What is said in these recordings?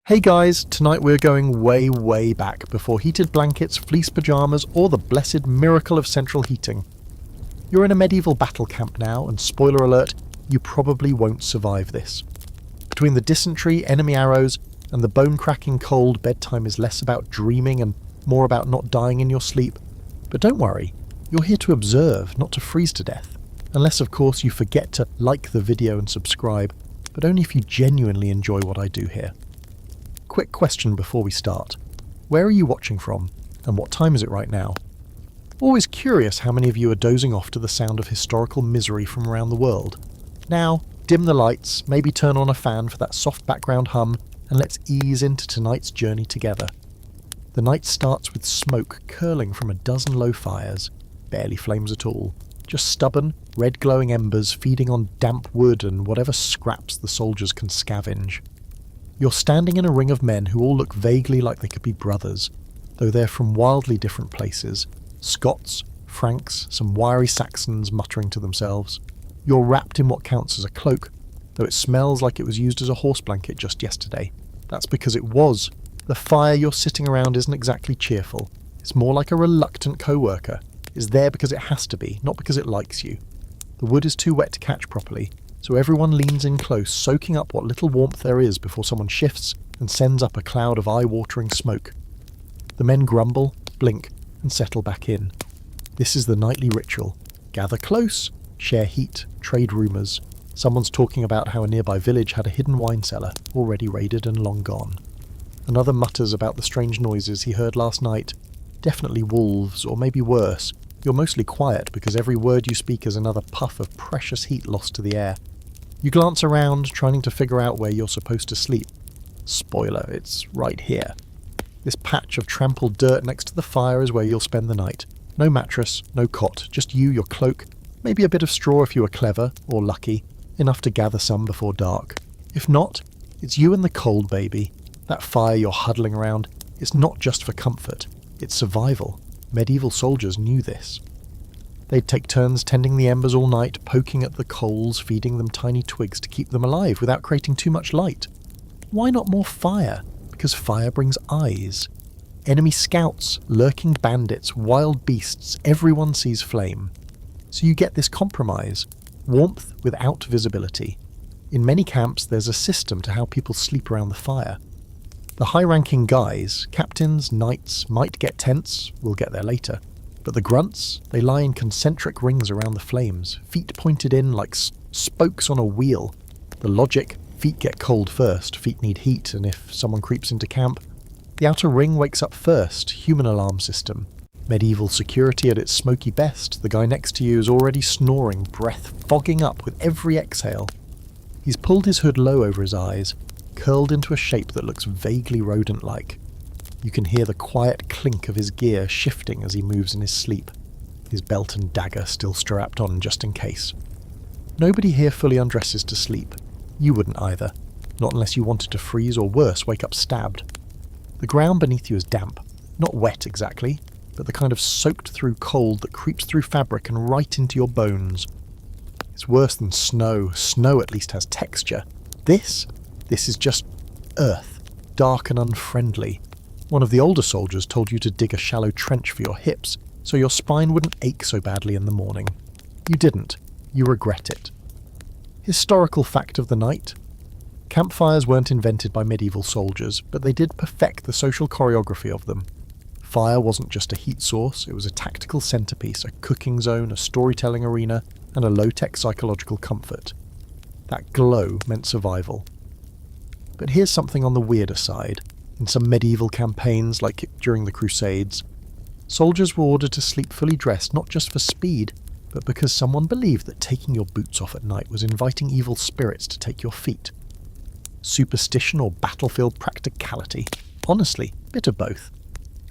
Hey guys, tonight we're going way back before heated blankets, fleece pyjamas, or the blessed miracle of central heating. You're in a medieval battle camp now, and spoiler alert, you probably won't survive this. Between the dysentery, enemy arrows, and the bone-cracking cold, bedtime is less about dreaming and more about not dying in your sleep. But don't worry, you're here to observe, not to freeze to death. Unless, of course, you forget to like the video and subscribe, but only if you genuinely enjoy what I do here. Quick question before we start. Where are you watching from, and what time is it right now? Always curious how many of you are dozing off to the sound of historical misery from around the world. Now, dim the lights, maybe turn on a fan for that soft background hum, and let's ease into tonight's journey together. The night starts with smoke curling from a dozen low fires, barely flames at all, just stubborn, red-glowing embers feeding on damp wood and whatever scraps the soldiers can scavenge. You're standing in a ring of men who all look vaguely like they could be brothers, though they're from wildly different places. Scots, Franks, some wiry Saxons muttering to themselves. You're wrapped in what counts as a cloak, though it smells like it was used as a horse blanket just yesterday. That's because it was. The fire you're sitting around isn't exactly cheerful. It's more like a reluctant co-worker. It's there because it has to be, not because it likes you. The wood is too wet to catch properly, so everyone leans in close, soaking up what little warmth there is before someone shifts and sends up a cloud of eye-watering smoke. The men grumble, blink, and settle back in. This is the nightly ritual. Gather close, share heat, trade rumours. Someone's talking about how a nearby village had a hidden wine cellar, already raided and long gone. Another mutters about the strange noises he heard last night. Definitely wolves, or maybe worse. You're mostly quiet because every word you speak is another puff of precious heat lost to the air. You glance around, trying to figure out where you're supposed to sleep. Spoiler, it's right here. This patch of trampled dirt next to the fire is where you'll spend the night. No mattress, no cot, just you, your cloak, maybe a bit of straw if you were clever, or lucky, enough to gather some before dark. If not, it's you and the cold, baby. That fire you're huddling around, it's not just for comfort, it's survival. Medieval soldiers knew this. They'd take turns tending the embers all night, poking at the coals, feeding them tiny twigs to keep them alive without creating too much light. Why not more fire? Because fire brings eyes. Enemy scouts, lurking bandits, wild beasts, everyone sees flame. So you get this compromise, warmth without visibility. In many camps there's a system to how people sleep around the fire. The high-ranking guys, captains, knights, might get tents, we'll get there later. But the grunts, they lie in concentric rings around the flames, feet pointed in like spokes on a wheel. The logic, feet get cold first, feet need heat, and if someone creeps into camp, the outer ring wakes up first, human alarm system. Medieval security at its smoky best, the guy next to you is already snoring, breath fogging up with every exhale. He's pulled his hood low over his eyes, curled into a shape that looks vaguely rodent-like. You can hear the quiet clink of his gear shifting as he moves in his sleep, his belt and dagger still strapped on just in case. Nobody here fully undresses to sleep. You wouldn't either, not unless you wanted to freeze or worse, wake up stabbed. The ground beneath you is damp, not wet exactly, but the kind of soaked-through cold that creeps through fabric and right into your bones. It's worse than snow. Snow at least has texture. This is just earth, dark and unfriendly. One of the older soldiers told you to dig a shallow trench for your hips, so your spine wouldn't ache so badly in the morning. You didn't. You regret it. Historical fact of the night. Campfires weren't invented by medieval soldiers, but they did perfect the social choreography of them. Fire wasn't just a heat source, it was a tactical centerpiece, a cooking zone, a storytelling arena, and a low-tech psychological comfort. That glow meant survival. But here's something on the weirder side. In some medieval campaigns, like during the Crusades, soldiers were ordered to sleep fully dressed not just for speed, but because someone believed that taking your boots off at night was inviting evil spirits to take your feet. Superstition or battlefield practicality? Honestly, bit of both.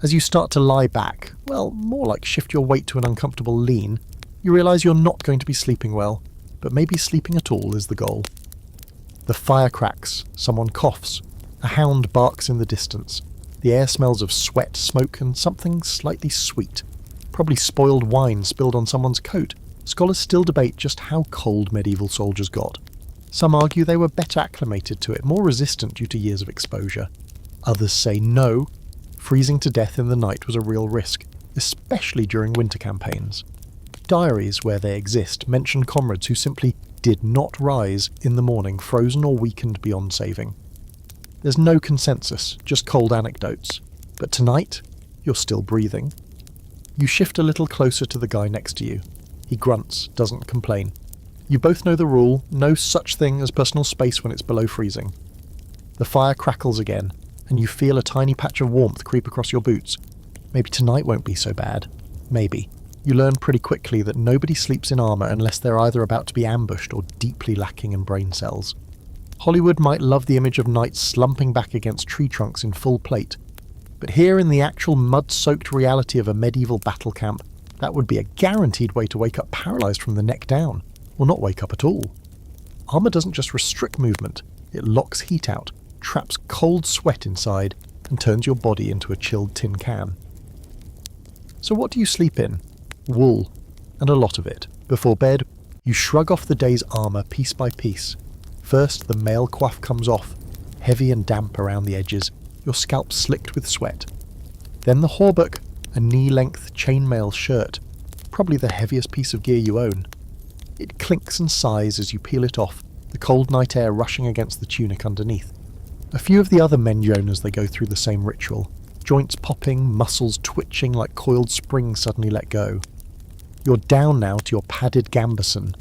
As you start to lie back, well, more like shift your weight to an uncomfortable lean, you realise you're not going to be sleeping well, but maybe sleeping at all is the goal. The fire cracks, someone coughs, a hound barks in the distance. The air smells of sweat, smoke, and something slightly sweet. Probably spoiled wine spilled on someone's coat. Scholars still debate just how cold medieval soldiers got. Some argue they were better acclimated to it, more resistant due to years of exposure. Others say no, freezing to death in the night was a real risk, especially during winter campaigns. Diaries, where they exist, mention comrades who simply did not rise in the morning, frozen or weakened beyond saving. There's no consensus, just cold anecdotes. But tonight, you're still breathing. You shift a little closer to the guy next to you. He grunts, doesn't complain. You both know the rule, no such thing as personal space when it's below freezing. The fire crackles again, and you feel a tiny patch of warmth creep across your boots. Maybe tonight won't be so bad. Maybe. You learn pretty quickly that nobody sleeps in armour unless they're either about to be ambushed or deeply lacking in brain cells. Hollywood might love the image of knights slumping back against tree trunks in full plate, but here in the actual mud-soaked reality of a medieval battle camp, that would be a guaranteed way to wake up paralysed from the neck down, or not wake up at all. Armour doesn't just restrict movement, it locks heat out, traps cold sweat inside, and turns your body into a chilled tin can. So what do you sleep in? Wool, and a lot of it. Before bed, you shrug off the day's armour piece by piece. First, the mail coif comes off, heavy and damp around the edges, your scalp slicked with sweat. Then the hauberk, a knee-length chainmail shirt, probably the heaviest piece of gear you own. It clinks and sighs as you peel it off, the cold night air rushing against the tunic underneath. A few of the other men groan as they go through the same ritual, joints popping, muscles twitching like coiled springs suddenly let go. You're down now to your padded gambeson,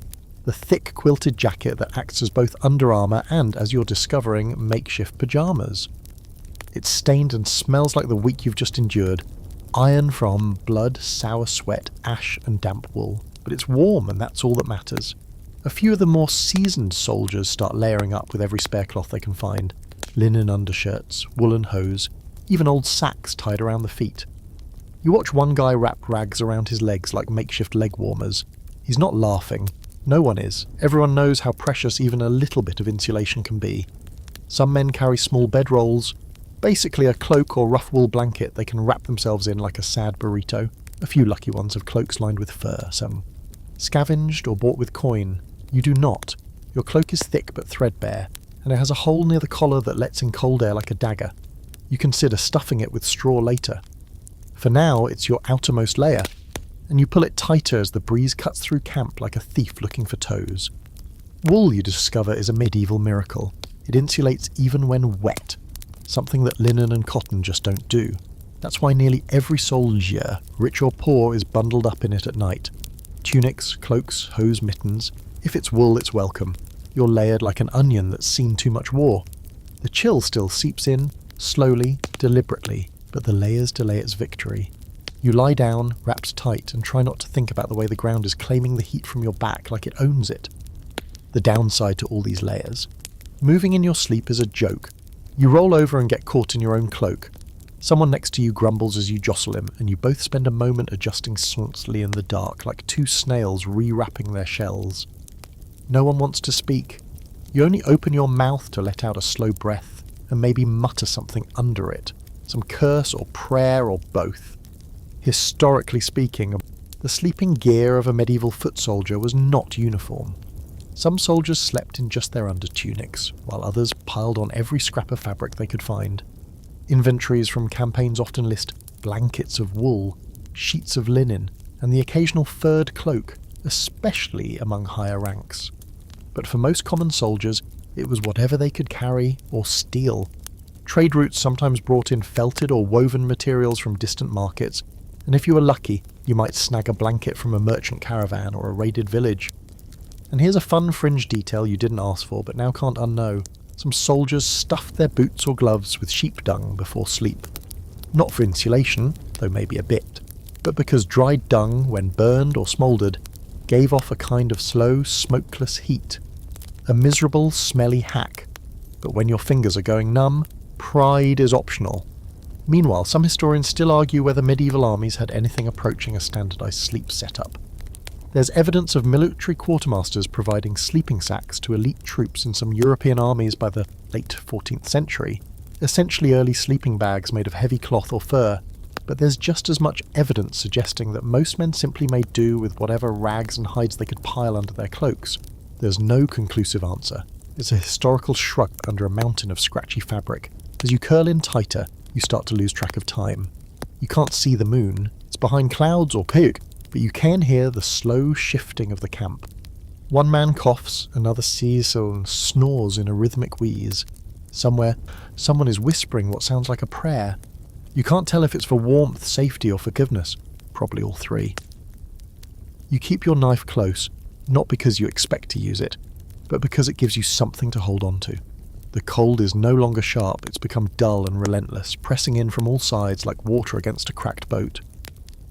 the thick quilted jacket that acts as both under armour and, as you're discovering, makeshift pyjamas. It's stained and smells like the week you've just endured, iron from blood, sour sweat, ash and damp wool. But it's warm and that's all that matters. A few of the more seasoned soldiers start layering up with every spare cloth they can find. Linen undershirts, woolen hose, even old sacks tied around the feet. You watch one guy wrap rags around his legs like makeshift leg warmers. He's not laughing. No one is. Everyone knows how precious even a little bit of insulation can be. Some men carry small bedrolls, basically a cloak or rough wool blanket they can wrap themselves in like a sad burrito. A few lucky ones have cloaks lined with fur, some scavenged or bought with coin. You do not. Your cloak is thick but threadbare, and it has a hole near the collar that lets in cold air like a dagger. You consider stuffing it with straw later. For now, it's your outermost layer, and you pull it tighter as the breeze cuts through camp like a thief looking for toes. Wool, you discover, is a medieval miracle. It insulates even when wet, something that linen and cotton just don't do. That's why nearly every soldier, rich or poor, is bundled up in it at night. Tunics, cloaks, hose, mittens. If it's wool, it's welcome. You're layered like an onion that's seen too much war. The chill still seeps in, slowly, deliberately, but the layers delay its victory. You lie down, wrapped tight, and try not to think about the way the ground is claiming the heat from your back like it owns it. The downside to all these layers. Moving in your sleep is a joke. You roll over and get caught in your own cloak. Someone next to you grumbles as you jostle him, and you both spend a moment adjusting slowly in the dark, like two snails re-wrapping their shells. No one wants to speak. You only open your mouth to let out a slow breath, and maybe mutter something under it. Some curse or prayer or both. Historically speaking, the sleeping gear of a medieval foot soldier was not uniform. Some soldiers slept in just their undertunics, while others piled on every scrap of fabric they could find. Inventories from campaigns often list blankets of wool, sheets of linen, and the occasional furred cloak, especially among higher ranks. But for most common soldiers, it was whatever they could carry or steal. Trade routes sometimes brought in felted or woven materials from distant markets, and if you were lucky, you might snag a blanket from a merchant caravan or a raided village. And here's a fun fringe detail you didn't ask for but now can't unknow. Some soldiers stuffed their boots or gloves with sheep dung before sleep. Not for insulation, though maybe a bit, but because dried dung, when burned or smouldered, gave off a kind of slow, smokeless heat. A miserable, smelly hack. But when your fingers are going numb, pride is optional. Meanwhile, some historians still argue whether medieval armies had anything approaching a standardised sleep setup. There's evidence of military quartermasters providing sleeping sacks to elite troops in some European armies by the late 14th century, essentially early sleeping bags made of heavy cloth or fur, but there's just as much evidence suggesting that most men simply made do with whatever rags and hides they could pile under their cloaks. There's no conclusive answer. It's a historical shrug under a mountain of scratchy fabric, As you curl in tighter, you start to lose track of time. You can't see the moon, it's behind clouds or peak, but you can hear the slow shifting of the camp. One man coughs, another sees and snores in a rhythmic wheeze. Somewhere, someone is whispering what sounds like a prayer. You can't tell if it's for warmth, safety, or forgiveness. Probably all three. You keep your knife close, not because you expect to use it, but because it gives you something to hold on to. The cold is no longer sharp, it's become dull and relentless, pressing in from all sides like water against a cracked boat.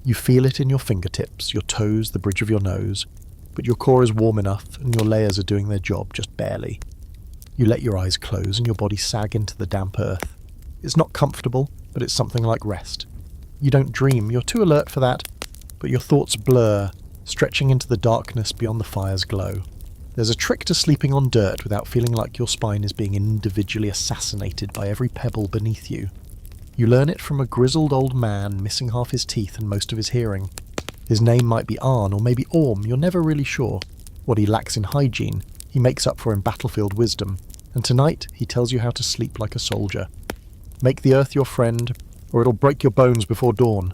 You feel it in your fingertips, your toes, the bridge of your nose, but your core is warm enough and your layers are doing their job just barely. You let your eyes close and your body sag into the damp earth. It's not comfortable, but it's something like rest. You don't dream, you're too alert for that, but your thoughts blur, stretching into the darkness beyond the fire's glow. There's a trick to sleeping on dirt without feeling like your spine is being individually assassinated by every pebble beneath you. You learn it from a grizzled old man missing half his teeth and most of his hearing. His name might be Arn or maybe Orm, you're never really sure. What he lacks in hygiene, he makes up for in battlefield wisdom, and tonight he tells you how to sleep like a soldier. Make the earth your friend, or it'll break your bones before dawn.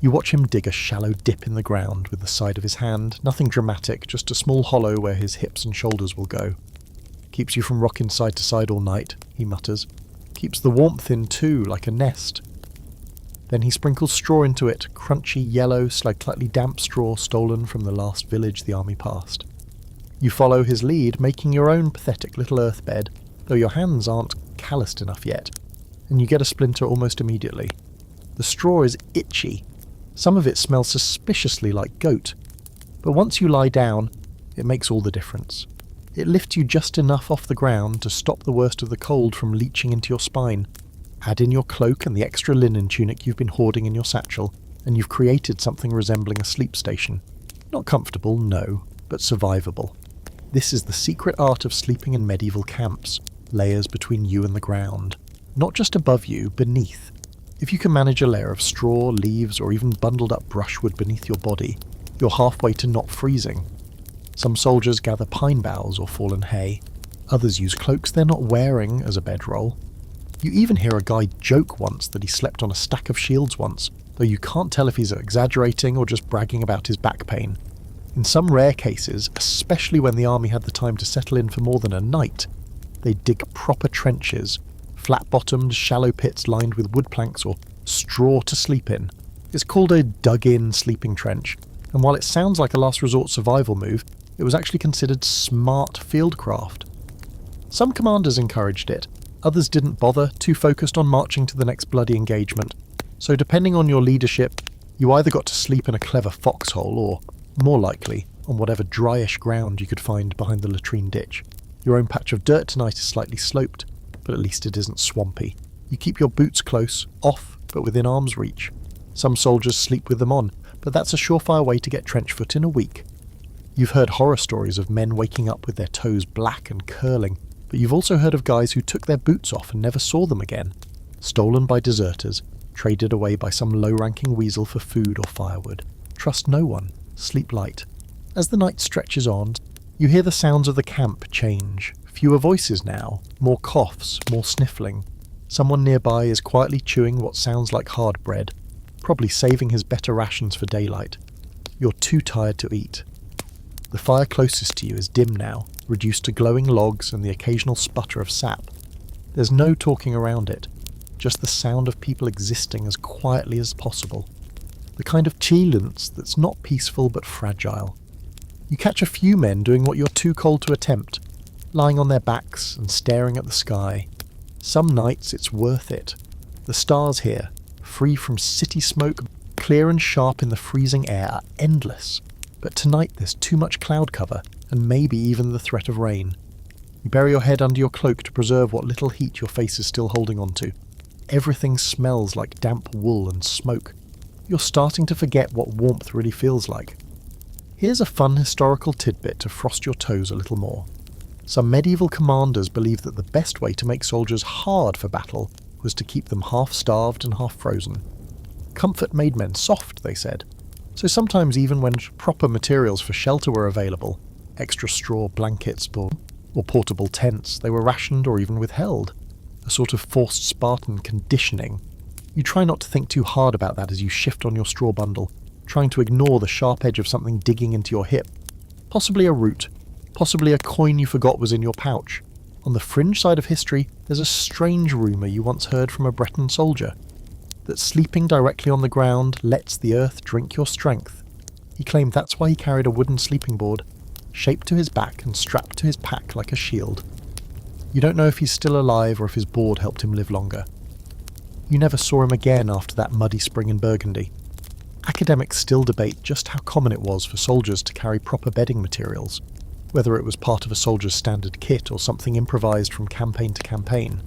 You watch him dig a shallow dip in the ground with the side of his hand, nothing dramatic, just a small hollow where his hips and shoulders will go. Keeps you from rocking side to side all night, he mutters. Keeps the warmth in too, like a nest. Then he sprinkles straw into it, crunchy, yellow, slightly damp straw stolen from the last village the army passed. You follow his lead, making your own pathetic little earth bed, though your hands aren't calloused enough yet, and you get a splinter almost immediately. The straw is itchy. Some of it smells suspiciously like goat, but once you lie down, it makes all the difference. It lifts you just enough off the ground to stop the worst of the cold from leaching into your spine. Add in your cloak and the extra linen tunic you've been hoarding in your satchel, and you've created something resembling a sleep station. Not comfortable, no, but survivable. This is the secret art of sleeping in medieval camps, layers between you and the ground. Not just above you, beneath. If you can manage a layer of straw, leaves, or even bundled up brushwood beneath your body, you're halfway to not freezing. Some soldiers gather pine boughs or fallen hay. Others use cloaks they're not wearing as a bedroll. You even hear a guy joke once that he slept on a stack of shields once, though you can't tell if he's exaggerating or just bragging about his back pain. In some rare cases, especially when the army had the time to settle in for more than a night, they'd dig proper trenches, flat-bottomed, shallow pits lined with wood planks or straw to sleep in. It's called a dug-in sleeping trench, and while it sounds like a last resort survival move, it was actually considered smart fieldcraft. Some commanders encouraged it, others didn't bother, too focused on marching to the next bloody engagement. So depending on your leadership, you either got to sleep in a clever foxhole or, more likely, on whatever dryish ground you could find behind the latrine ditch. Your own patch of dirt tonight is slightly sloped, but at least it isn't swampy. You keep your boots close, off, but within arm's reach. Some soldiers sleep with them on, but that's a surefire way to get trench foot in a week. You've heard horror stories of men waking up with their toes black and curling, but you've also heard of guys who took their boots off and never saw them again. Stolen by deserters, traded away by some low-ranking weasel for food or firewood. Trust no one. Sleep light. As the night stretches on, you hear the sounds of the camp change. Fewer voices now, more coughs, more sniffling. Someone nearby is quietly chewing what sounds like hard bread, probably saving his better rations for daylight. You're too tired to eat. The fire closest to you is dim now, reduced to glowing logs and the occasional sputter of sap. There's no talking around it, just the sound of people existing as quietly as possible. The kind of silence that's not peaceful but fragile. You catch a few men doing what you're too cold to attempt, lying on their backs and staring at the sky. Some nights it's worth it. The stars here, free from city smoke, clear and sharp in the freezing air, are endless. But tonight there's too much cloud cover, and maybe even the threat of rain. You bury your head under your cloak to preserve what little heat your face is still holding on to. Everything smells like damp wool and smoke. You're starting to forget what warmth really feels like. Here's a fun historical tidbit to frost your toes a little more. Some medieval commanders believed that the best way to make soldiers hard for battle was to keep them half-starved and half-frozen. Comfort made men soft, they said. So sometimes even when proper materials for shelter were available, extra straw, blankets, or portable tents, they were rationed or even withheld. a sort of forced Spartan conditioning. You try not to think too hard about that as you shift on your straw bundle, trying to ignore the sharp edge of something digging into your hip. Possibly a root, possibly a coin you forgot was in your pouch. On the fringe side of history, there's a strange rumour you once heard from a Breton soldier, that sleeping directly on the ground lets the earth drink your strength. He claimed that's why he carried a wooden sleeping board, shaped to his back and strapped to his pack like a shield. You don't know if he's still alive or if his board helped him live longer. You never saw him again after that muddy spring in Burgundy. Academics still debate just how common it was for soldiers to carry proper bedding materials, whether it was part of a soldier's standard kit or something improvised from campaign to campaign.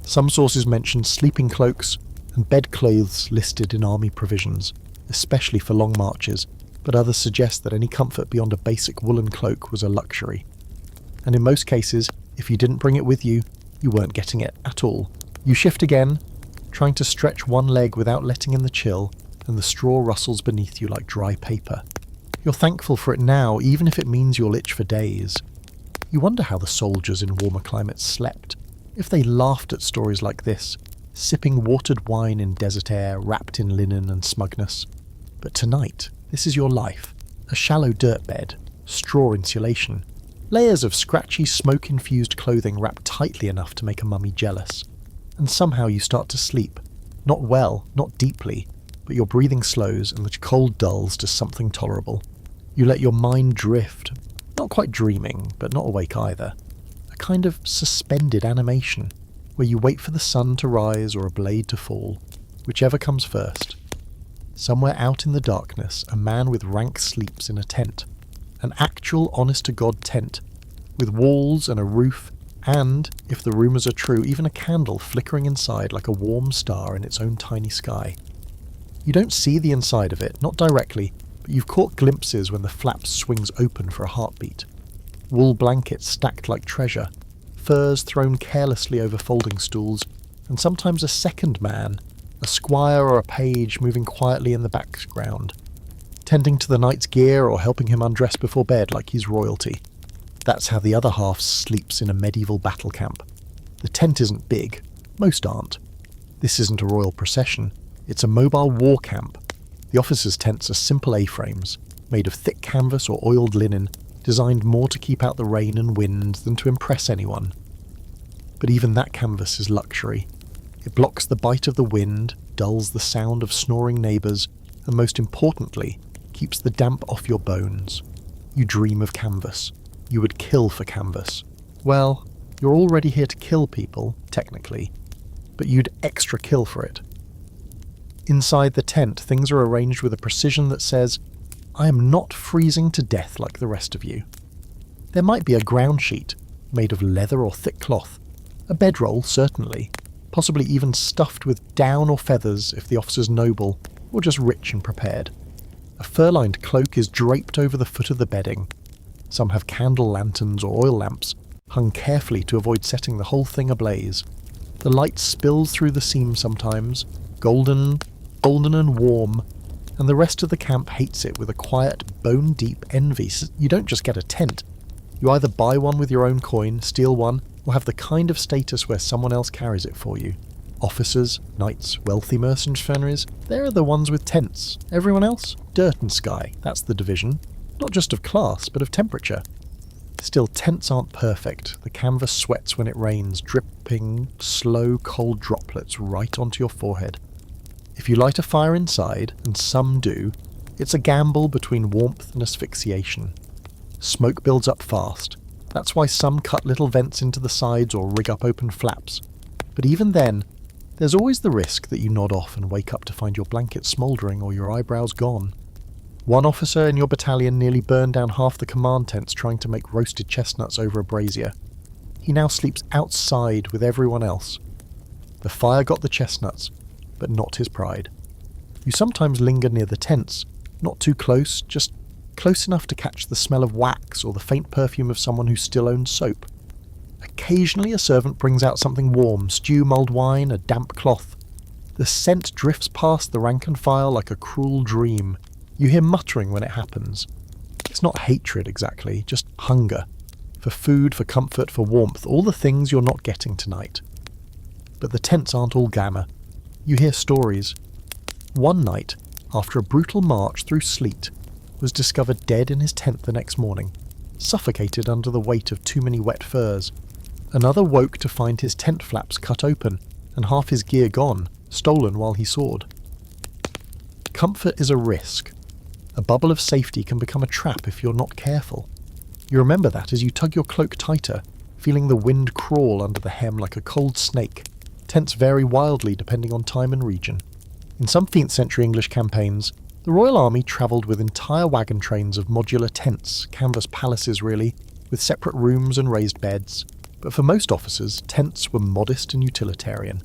Some sources mention sleeping cloaks and bedclothes listed in army provisions, especially for long marches, but others suggest that any comfort beyond a basic woolen cloak was a luxury. And in most cases, if you didn't bring it with you, you weren't getting it at all. You shift again, trying to stretch one leg without letting in the chill, and the straw rustles beneath you like dry paper. You're thankful for it now, even if it means you'll itch for days. You wonder how the soldiers in warmer climates slept, if they laughed at stories like this, sipping watered wine in desert air, wrapped in linen and smugness. But tonight, this is your life. A shallow dirt bed, straw insulation, layers of scratchy, smoke-infused clothing wrapped tightly enough to make a mummy jealous. And somehow you start to sleep. Not well, not deeply, but your breathing slows and the cold dulls to something tolerable. You let your mind drift, not quite dreaming, but not awake either. A kind of suspended animation, where you wait for the sun to rise or a blade to fall, whichever comes first. Somewhere out in the darkness, a man with rank sleeps in a tent. An actual honest-to-God tent, with walls and a roof, and, if the rumours are true, even a candle flickering inside like a warm star in its own tiny sky. You don't see the inside of it, not directly, but you've caught glimpses when the flap swings open for a heartbeat. Wool blankets stacked like treasure, furs thrown carelessly over folding stools, and sometimes a second man, a squire or a page moving quietly in the background, tending to the knight's gear or helping him undress before bed like he's royalty. That's how the other half sleeps in a medieval battle camp. The tent isn't big, most aren't. This isn't a royal procession. It's a mobile war camp. The officers' tents are simple A-frames, made of thick canvas or oiled linen, designed more to keep out the rain and wind than to impress anyone. But even that canvas is luxury. It blocks the bite of the wind, dulls the sound of snoring neighbours, and most importantly, keeps the damp off your bones. You dream of canvas. You would kill for canvas. Well, you're already here to kill people, technically, but you'd extra kill for it. Inside the tent, things are arranged with a precision that says, I am not freezing to death like the rest of you. There might be a ground sheet, made of leather or thick cloth, a bedroll, certainly, possibly even stuffed with down or feathers if the officer's noble, or just rich and prepared. A fur-lined cloak is draped over the foot of the bedding. Some have candle lanterns or oil lamps, hung carefully to avoid setting the whole thing ablaze. The light spills through the seam sometimes, golden and warm, and the rest of the camp hates it with a quiet, bone-deep envy. You don't just get a tent. You either buy one with your own coin, steal one, or have the kind of status where someone else carries it for you. Officers, knights, wealthy mercenaries, they're the ones with tents. Everyone else? Dirt and sky, that's the division. Not just of class, but of temperature. Still, tents aren't perfect. The canvas sweats when it rains, dripping slow, cold droplets right onto your forehead. If you light a fire inside, and some do, it's a gamble between warmth and asphyxiation. Smoke builds up fast. That's why some cut little vents into the sides or rig up open flaps. But even then, there's always the risk that you nod off and wake up to find your blanket smouldering or your eyebrows gone. One officer in your battalion nearly burned down half the command tents trying to make roasted chestnuts over a brazier. He now sleeps outside with everyone else. The fire got the chestnuts, but not his pride. You sometimes linger near the tents, not too close, just close enough to catch the smell of wax or the faint perfume of someone who still owns soap. Occasionally a servant brings out something warm, stew, mulled wine, a damp cloth. The scent drifts past the rank and file like a cruel dream. You hear muttering when it happens. It's not hatred exactly, just hunger. For food, for comfort, for warmth, all the things you're not getting tonight. But the tents aren't all glamour. You hear stories. One night, after a brutal march through sleet, was discovered dead in his tent the next morning, suffocated under the weight of too many wet furs. Another woke to find his tent flaps cut open and half his gear gone, stolen while he soared. Comfort is a risk. A bubble of safety can become a trap if you're not careful. You remember that as you tug your cloak tighter, feeling the wind crawl under the hem like a cold snake. Tents vary wildly depending on time and region. In some 15th century English campaigns, the Royal Army travelled with entire wagon trains of modular tents, canvas palaces really, with separate rooms and raised beds. But for most officers, tents were modest and utilitarian.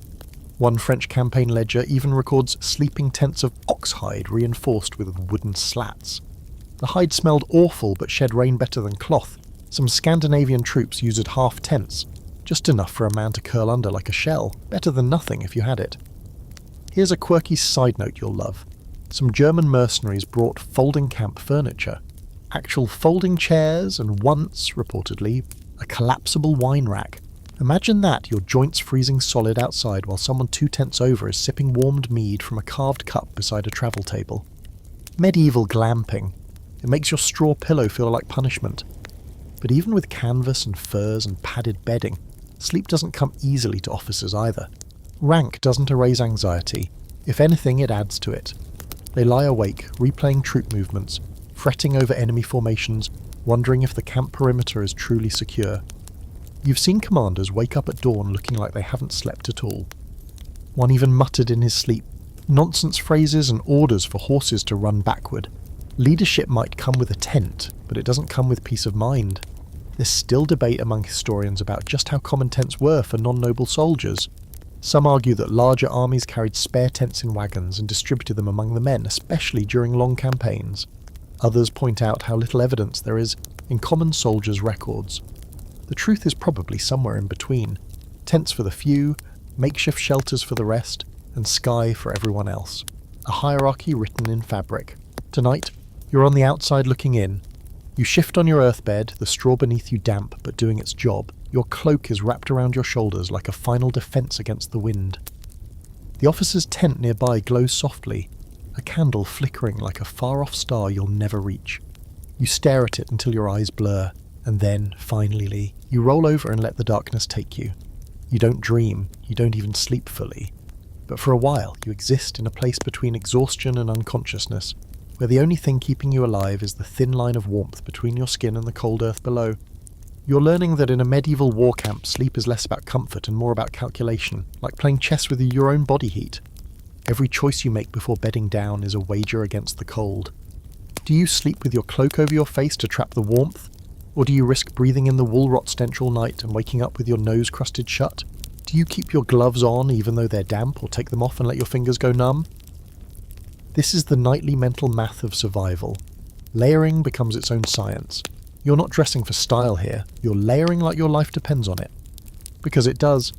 One French campaign ledger even records sleeping tents of oxhide reinforced with wooden slats. The hide smelled awful but shed rain better than cloth. Some Scandinavian troops used half tents, just enough for a man to curl under like a shell, better than nothing if you had it. Here's a quirky side note you'll love. Some German mercenaries brought folding camp furniture. Actual folding chairs and once, reportedly, a collapsible wine rack. Imagine that, your joints freezing solid outside while someone 2 tents over is sipping warmed mead from a carved cup beside a travel table. Medieval glamping. It makes your straw pillow feel like punishment. But even with canvas and furs and padded bedding, sleep doesn't come easily to officers either. Rank doesn't erase anxiety. If anything, it adds to it. They lie awake, replaying troop movements, fretting over enemy formations, wondering if the camp perimeter is truly secure. You've seen commanders wake up at dawn looking like they haven't slept at all. One even muttered in his sleep, nonsense phrases and orders for horses to run backward. Leadership might come with a tent, but it doesn't come with peace of mind. There's still debate among historians about just how common tents were for non-noble soldiers. Some argue that larger armies carried spare tents in wagons and distributed them among the men, especially during long campaigns. Others point out how little evidence there is in common soldiers' records. The truth is probably somewhere in between. Tents for the few, makeshift shelters for the rest, and sky for everyone else. A hierarchy written in fabric. Tonight, you're on the outside looking in. You shift on your earth bed, the straw beneath you damp but doing its job. Your cloak is wrapped around your shoulders like a final defence against the wind. The officer's tent nearby glows softly, a candle flickering like a far-off star you'll never reach. You stare at it until your eyes blur, and then, finally, you roll over and let the darkness take you. You don't dream, you don't even sleep fully. But for a while, you exist in a place between exhaustion and unconsciousness, where the only thing keeping you alive is the thin line of warmth between your skin and the cold earth below. You're learning that in a medieval war camp, sleep is less about comfort and more about calculation, like playing chess with your own body heat. Every choice you make before bedding down is a wager against the cold. Do you sleep with your cloak over your face to trap the warmth? Or do you risk breathing in the wool rot stench all night and waking up with your nose crusted shut? Do you keep your gloves on even though they're damp, or take them off and let your fingers go numb? This is the nightly mental math of survival. Layering becomes its own science. You're not dressing for style here, you're layering like your life depends on it. Because it does.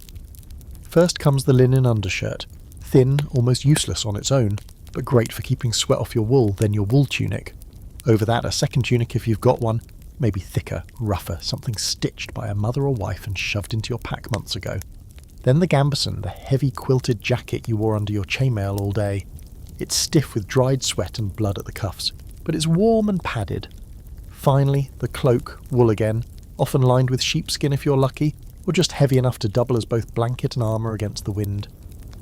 First comes the linen undershirt, thin, almost useless on its own, but great for keeping sweat off your wool, then your wool tunic. Over that, a second tunic if you've got one, maybe thicker, rougher, something stitched by a mother or wife and shoved into your pack months ago. Then the gambeson, the heavy quilted jacket you wore under your chainmail all day. It's stiff with dried sweat and blood at the cuffs, but it's warm and padded. Finally, the cloak, wool again, often lined with sheepskin if you're lucky, or just heavy enough to double as both blanket and armour against the wind.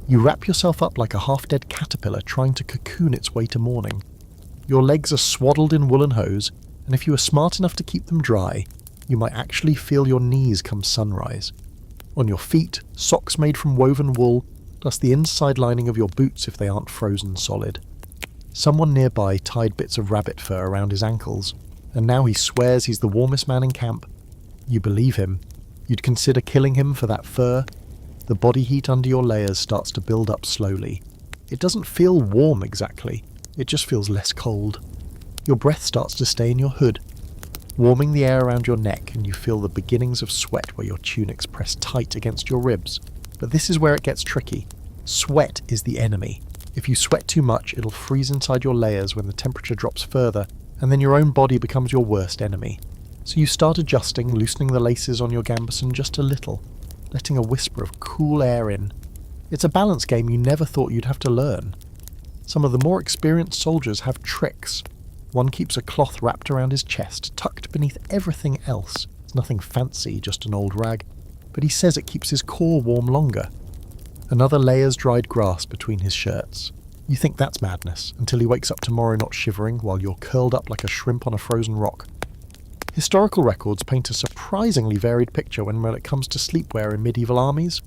You wrap yourself up like a half-dead caterpillar trying to cocoon its way to morning. Your legs are swaddled in woolen hose, and if you are smart enough to keep them dry, you might actually feel your knees come sunrise. On your feet, socks made from woven wool, plus the inside lining of your boots if they aren't frozen solid. Someone nearby tied bits of rabbit fur around his ankles, and now he swears he's the warmest man in camp. You believe him. You'd consider killing him for that fur. The body heat under your layers starts to build up slowly. It doesn't feel warm exactly, it just feels less cold. Your breath starts to stay in your hood, warming the air around your neck, and you feel the beginnings of sweat where your tunics press tight against your ribs. But this is where it gets tricky. Sweat is the enemy. If you sweat too much, it'll freeze inside your layers when the temperature drops further, and then your own body becomes your worst enemy. So you start adjusting, loosening the laces on your gambeson just a little, letting a whisper of cool air in, It's a balance game you never thought you'd have to learn. Some of the more experienced soldiers have tricks. One keeps a cloth wrapped around his chest, tucked beneath everything else. It's nothing fancy, just an old rag, but he says it keeps his core warm longer. Another layers dried grass between his shirts. You think that's madness, until he wakes up tomorrow not shivering while you're curled up like a shrimp on a frozen rock. Historical records paint a surprisingly varied picture when it comes to sleepwear in medieval armies.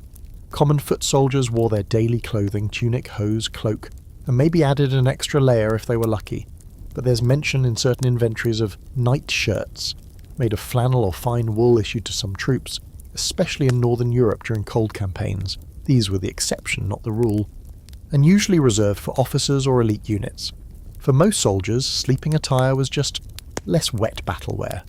Common foot soldiers wore their daily clothing, tunic, hose, cloak, and maybe added an extra layer if they were lucky. But there's mention in certain inventories of night shirts, made of flannel or fine wool issued to some troops, especially in northern Europe during cold campaigns. These were the exception, not the rule, and usually reserved for officers or elite units. For most soldiers, sleeping attire was just less wet battle wear.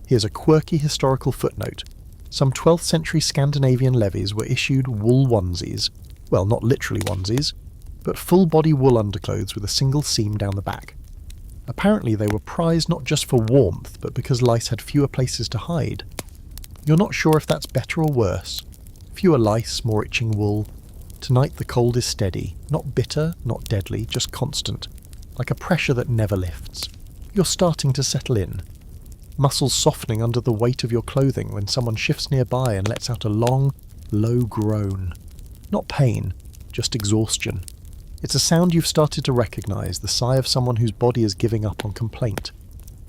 Here's a quirky historical footnote. Some 12th century Scandinavian levies were issued wool onesies, well, not literally onesies, but full-body wool underclothes with a single seam down the back. Apparently they were prized not just for warmth, but because lice had fewer places to hide. You're not sure if that's better or worse. Fewer lice, more itching wool. Tonight the cold is steady, not bitter, not deadly, just constant, like a pressure that never lifts. You're starting to settle in. Muscles softening under the weight of your clothing when someone shifts nearby and lets out a long, low groan. Not pain, just exhaustion. It's a sound you've started to recognise, the sigh of someone whose body is giving up on complaint.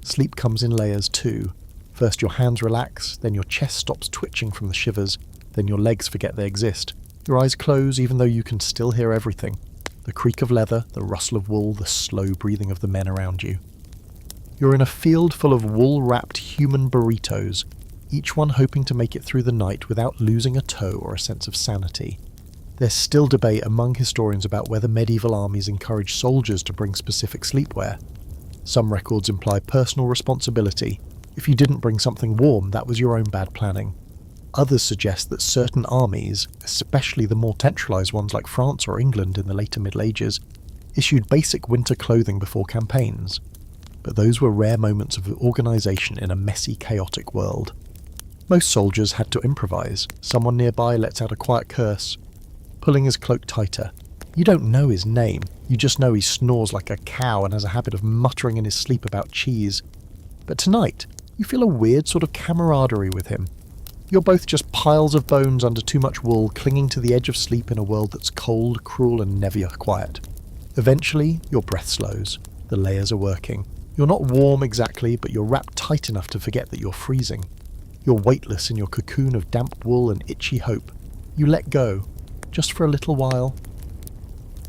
Sleep comes in layers too. First your hands relax, then your chest stops twitching from the shivers, then your legs forget they exist. Your eyes close even though you can still hear everything. The creak of leather, the rustle of wool, the slow breathing of the men around you. You're in a field full of wool-wrapped human burritos, each one hoping to make it through the night without losing a toe or a sense of sanity. There's still debate among historians about whether medieval armies encouraged soldiers to bring specific sleepwear. Some records imply personal responsibility. If you didn't bring something warm, that was your own bad planning. Others suggest that certain armies, especially the more centralised ones like France or England in the later Middle Ages, issued basic winter clothing before campaigns. But those were rare moments of organisation in a messy, chaotic world. Most soldiers had to improvise. Someone nearby lets out a quiet curse, pulling his cloak tighter. You don't know his name, you just know he snores like a cow and has a habit of muttering in his sleep about cheese. But tonight, you feel a weird sort of camaraderie with him. You're both just piles of bones under too much wool, clinging to the edge of sleep in a world that's cold, cruel, and never quiet. Eventually, your breath slows. The layers are working. You're not warm exactly, but you're wrapped tight enough to forget that you're freezing. You're weightless in your cocoon of damp wool and itchy hope. You let go, just for a little while.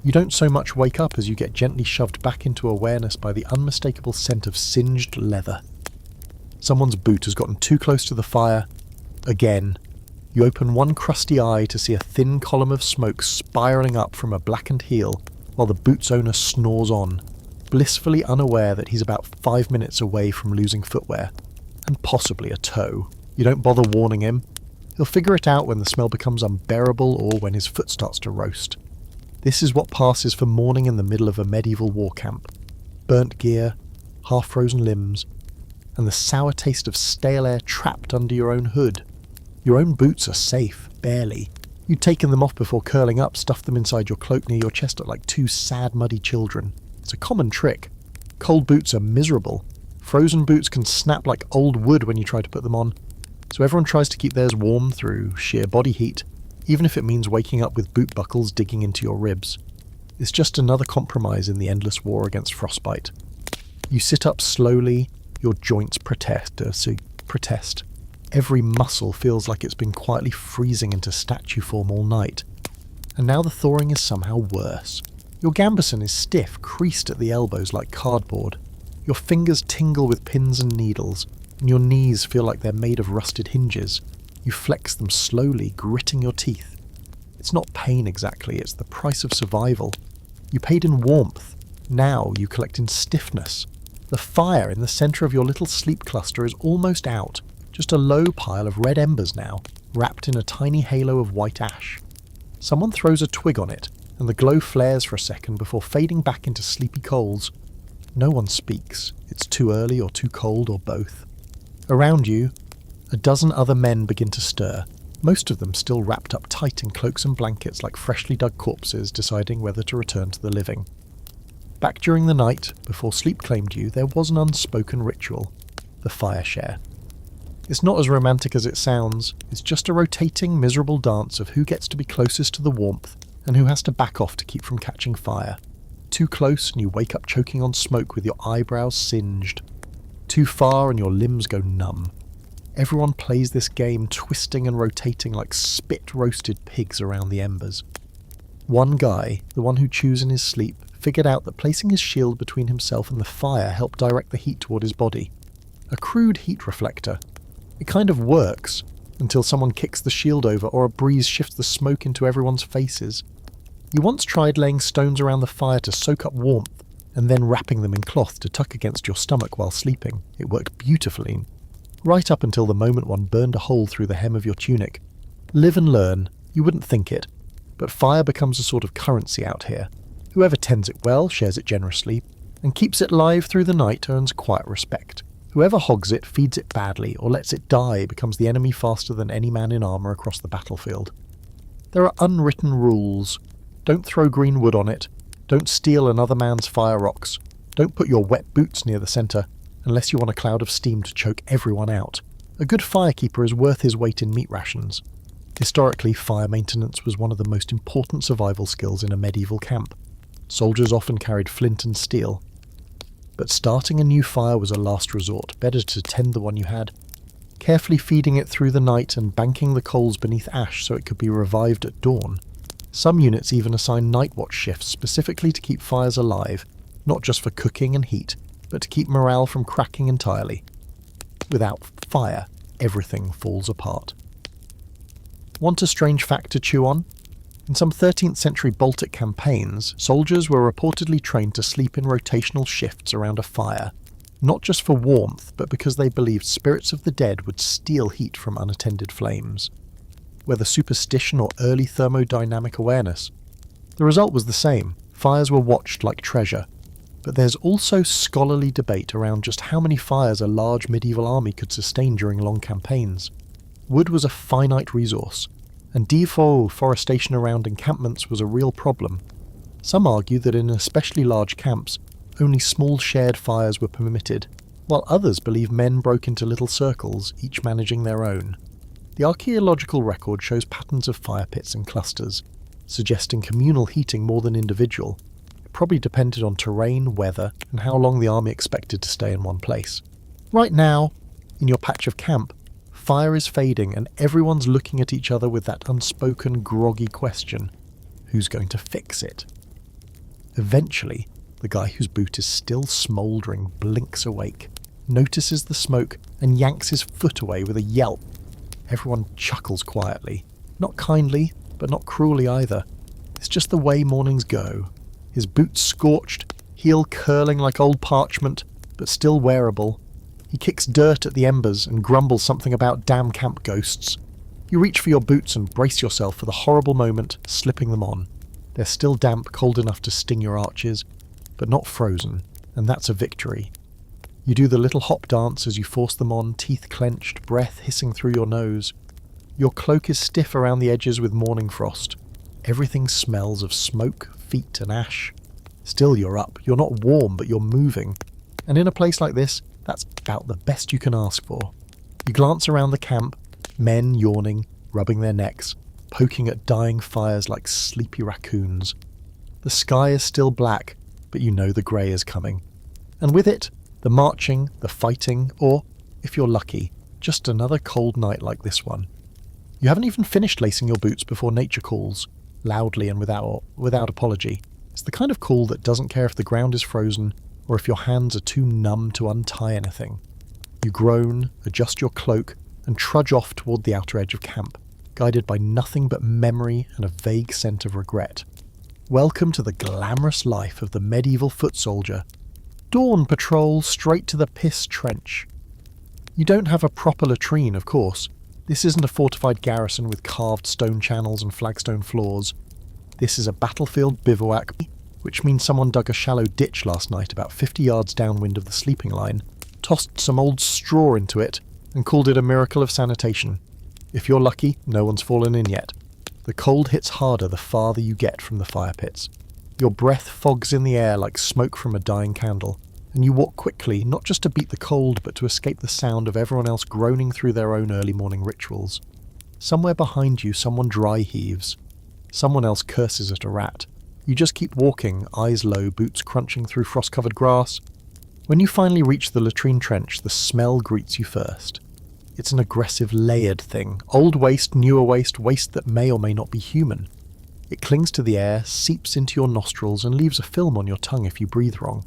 You don't so much wake up as you get gently shoved back into awareness by the unmistakable scent of singed leather. Someone's boot has gotten too close to the fire. Again, you open one crusty eye to see a thin column of smoke spiralling up from a blackened heel while the boot's owner snores on, blissfully unaware that he's about 5 minutes away from losing footwear, and possibly a toe. You don't bother warning him. He'll figure it out when the smell becomes unbearable or when his foot starts to roast. This is what passes for morning in the middle of a medieval war camp. Burnt gear, half-frozen limbs, and the sour taste of stale air trapped under your own hood. Your own boots are safe, barely. You'd taken them off before curling up, stuffed them inside your cloak near your chest like two sad, muddy children. It's a common trick. Cold boots are miserable. Frozen boots can snap like old wood when you try to put them on. So everyone tries to keep theirs warm through sheer body heat, even if it means waking up with boot buckles digging into your ribs. It's just another compromise in the endless war against frostbite. You sit up slowly, your joints protest. Every muscle feels like it's been quietly freezing into statue form all night. And now the thawing is somehow worse. Your gambeson is stiff, creased at the elbows like cardboard. Your fingers tingle with pins and needles, and your knees feel like they're made of rusted hinges. You flex them slowly, gritting your teeth. It's not pain exactly, it's the price of survival. You paid in warmth. Now you collect in stiffness. The fire in the centre of your little sleep cluster is almost out. Just a low pile of red embers now, wrapped in a tiny halo of white ash. Someone throws a twig on it, and the glow flares for a second before fading back into sleepy coals. No one speaks. It's too early or too cold or both. Around you, a dozen other men begin to stir. most of them still wrapped up tight in cloaks and blankets like freshly dug corpses deciding whether to return to the living. Back during the night, before sleep claimed you, there was an unspoken ritual, the fire share. It's not as romantic as it sounds, it's just a rotating, miserable dance of who gets to be closest to the warmth and who has to back off to keep from catching fire. Too close and you wake up choking on smoke with your eyebrows singed. Too far and your limbs go numb. Everyone plays this game twisting and rotating like spit-roasted pigs around the embers. One guy, the one who chews in his sleep, figured out that placing his shield between himself and the fire helped direct the heat toward his body. A crude heat reflector. It kind of works, until someone kicks the shield over or a breeze shifts the smoke into everyone's faces. You once tried laying stones around the fire to soak up warmth, and then wrapping them in cloth to tuck against your stomach while sleeping. It worked beautifully. Right up until the moment one burned a hole through the hem of your tunic. Live and learn. You wouldn't think it. But fire becomes a sort of currency out here. Whoever tends it well shares it generously, and keeps it live through the night earns quiet respect. Whoever hogs it, feeds it badly, or lets it die becomes the enemy faster than any man in armour across the battlefield. There are unwritten rules. Don't throw green wood on it. Don't steal another man's fire rocks. Don't put your wet boots near the centre, unless you want a cloud of steam to choke everyone out. A good firekeeper is worth his weight in meat rations. Historically, fire maintenance was one of the most important survival skills in a medieval camp. Soldiers often carried flint and steel. But starting a new fire was a last resort, better to tend the one you had. Carefully feeding it through the night and banking the coals beneath ash so it could be revived at dawn. Some units even assign night watch shifts specifically to keep fires alive, not just for cooking and heat, but to keep morale from cracking entirely. Without fire, everything falls apart. Want a strange fact to chew on? In some 13th century Baltic campaigns, soldiers were reportedly trained to sleep in rotational shifts around a fire, not just for warmth, but because they believed spirits of the dead would steal heat from unattended flames. Whether superstition or early thermodynamic awareness, the result was the same. Fires were watched like treasure. But there's also scholarly debate around just how many fires a large medieval army could sustain during long campaigns. Wood was a finite resource, and deforestation around encampments was a real problem. Some argue that in especially large camps, only small shared fires were permitted, while others believe men broke into little circles, each managing their own. The archaeological record shows patterns of fire pits and clusters, suggesting communal heating more than individual. It probably depended on terrain, weather, and how long the army expected to stay in one place. Right now, in your patch of camp, fire is fading and everyone's looking at each other with that unspoken, groggy question: who's going to fix it? Eventually, the guy whose boot is still smouldering blinks awake, notices the smoke, and yanks his foot away with a yelp. Everyone chuckles quietly. Not kindly, but not cruelly either. It's just the way mornings go. His boots scorched, heel curling like old parchment, but still wearable. He kicks dirt at the embers and grumbles something about damn camp ghosts. You reach for your boots and brace yourself for the horrible moment, slipping them on. They're still damp, cold enough to sting your arches, but not frozen, and that's a victory. You do the little hop dance as you force them on, teeth clenched, breath hissing through your nose. Your cloak is stiff around the edges with morning frost. Everything smells of smoke, feet, and ash. Still you're up. You're not warm, but you're moving. And in a place like this, that's about the best you can ask for. You glance around the camp, men yawning, rubbing their necks, poking at dying fires like sleepy raccoons. The sky is still black, but you know the grey is coming. And with it, the marching, the fighting, or, if you're lucky, just another cold night like this one. You haven't even finished lacing your boots before nature calls, loudly and without apology. It's the kind of call that doesn't care if the ground is frozen or if your hands are too numb to untie anything. You groan, adjust your cloak, and trudge off toward the outer edge of camp, guided by nothing but memory and a vague scent of regret. Welcome to the glamorous life of the medieval foot soldier. Dawn patrol straight to the piss trench. You don't have a proper latrine, of course. This isn't a fortified garrison with carved stone channels and flagstone floors. This is a battlefield bivouac, which means someone dug a shallow ditch last night about 50 yards downwind of the sleeping line, tossed some old straw into it, and called it a miracle of sanitation. If you're lucky, no one's fallen in yet. The cold hits harder the farther you get from the fire pits. Your breath fogs in the air like smoke from a dying candle, and you walk quickly, not just to beat the cold, but to escape the sound of everyone else groaning through their own early morning rituals. Somewhere behind you, someone dry heaves. Someone else curses at a rat. You just keep walking, eyes low, boots crunching through frost-covered grass. When you finally reach the latrine trench, the smell greets you first. It's an aggressive, layered thing. Old waste, newer waste, waste that may or may not be human. It clings to the air, seeps into your nostrils, and leaves a film on your tongue if you breathe wrong.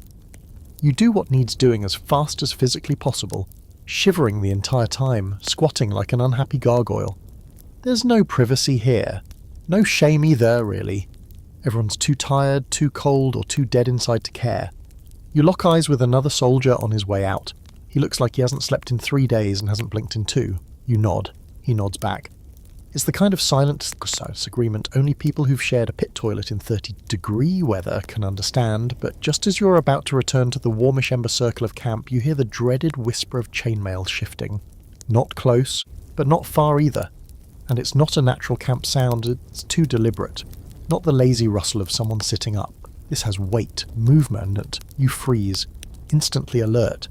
You do what needs doing as fast as physically possible, shivering the entire time, squatting like an unhappy gargoyle. There's no privacy here. No shame either, really. Everyone's too tired, too cold, or too dead inside to care. You lock eyes with another soldier on his way out. He looks like he hasn't slept in 3 days and hasn't blinked in 2. You nod. He nods back. It's the kind of silent disagreement only people who've shared a pit toilet in 30-degree weather can understand, but just as you're about to return to the warmish ember circle of camp, you hear the dreaded whisper of chainmail shifting. Not close, but not far either. And it's not a natural camp sound, it's too deliberate. Not the lazy rustle of someone sitting up. This has weight, movement. You freeze, instantly alert.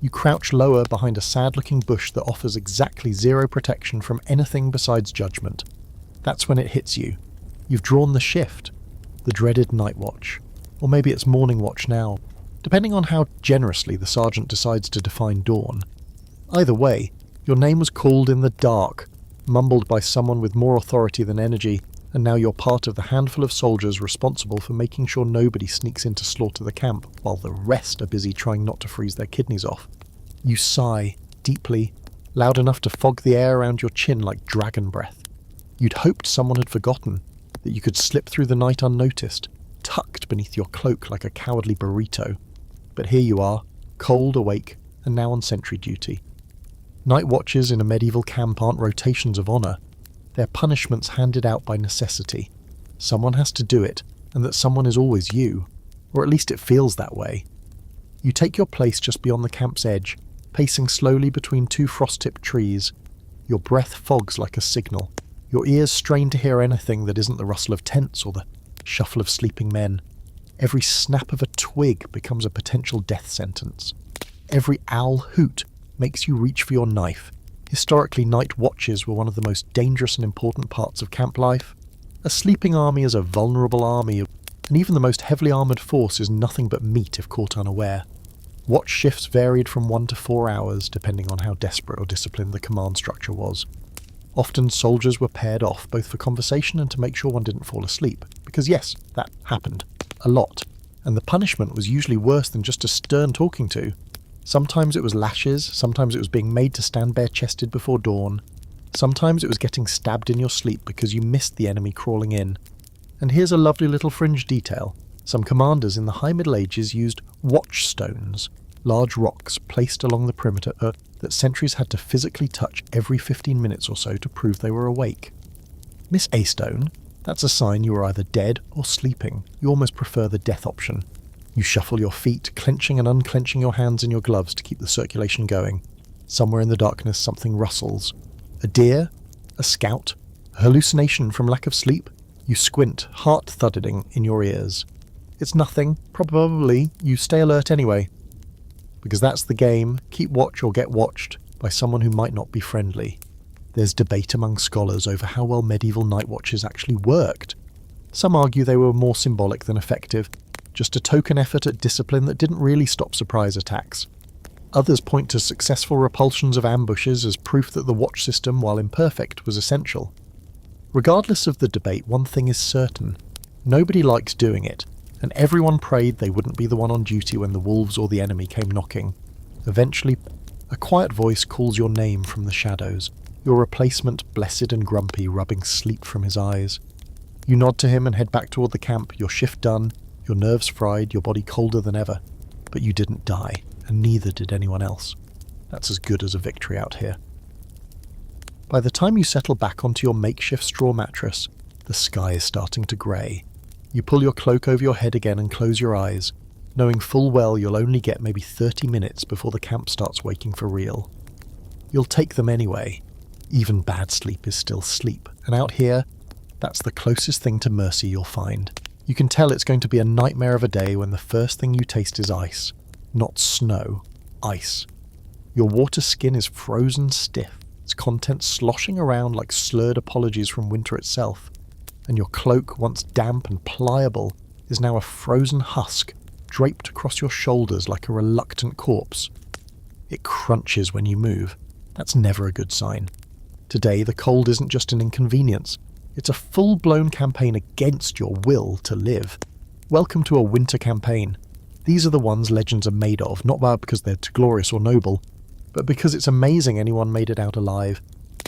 You crouch lower behind a sad-looking bush that offers exactly zero protection from anything besides judgment. That's when it hits you. You've drawn the shift. The dreaded night watch. Or maybe it's morning watch now, depending on how generously the sergeant decides to define dawn. Either way, your name was called in the dark, mumbled by someone with more authority than energy, and now you're part of the handful of soldiers responsible for making sure nobody sneaks in to slaughter the camp, while the rest are busy trying not to freeze their kidneys off. You sigh, deeply, loud enough to fog the air around your chin like dragon breath. You'd hoped someone had forgotten, that you could slip through the night unnoticed, tucked beneath your cloak like a cowardly burrito. But here you are, cold, awake, and now on sentry duty. Night watches in a medieval camp aren't rotations of honour. They're punishments handed out by necessity. Someone has to do it, and that someone is always you. Or at least it feels that way. You take your place just beyond the camp's edge, pacing slowly between 2 frost-tipped trees. Your breath fogs like a signal. Your ears strain to hear anything that isn't the rustle of tents or the shuffle of sleeping men. Every snap of a twig becomes a potential death sentence. Every owl hoot makes you reach for your knife. Historically, night watches were one of the most dangerous and important parts of camp life. A sleeping army is a vulnerable army, and even the most heavily armoured force is nothing but meat if caught unaware. Watch shifts varied from 1 to 4 hours, depending on how desperate or disciplined the command structure was. Often soldiers were paired off, both for conversation and to make sure one didn't fall asleep, because yes, that happened. A lot. And the punishment was usually worse than just a stern talking to. Sometimes it was lashes, sometimes it was being made to stand bare-chested before dawn, sometimes it was getting stabbed in your sleep because you missed the enemy crawling in. And here's a lovely little fringe detail. Some commanders in the High Middle Ages used watchstones, large rocks placed along the perimeter that sentries had to physically touch every 15 minutes or so to prove they were awake. Miss A stone? That's a sign you are either dead or sleeping. You almost prefer the death option. You shuffle your feet, clenching and unclenching your hands in your gloves to keep the circulation going. Somewhere in the darkness something rustles. A deer? A scout? A hallucination from lack of sleep? You squint, heart thudding in your ears. It's nothing. Probably. You stay alert anyway. Because that's the game. Keep watch or get watched by someone who might not be friendly. There's debate among scholars over how well medieval night watches actually worked. Some argue they were more symbolic than effective, just a token effort at discipline that didn't really stop surprise attacks. Others point to successful repulsions of ambushes as proof that the watch system, while imperfect, was essential. Regardless of the debate, one thing is certain. Nobody likes doing it, and everyone prayed they wouldn't be the one on duty when the wolves or the enemy came knocking. Eventually, a quiet voice calls your name from the shadows, your replacement blessed and grumpy, rubbing sleep from his eyes. You nod to him and head back toward the camp, your shift done, your nerves fried, your body colder than ever. But you didn't die, and neither did anyone else. That's as good as a victory out here. By the time you settle back onto your makeshift straw mattress, the sky is starting to grey. You pull your cloak over your head again and close your eyes, knowing full well you'll only get maybe 30 minutes before the camp starts waking for real. You'll take them anyway. Even bad sleep is still sleep, and out here, that's the closest thing to mercy you'll find. You can tell it's going to be a nightmare of a day when the first thing you taste is ice. Not snow, ice. Your water skin is frozen stiff, its contents sloshing around like slurred apologies from winter itself, and your cloak, once damp and pliable, is now a frozen husk draped across your shoulders like a reluctant corpse. It crunches when you move. That's never a good sign. Today, the cold isn't just an inconvenience. It's a full-blown campaign against your will to live. Welcome to a winter campaign. These are the ones legends are made of, not because they're too glorious or noble, but because it's amazing anyone made it out alive.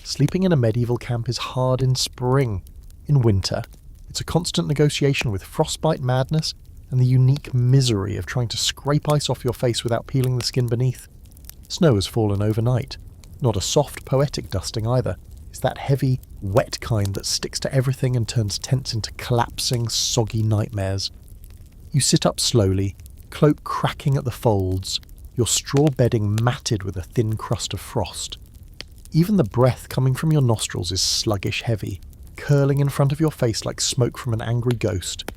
Sleeping in a medieval camp is hard in spring. In winter, it's a constant negotiation with frostbite madness and the unique misery of trying to scrape ice off your face without peeling the skin beneath. Snow has fallen overnight. Not a soft, poetic dusting either. It's that heavy, wet kind that sticks to everything and turns tents into collapsing, soggy nightmares. You sit up slowly, cloak cracking at the folds, your straw bedding matted with a thin crust of frost. Even the breath coming from your nostrils is sluggish heavy, curling in front of your face like smoke from an angry ghost.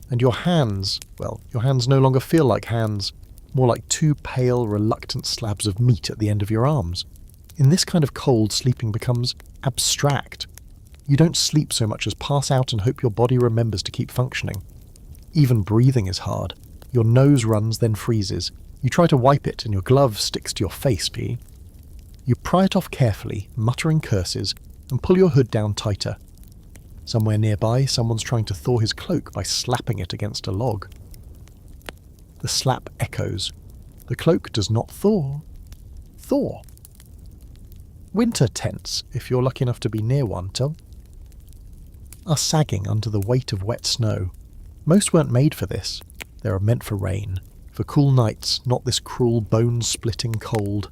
And your hands no longer feel like hands, more like two pale, reluctant slabs of meat at the end of your arms. In this kind of cold, sleeping becomes abstract. You don't sleep so much as pass out and hope your body remembers to keep functioning. Even breathing is hard. Your nose runs, then freezes. You try to wipe it, and your glove sticks to your face, You pry it off carefully, muttering curses, and pull your hood down tighter. Somewhere nearby, someone's trying to thaw his cloak by slapping it against a log. The slap echoes. The cloak does not thaw. Thaw. Winter tents, if you're lucky enough to be near one, are sagging under the weight of wet snow. Most weren't made for this. They are meant for rain, for cool nights, not this cruel bone-splitting cold.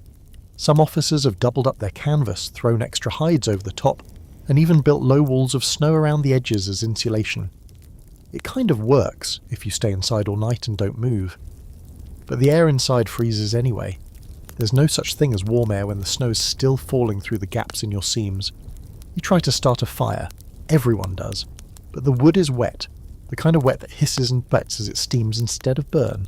Some officers have doubled up their canvas, thrown extra hides over the top, and even built low walls of snow around the edges as insulation. It kind of works if you stay inside all night and don't move. But the air inside freezes anyway. There's no such thing as warm air when the snow's still falling through the gaps in your seams. You try to start a fire. Everyone does. But the wood is wet, the kind of wet that hisses and bets as it steams instead of burn.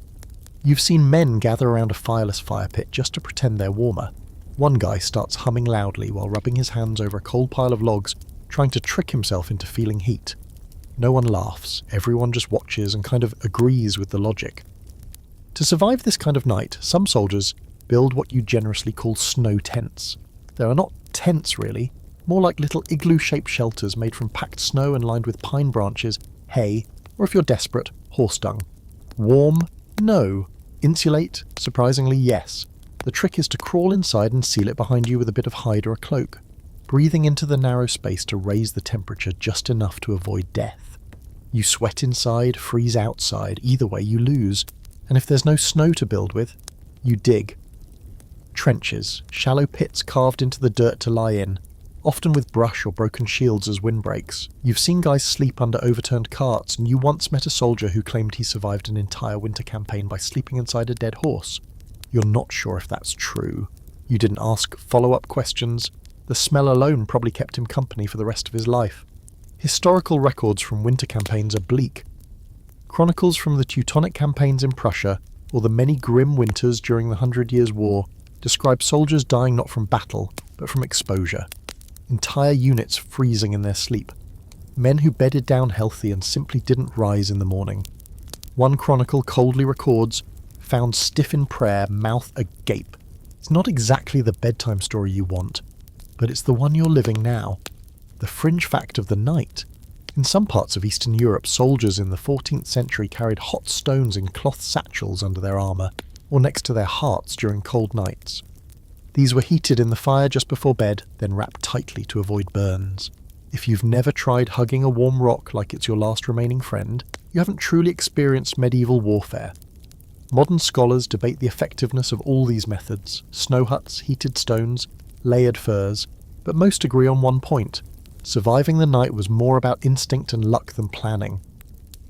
You've seen men gather around a fireless fire pit just to pretend they're warmer. One guy starts humming loudly while rubbing his hands over a cold pile of logs, trying to trick himself into feeling heat. No one laughs, everyone just watches and kind of agrees with the logic. To survive this kind of night, some soldiers build what you generously call snow tents. They are not tents really, more like little igloo-shaped shelters made from packed snow and lined with pine branches, hay, or if you're desperate, horse dung. Warm? No. Insulate? Surprisingly, yes. The trick is to crawl inside and seal it behind you with a bit of hide or a cloak, breathing into the narrow space to raise the temperature just enough to avoid death. You sweat inside, freeze outside, either way you lose, and if there's no snow to build with, you dig. Trenches, shallow pits carved into the dirt to lie in, often with brush or broken shields as wind breaks. You've seen guys sleep under overturned carts, and you once met a soldier who claimed he survived an entire winter campaign by sleeping inside a dead horse. You're not sure if that's true. You didn't ask follow-up questions. The smell alone probably kept him company for the rest of his life. Historical records from winter campaigns are bleak. Chronicles from the Teutonic campaigns in Prussia, or the many grim winters during the 100 Years' War, describe soldiers dying not from battle, but from exposure. Entire units freezing in their sleep. Men who bedded down healthy and simply didn't rise in the morning. One chronicle coldly records, found stiff in prayer, mouth agape. It's not exactly the bedtime story you want, but it's the one you're living now. The fringe fact of the night. In some parts of Eastern Europe, soldiers in the 14th century carried hot stones in cloth satchels under their armour, or next to their hearts during cold nights. These were heated in the fire just before bed, then wrapped tightly to avoid burns. If you've never tried hugging a warm rock like it's your last remaining friend, you haven't truly experienced medieval warfare. Modern scholars debate the effectiveness of all these methods, snow huts, heated stones, layered furs, but most agree on one point. Surviving the night was more about instinct and luck than planning.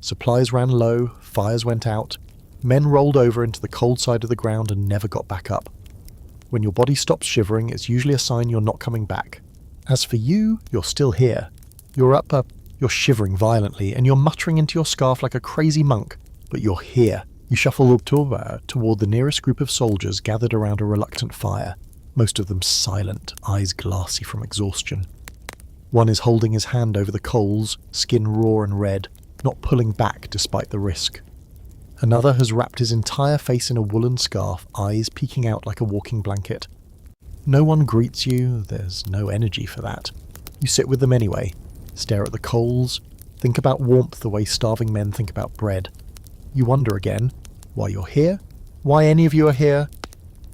Supplies ran low, fires went out, men rolled over into the cold side of the ground and never got back up. When your body stops shivering, it's usually a sign you're not coming back. As for you, you're still here. You're shivering violently, and you're muttering into your scarf like a crazy monk, but you're here. You shuffle toward the nearest group of soldiers gathered around a reluctant fire, most of them silent, eyes glassy from exhaustion. One is holding his hand over the coals, skin raw and red, not pulling back despite the risk. Another has wrapped his entire face in a woolen scarf, eyes peeking out like a walking blanket. No one greets you, there's no energy for that. You sit with them anyway, stare at the coals, think about warmth the way starving men think about bread. You wonder again why you're here, why any of you are here,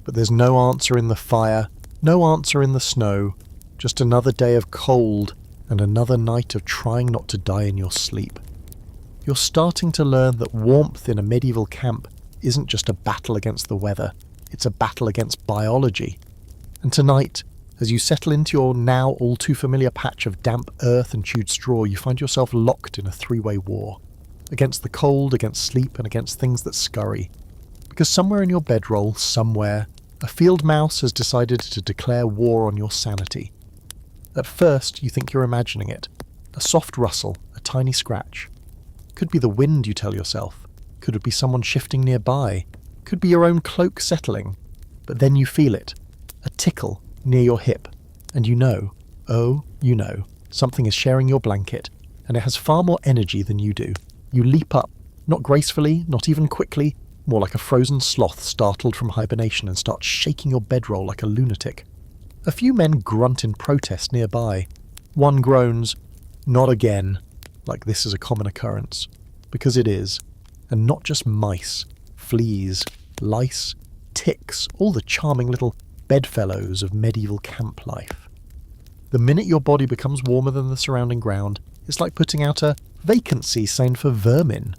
but there's no answer in the fire, no answer in the snow, just another day of cold and another night of trying not to die in your sleep. You're starting to learn that warmth in a medieval camp isn't just a battle against the weather, it's a battle against biology. And tonight, as you settle into your now all too familiar patch of damp earth and chewed straw, you find yourself locked in a three-way war. Against the cold, against sleep, and against things that scurry. Because somewhere in your bedroll, somewhere, a field mouse has decided to declare war on your sanity. At first, you think you're imagining it. A soft rustle, a tiny scratch. Could be the wind, you tell yourself. Could it be someone shifting nearby? Could be your own cloak settling. But then you feel it. A tickle near your hip. And you know, something is sharing your blanket, and it has far more energy than you do. You leap up, not gracefully, not even quickly, more like a frozen sloth startled from hibernation, and start shaking your bedroll like a lunatic. A few men grunt in protest nearby. One groans, "Not again," like this is a common occurrence. Because it is. And not just mice, fleas, lice, ticks, all the charming little bedfellows of medieval camp life. The minute your body becomes warmer than the surrounding ground, it's like putting out a vacancy sign for vermin.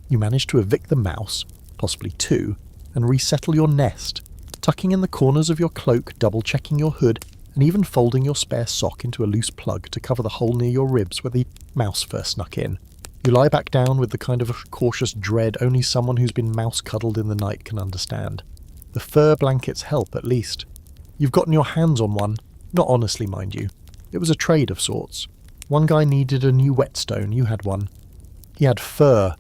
You manage to evict the mouse, possibly two, and resettle your nest, tucking in the corners of your cloak, double-checking your hood, and even folding your spare sock into a loose plug to cover the hole near your ribs where the mouse first snuck in. You lie back down with the kind of cautious dread only someone who's been mouse-cuddled in the night can understand. The fur blankets help, at least. You've gotten your hands on one, not honestly, mind you. It was a trade of sorts. One guy needed a new whetstone, you had one. He had fur.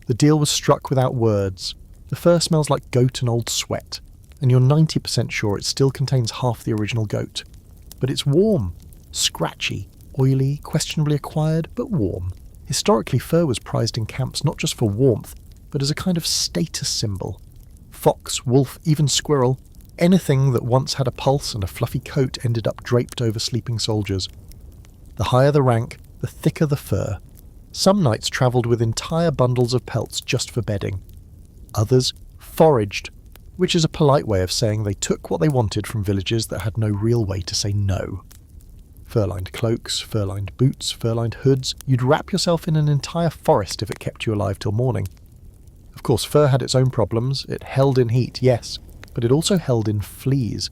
The deal was struck without words. The fur smells like goat and old sweat, and you're 90% sure it still contains half the original goat. But it's warm, scratchy, oily, questionably acquired, but warm. Historically, fur was prized in camps not just for warmth, but as a kind of status symbol. Fox, wolf, even squirrel, anything that once had a pulse and a fluffy coat ended up draped over sleeping soldiers. The higher the rank, the thicker the fur. Some knights travelled with entire bundles of pelts just for bedding. Others foraged, which is a polite way of saying they took what they wanted from villages that had no real way to say no. Fur-lined cloaks, fur-lined boots, fur-lined hoods, you'd wrap yourself in an entire forest if it kept you alive till morning. Of course, fur had its own problems. It held in heat, yes, but it also held in fleas.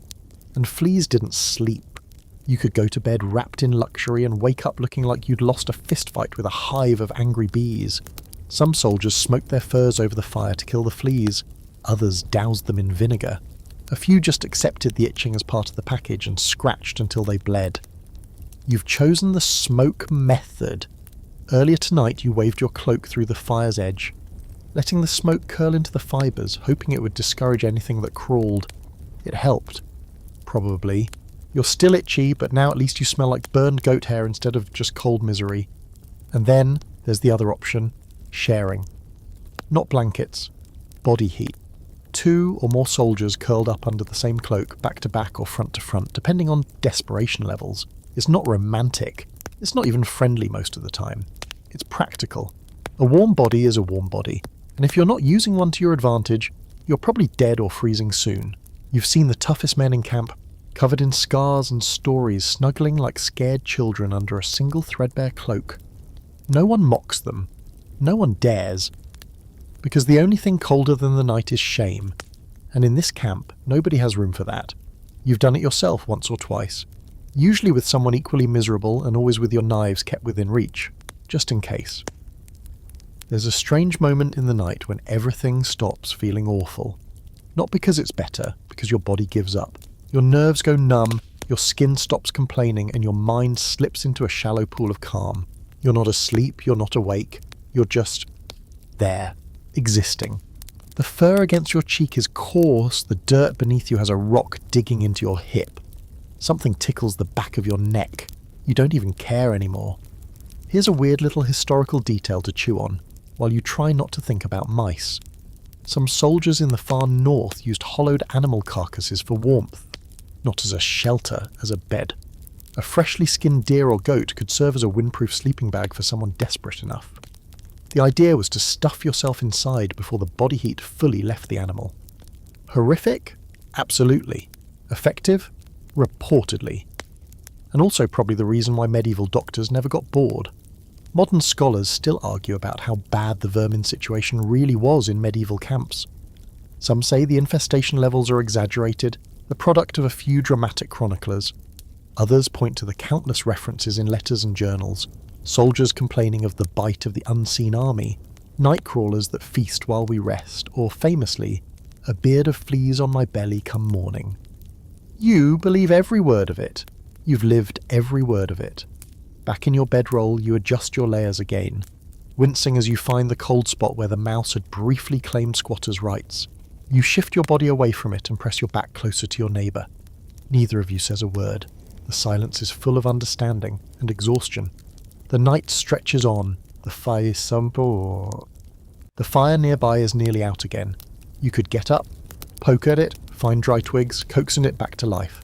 And fleas didn't sleep. You could go to bed wrapped in luxury and wake up looking like you'd lost a fistfight with a hive of angry bees. Some soldiers smoked their furs over the fire to kill the fleas. Others doused them in vinegar. A few just accepted the itching as part of the package and scratched until they bled. You've chosen the smoke method. Earlier tonight you waved your cloak through the fire's edge, letting the smoke curl into the fibres, hoping it would discourage anything that crawled. It helped. Probably. You're still itchy, but now at least you smell like burned goat hair instead of just cold misery. And then there's the other option, sharing. Not blankets, body heat. 2 or more soldiers curled up under the same cloak, back to back or front to front, depending on desperation levels. It's not romantic. It's not even friendly most of the time. It's practical. A warm body is a warm body, and if you're not using one to your advantage, you're probably dead or freezing soon. You've seen the toughest men in camp, covered in scars and stories, snuggling like scared children under a single threadbare cloak. No one mocks them. No one dares. Because the only thing colder than the night is shame, and in this camp, nobody has room for that. You've done it yourself once or twice. Usually with someone equally miserable and always with your knives kept within reach, just in case. There's a strange moment in the night when everything stops feeling awful. Not because it's better, because your body gives up. Your nerves go numb, Your skin stops complaining and your mind slips into a shallow pool of calm. You're not asleep, you're not awake, you're just there, existing. The fur against your cheek is coarse, the dirt beneath you has a rock digging into your hip. Something tickles the back of your neck. You don't even care anymore. Here's a weird little historical detail to chew on, while you try not to think about mice. Some soldiers in the far north used hollowed animal carcasses for warmth, not as a shelter, as a bed. A freshly skinned deer or goat could serve as a windproof sleeping bag for someone desperate enough. The idea was to stuff yourself inside before the body heat fully left the animal. Horrific? Absolutely. Effective? Reportedly. And also probably the reason why medieval doctors never got bored. Modern scholars still argue about how bad the vermin situation really was in medieval camps. Some say the infestation levels are exaggerated, the product of a few dramatic chroniclers. Others point to the countless references in letters and journals, soldiers complaining of the bite of the unseen army, night crawlers that feast while we rest, or famously, a beard of fleas on my belly come morning. You believe every word of it. You've lived every word of it. Back in your bedroll, you adjust your layers again, wincing as you find the cold spot where the mouse had briefly claimed squatters' rights. You shift your body away from it and press your back closer to your neighbour. Neither of you says a word. The silence is full of understanding and exhaustion. The night stretches on. The fire nearby is nearly out again. You could get up, poke at it, find dry twigs, coaxing it back to life.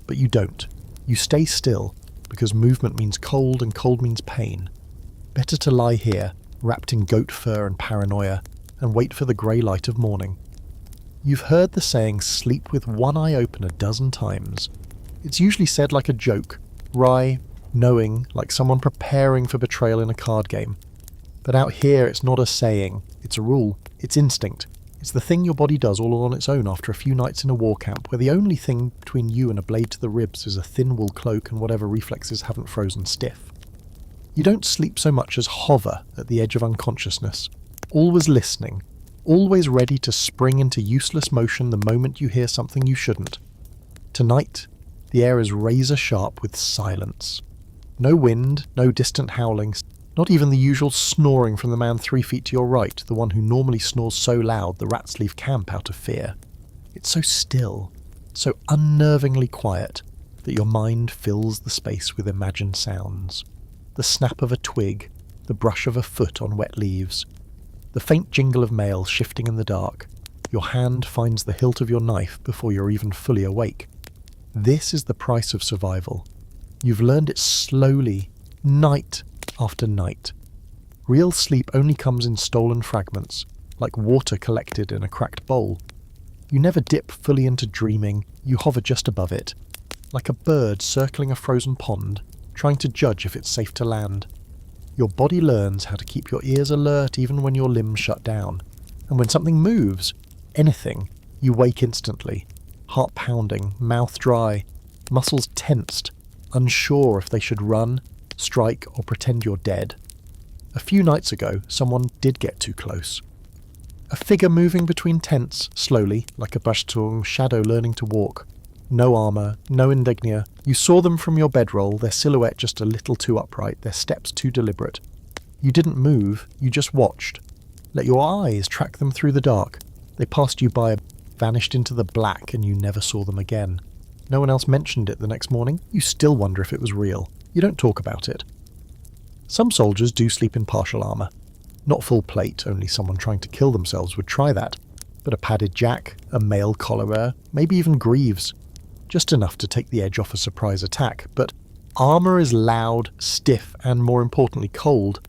But you don't. You stay still, because movement means cold and cold means pain. Better to lie here, wrapped in goat fur and paranoia, and wait for the grey light of morning. You've heard the saying, sleep with one eye open a dozen times. It's usually said like a joke, wry, knowing, like someone preparing for betrayal in a card game. But out here it's not a saying, it's a rule, it's instinct. It's the thing your body does all on its own after a few nights in a war camp where the only thing between you and a blade to the ribs is a thin wool cloak and whatever reflexes haven't frozen stiff. You don't sleep so much as hover at the edge of unconsciousness, always listening, always ready to spring into useless motion the moment you hear something you shouldn't. Tonight, the air is razor sharp with silence. No wind, no distant howling, not even the usual snoring from the man 3 feet to your right, the one who normally snores so loud the rats leave camp out of fear. It's so still, so unnervingly quiet, that your mind fills the space with imagined sounds. The snap of a twig, the brush of a foot on wet leaves, the faint jingle of mail shifting in the dark. Your hand finds the hilt of your knife before you're even fully awake. This is the price of survival. You've learned it slowly, night after night. Real sleep only comes in stolen fragments, like water collected in a cracked bowl. You never dip fully into dreaming, you hover just above it, like a bird circling a frozen pond, trying to judge if it's safe to land. Your body learns how to keep your ears alert even when your limbs shut down. And when something moves, anything, you wake instantly. Heart pounding, mouth dry, muscles tensed, unsure if they should run, strike, or pretend you're dead. A few nights ago, someone did get too close. A figure moving between tents, slowly, like a Bashtung shadow learning to walk. No armour, no insignia. You saw them from your bedroll, their silhouette just a little too upright, their steps too deliberate. You didn't move, you just watched. Let your eyes track them through the dark. They passed you by, vanished into the black, and you never saw them again. No one else mentioned it the next morning. You still wonder if it was real. You don't talk about it. Some soldiers do sleep in partial armour. Not full plate, only someone trying to kill themselves would try that. But a padded jack, a mail collar, maybe even greaves. Just enough to take the edge off a surprise attack, but armour is loud, stiff, and more importantly cold.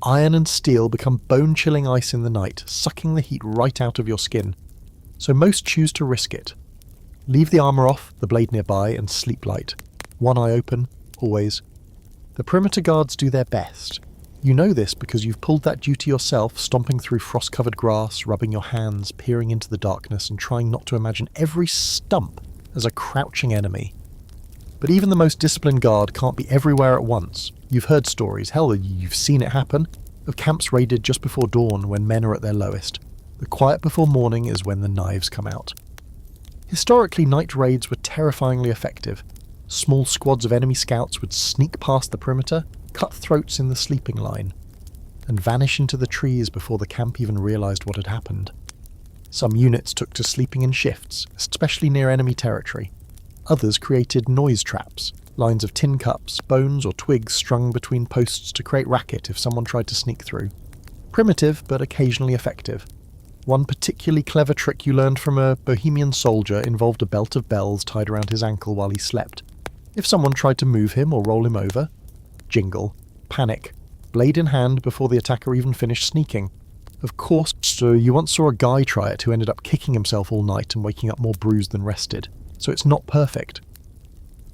Iron and steel become bone-chilling ice in the night, sucking the heat right out of your skin. So most choose to risk it. Leave the armour off, the blade nearby, and sleep light. One eye open, always. The perimeter guards do their best. You know this because you've pulled that duty yourself, stomping through frost-covered grass, rubbing your hands, peering into the darkness, and trying not to imagine every stump as a crouching enemy. But even the most disciplined guard can't be everywhere at once. You've heard stories, hell, you've seen it happen, of camps raided just before dawn when men are at their lowest. The quiet before morning is when the knives come out. Historically, night raids were terrifyingly effective. Small squads of enemy scouts would sneak past the perimeter, cut throats in the sleeping line, and vanish into the trees before the camp even realised what had happened. Some units took to sleeping in shifts, especially near enemy territory. Others created noise traps, lines of tin cups, bones or twigs strung between posts to create racket if someone tried to sneak through. Primitive, but occasionally effective. One particularly clever trick you learned from a Bohemian soldier involved a belt of bells tied around his ankle while he slept. If someone tried to move him or roll him over, jingle, panic, blade in hand before the attacker even finished sneaking. Of course, so you once saw a guy try it who ended up kicking himself all night and waking up more bruised than rested, so it's not perfect.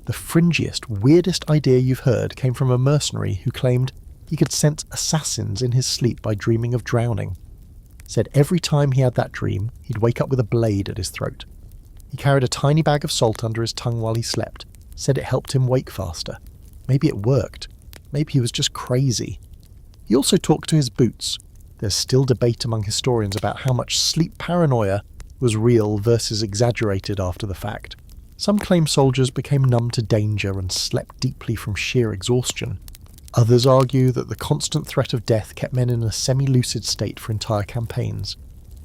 The fringiest, weirdest idea you've heard came from a mercenary who claimed he could sense assassins in his sleep by dreaming of drowning. Said every time he had that dream, he'd wake up with a blade at his throat. He carried a tiny bag of salt under his tongue while he slept. Said it helped him wake faster. Maybe it worked. Maybe he was just crazy. He also talked to his boots. There's still debate among historians about how much sleep paranoia was real versus exaggerated after the fact. Some claim soldiers became numb to danger and slept deeply from sheer exhaustion. Others argue that the constant threat of death kept men in a semi-lucid state for entire campaigns.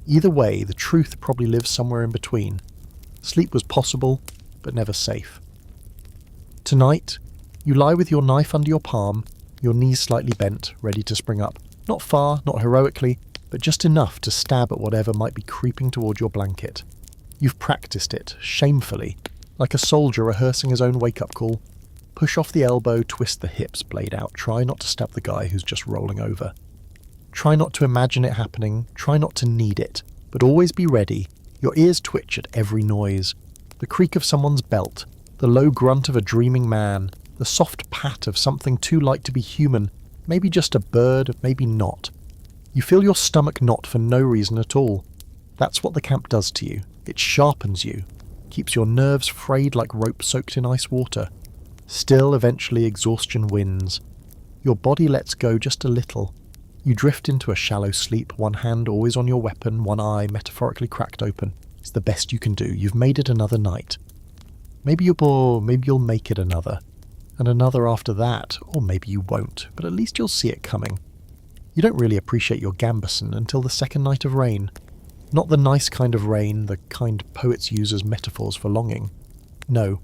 Either way, the truth probably lives somewhere in between. Sleep was possible, but never safe. Tonight, you lie with your knife under your palm, your knees slightly bent, ready to spring up. Not far, not heroically, but just enough to stab at whatever might be creeping toward your blanket. You've practiced it, shamefully, like a soldier rehearsing his own wake-up call. Push off the elbow, twist the hips, blade out. Try not to stab the guy who's just rolling over. Try not to imagine it happening, try not to need it, but always be ready. Your ears twitch at every noise. The creak of someone's belt, the low grunt of a dreaming man, the soft pat of something too light to be human, maybe just a bird, maybe not. You feel your stomach knot for no reason at all. That's what the camp does to you. It sharpens you, keeps your nerves frayed like rope soaked in ice water. Still, eventually, exhaustion wins. Your body lets go just a little. You drift into a shallow sleep, one hand always on your weapon, one eye metaphorically cracked open. It's the best you can do. You've made it another night. Maybe you'll make it another. And another after that, or maybe you won't, but at least you'll see it coming. You don't really appreciate your gambeson until the second night of rain. Not the nice kind of rain, the kind poets use as metaphors for longing. No,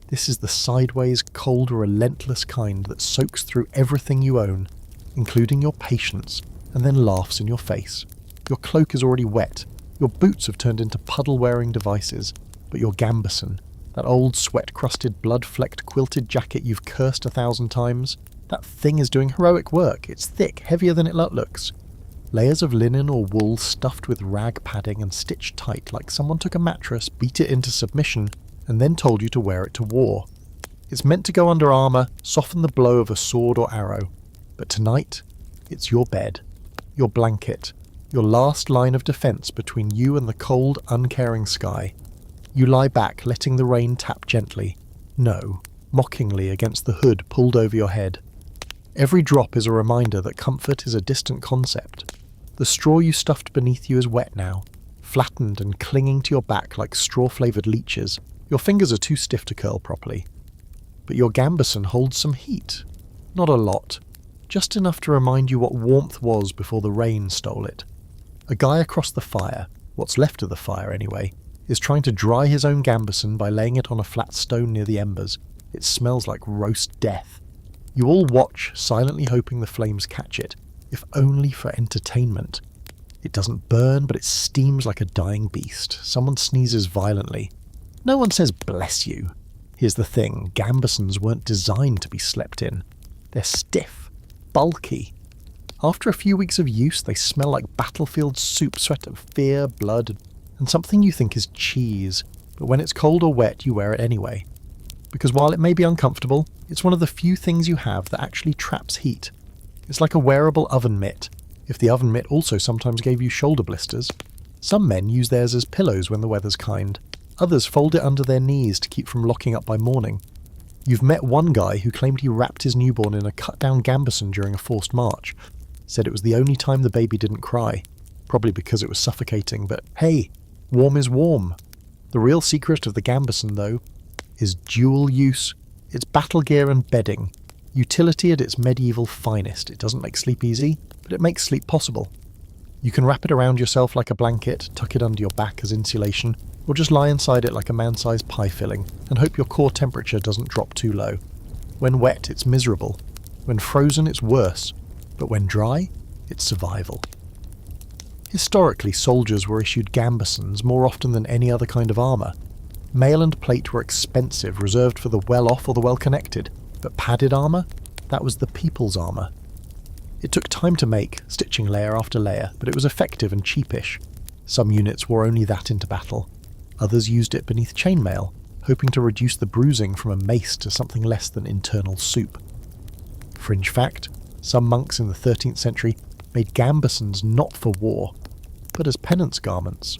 this is the sideways, cold, relentless kind that soaks through everything you own, including your patience, and then laughs in your face. Your cloak is already wet, your boots have turned into puddle-wearing devices, but your gambeson, that old sweat-crusted, blood-flecked quilted jacket you've cursed 1,000 times, that thing is doing heroic work. It's thick, heavier than it looks. Layers of linen or wool stuffed with rag padding and stitched tight like someone took a mattress, beat it into submission, and then told you to wear it to war. It's meant to go under armour, soften the blow of a sword or arrow. But tonight, it's your bed, your blanket, your last line of defence between you and the cold, uncaring sky. You lie back, letting the rain tap gently. No, mockingly against the hood pulled over your head. Every drop is a reminder that comfort is a distant concept. The straw you stuffed beneath you is wet now, flattened and clinging to your back like straw-flavoured leeches. Your fingers are too stiff to curl properly. But your gambeson holds some heat. Not a lot. Just enough to remind you what warmth was before the rain stole it. A guy across the fire, what's left of the fire anyway, is trying to dry his own gambeson by laying it on a flat stone near the embers. It smells like roast death. You all watch, silently hoping the flames catch it, if only for entertainment. It doesn't burn, but it steams like a dying beast. Someone sneezes violently. No one says bless you. Here's the thing, gambesons weren't designed to be slept in. They're stiff, bulky. After a few weeks of use, they smell like battlefield soup, sweat of fear, blood, and something you think is cheese, but when it's cold or wet, you wear it anyway. Because while it may be uncomfortable, it's one of the few things you have that actually traps heat. It's like a wearable oven mitt, if the oven mitt also sometimes gave you shoulder blisters. Some men use theirs as pillows when the weather's kind. Others fold it under their knees to keep from locking up by morning. You've met one guy who claimed he wrapped his newborn in a cut-down gambeson during a forced march. Said it was the only time the baby didn't cry. Probably because it was suffocating, but hey, warm is warm. The real secret of the gambeson, though, is dual use, It's battle gear and bedding. Utility at its medieval finest. It doesn't make sleep easy, but it makes sleep possible. You can wrap it around yourself like a blanket, tuck it under your back as insulation, or just lie inside it like a man-sized pie filling and hope your core temperature doesn't drop too low. When wet, it's miserable. When frozen, it's worse. But when dry, it's survival. Historically, soldiers were issued gambesons more often than any other kind of armour. Mail and plate were expensive, reserved for the well-off or the well-connected. But padded armour? That was the people's armour. It took time to make, stitching layer after layer, but it was effective and cheapish. Some units wore only that into battle. Others used it beneath chainmail, hoping to reduce the bruising from a mace to something less than internal soup. Fringe fact, some monks in the 13th century made gambesons not for war, but as penance garments.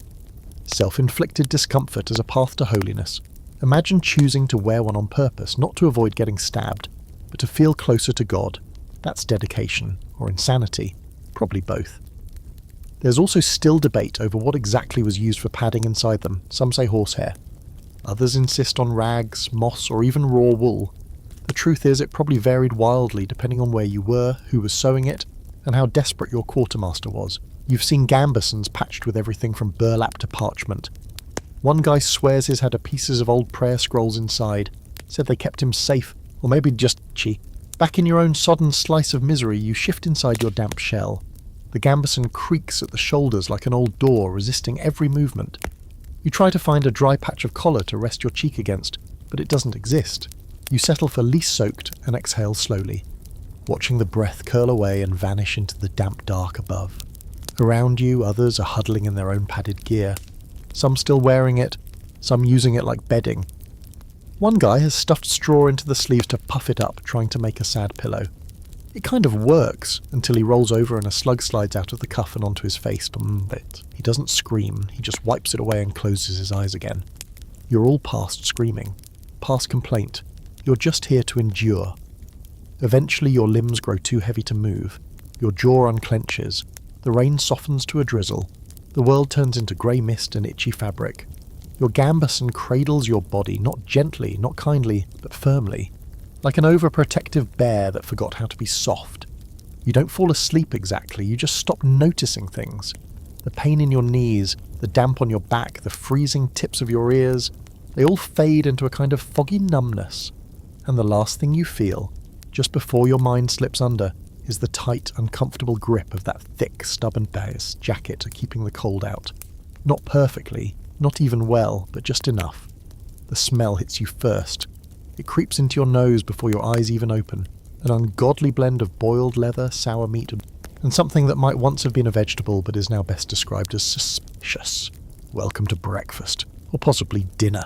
Self-inflicted discomfort as a path to holiness. Imagine choosing to wear one on purpose, not to avoid getting stabbed, but to feel closer to God. That's dedication, or insanity, probably both. There's also still debate over what exactly was used for padding inside them. Some say horsehair. Others insist on rags, moss, or even raw wool. The truth is, it probably varied wildly depending on where you were, who was sewing it, and how desperate your quartermaster was. You've seen gambesons patched with everything from burlap to parchment. One guy swears his had pieces of old prayer scrolls inside, said they kept him safe, or maybe just itchy. Back in your own sodden slice of misery, you shift inside your damp shell. The gambeson creaks at the shoulders like an old door, resisting every movement. You try to find a dry patch of collar to rest your cheek against, but it doesn't exist. You settle for least soaked and exhale slowly, watching the breath curl away and vanish into the damp dark above. Around you, others are huddling in their own padded gear. Some still wearing it, some using it like bedding. One guy has stuffed straw into the sleeves to puff it up, trying to make a sad pillow. It kind of works, until he rolls over and a slug slides out of the cuff and onto his face, but he doesn't scream, he just wipes it away and closes his eyes again. You're all past screaming, past complaint. You're just here to endure. Eventually your limbs grow too heavy to move. Your jaw unclenches. The rain softens to a drizzle. The world turns into grey mist and itchy fabric. Your gambeson cradles your body, not gently, not kindly, but firmly. Like an overprotective bear that forgot how to be soft. You don't fall asleep exactly, you just stop noticing things. The pain in your knees, the damp on your back, the freezing tips of your ears, they all fade into a kind of foggy numbness. And the last thing you feel, just before your mind slips under, is the tight, uncomfortable grip of that thick, stubborn bear's jacket keeping the cold out. Not perfectly, not even well, but just enough. The smell hits you first. It creeps into your nose before your eyes even open. An ungodly blend of boiled leather, sour meat, and something that might once have been a vegetable but is now best described as suspicious. Welcome to breakfast, or possibly dinner.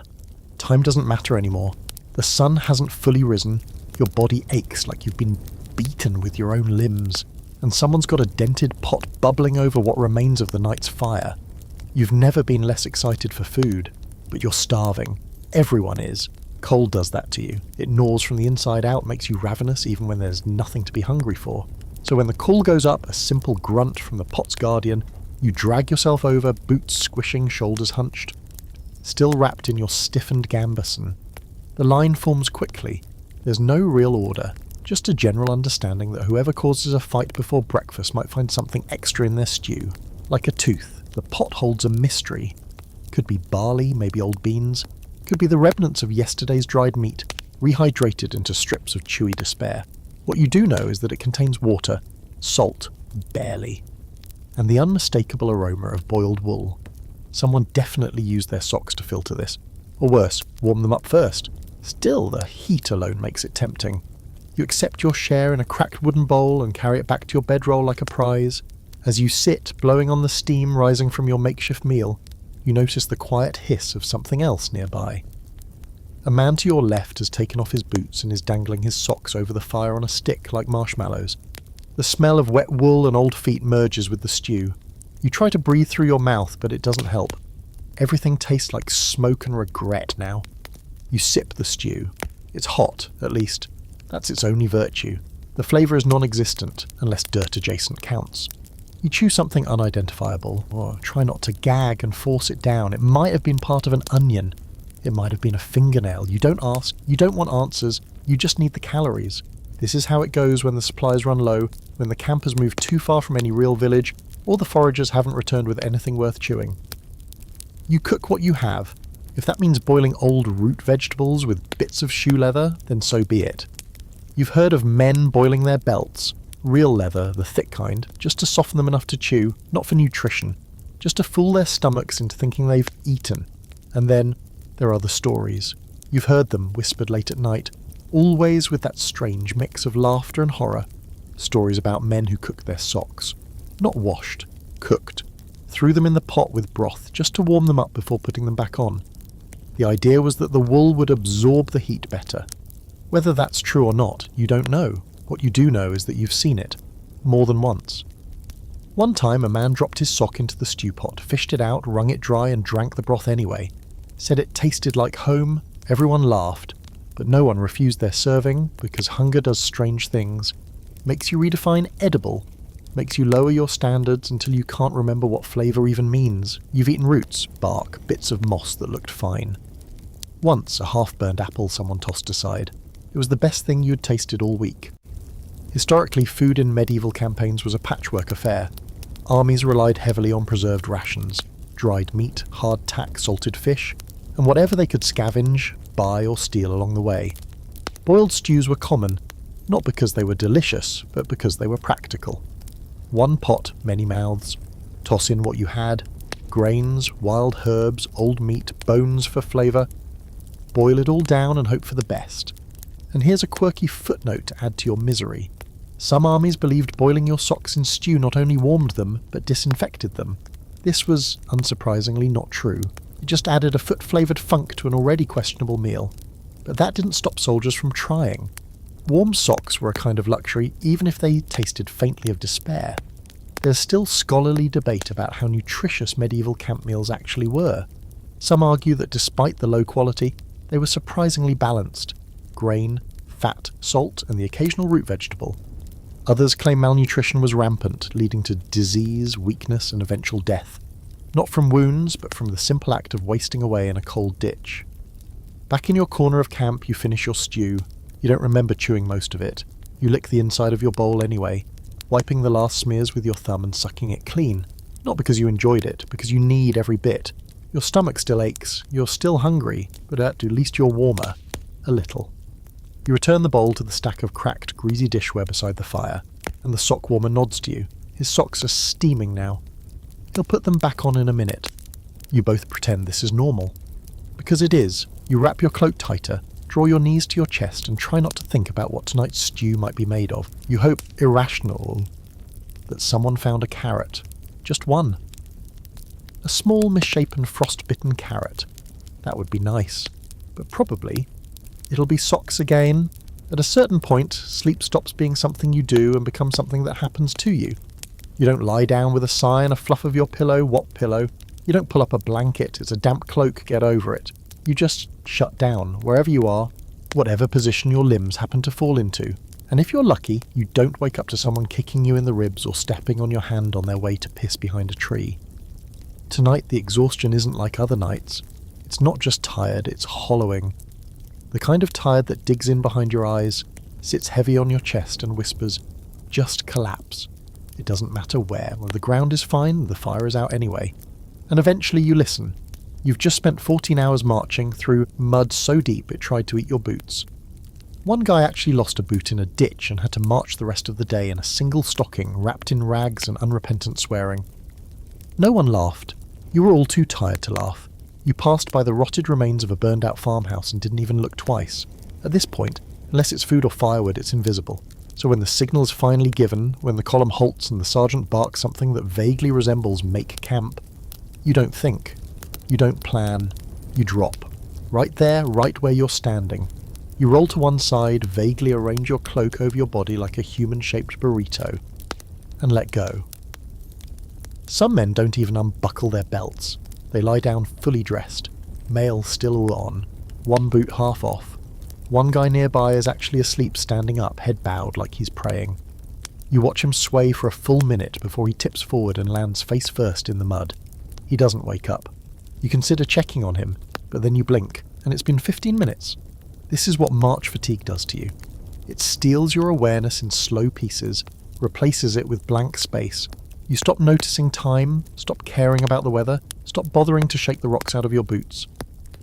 Time doesn't matter anymore. The sun hasn't fully risen. Your body aches like you've been beaten with your own limbs, and someone's got a dented pot bubbling over what remains of the night's fire. You've never been less excited for food, but you're starving. Everyone is. Cold does that to you. It gnaws from the inside out, makes you ravenous even when there's nothing to be hungry for. So when the call goes up, a simple grunt from the pot's guardian, you drag yourself over, boots squishing, shoulders hunched. Still wrapped in your stiffened gambeson. The line forms quickly. There's no real order. Just a general understanding that whoever causes a fight before breakfast might find something extra in their stew. Like a tooth, the pot holds a mystery. Could be barley, maybe old beans. Could be the remnants of yesterday's dried meat, rehydrated into strips of chewy despair. What you do know is that it contains water, salt, barely, and the unmistakable aroma of boiled wool. Someone definitely used their socks to filter this. Or worse, warm them up first. Still, the heat alone makes it tempting. You accept your share in a cracked wooden bowl and carry it back to your bedroll like a prize. As you sit, blowing on the steam rising from your makeshift meal, you notice the quiet hiss of something else nearby. A man to your left has taken off his boots and is dangling his socks over the fire on a stick like marshmallows. The smell of wet wool and old feet merges with the stew. You try to breathe through your mouth, but it doesn't help. Everything tastes like smoke and regret now. You sip the stew. It's hot, at least. That's its only virtue. The flavour is non-existent, unless dirt adjacent counts. You chew something unidentifiable, or try not to gag and force it down. It might have been part of an onion. It might have been a fingernail. You don't ask. You don't want answers. You just need the calories. This is how it goes when the supplies run low, when the camp has moved too far from any real village, or the foragers haven't returned with anything worth chewing. You cook what you have. If that means boiling old root vegetables with bits of shoe leather, then so be it. You've heard of men boiling their belts, real leather, the thick kind, just to soften them enough to chew, not for nutrition, just to fool their stomachs into thinking they've eaten. And then there are the stories. You've heard them whispered late at night, always with that strange mix of laughter and horror. Stories about men who cooked their socks. Not washed, cooked. Threw them in the pot with broth just to warm them up before putting them back on. The idea was that the wool would absorb the heat better. Whether that's true or not, you don't know. What you do know is that you've seen it. More than once. One time a man dropped his sock into the stew pot, fished it out, wrung it dry and drank the broth anyway. Said it tasted like home. Everyone laughed. But no one refused their serving, because hunger does strange things. Makes you redefine edible. Makes you lower your standards until you can't remember what flavour even means. You've eaten roots, bark, bits of moss that looked fine. Once a half-burned apple someone tossed aside. It was the best thing you'd tasted all week. Historically, food in medieval campaigns was a patchwork affair. Armies relied heavily on preserved rations, dried meat, hardtack, salted fish, and whatever they could scavenge, buy or steal along the way. Boiled stews were common, not because they were delicious, but because they were practical. One pot, many mouths. Toss in what you had. Grains, wild herbs, old meat, bones for flavour. Boil it all down and hope for the best. And here's a quirky footnote to add to your misery. Some armies believed boiling your socks in stew not only warmed them, but disinfected them. This was, unsurprisingly, not true. It just added a foot-flavoured funk to an already questionable meal. But that didn't stop soldiers from trying. Warm socks were a kind of luxury, even if they tasted faintly of despair. There's still scholarly debate about how nutritious medieval camp meals actually were. Some argue that despite the low quality, they were surprisingly balanced. Grain, fat, salt, and the occasional root vegetable. Others claim malnutrition was rampant, leading to disease, weakness, and eventual death. Not from wounds, but from the simple act of wasting away in a cold ditch. Back in your corner of camp, you finish your stew. You don't remember chewing most of it. You lick the inside of your bowl anyway, wiping the last smears with your thumb and sucking it clean. Not because you enjoyed it, because you need every bit. Your stomach still aches, you're still hungry, but at least you're warmer. A little. You return the bowl to the stack of cracked, greasy dishware beside the fire, and the sock warmer nods to you. His socks are steaming now. He'll put them back on in a minute. You both pretend this is normal. Because it is. You wrap your cloak tighter, draw your knees to your chest, and try not to think about what tonight's stew might be made of. You hope, irrational, that someone found a carrot. Just one. A small, misshapen, frost-bitten carrot. That would be nice. But probably it'll be socks again. At a certain point, sleep stops being something you do and becomes something that happens to you. You don't lie down with a sigh and a fluff of your pillow. What pillow? You don't pull up a blanket. It's a damp cloak. Get over it. You just shut down, wherever you are, whatever position your limbs happen to fall into. And if you're lucky, you don't wake up to someone kicking you in the ribs or stepping on your hand on their way to piss behind a tree. Tonight, the exhaustion isn't like other nights. It's not just tired, it's hollowing. The kind of tired that digs in behind your eyes, sits heavy on your chest and whispers, just collapse. It doesn't matter where. Well, the ground is fine, the fire is out anyway. And eventually you listen. You've just spent 14 hours marching through mud so deep it tried to eat your boots. One guy actually lost a boot in a ditch and had to march the rest of the day in a single stocking, wrapped in rags and unrepentant swearing. No one laughed. You were all too tired to laugh. You passed by the rotted remains of a burned-out farmhouse and didn't even look twice. At this point, unless it's food or firewood, it's invisible. So when the signal is finally given, when the column halts and the sergeant barks something that vaguely resembles "make camp," you don't think. You don't plan. You drop. Right there, right where you're standing. You roll to one side, vaguely arrange your cloak over your body like a human-shaped burrito, and let go. Some men don't even unbuckle their belts. They lie down fully dressed, mail still on, one boot half off. One guy nearby is actually asleep standing up, head bowed like he's praying. You watch him sway for a full minute before he tips forward and lands face first in the mud. He doesn't wake up. You consider checking on him, but then you blink, and it's been 15 minutes. This is what march fatigue does to you. It steals your awareness in slow pieces, replaces it with blank space. You stop noticing time, stop caring about the weather, stop bothering to shake the rocks out of your boots.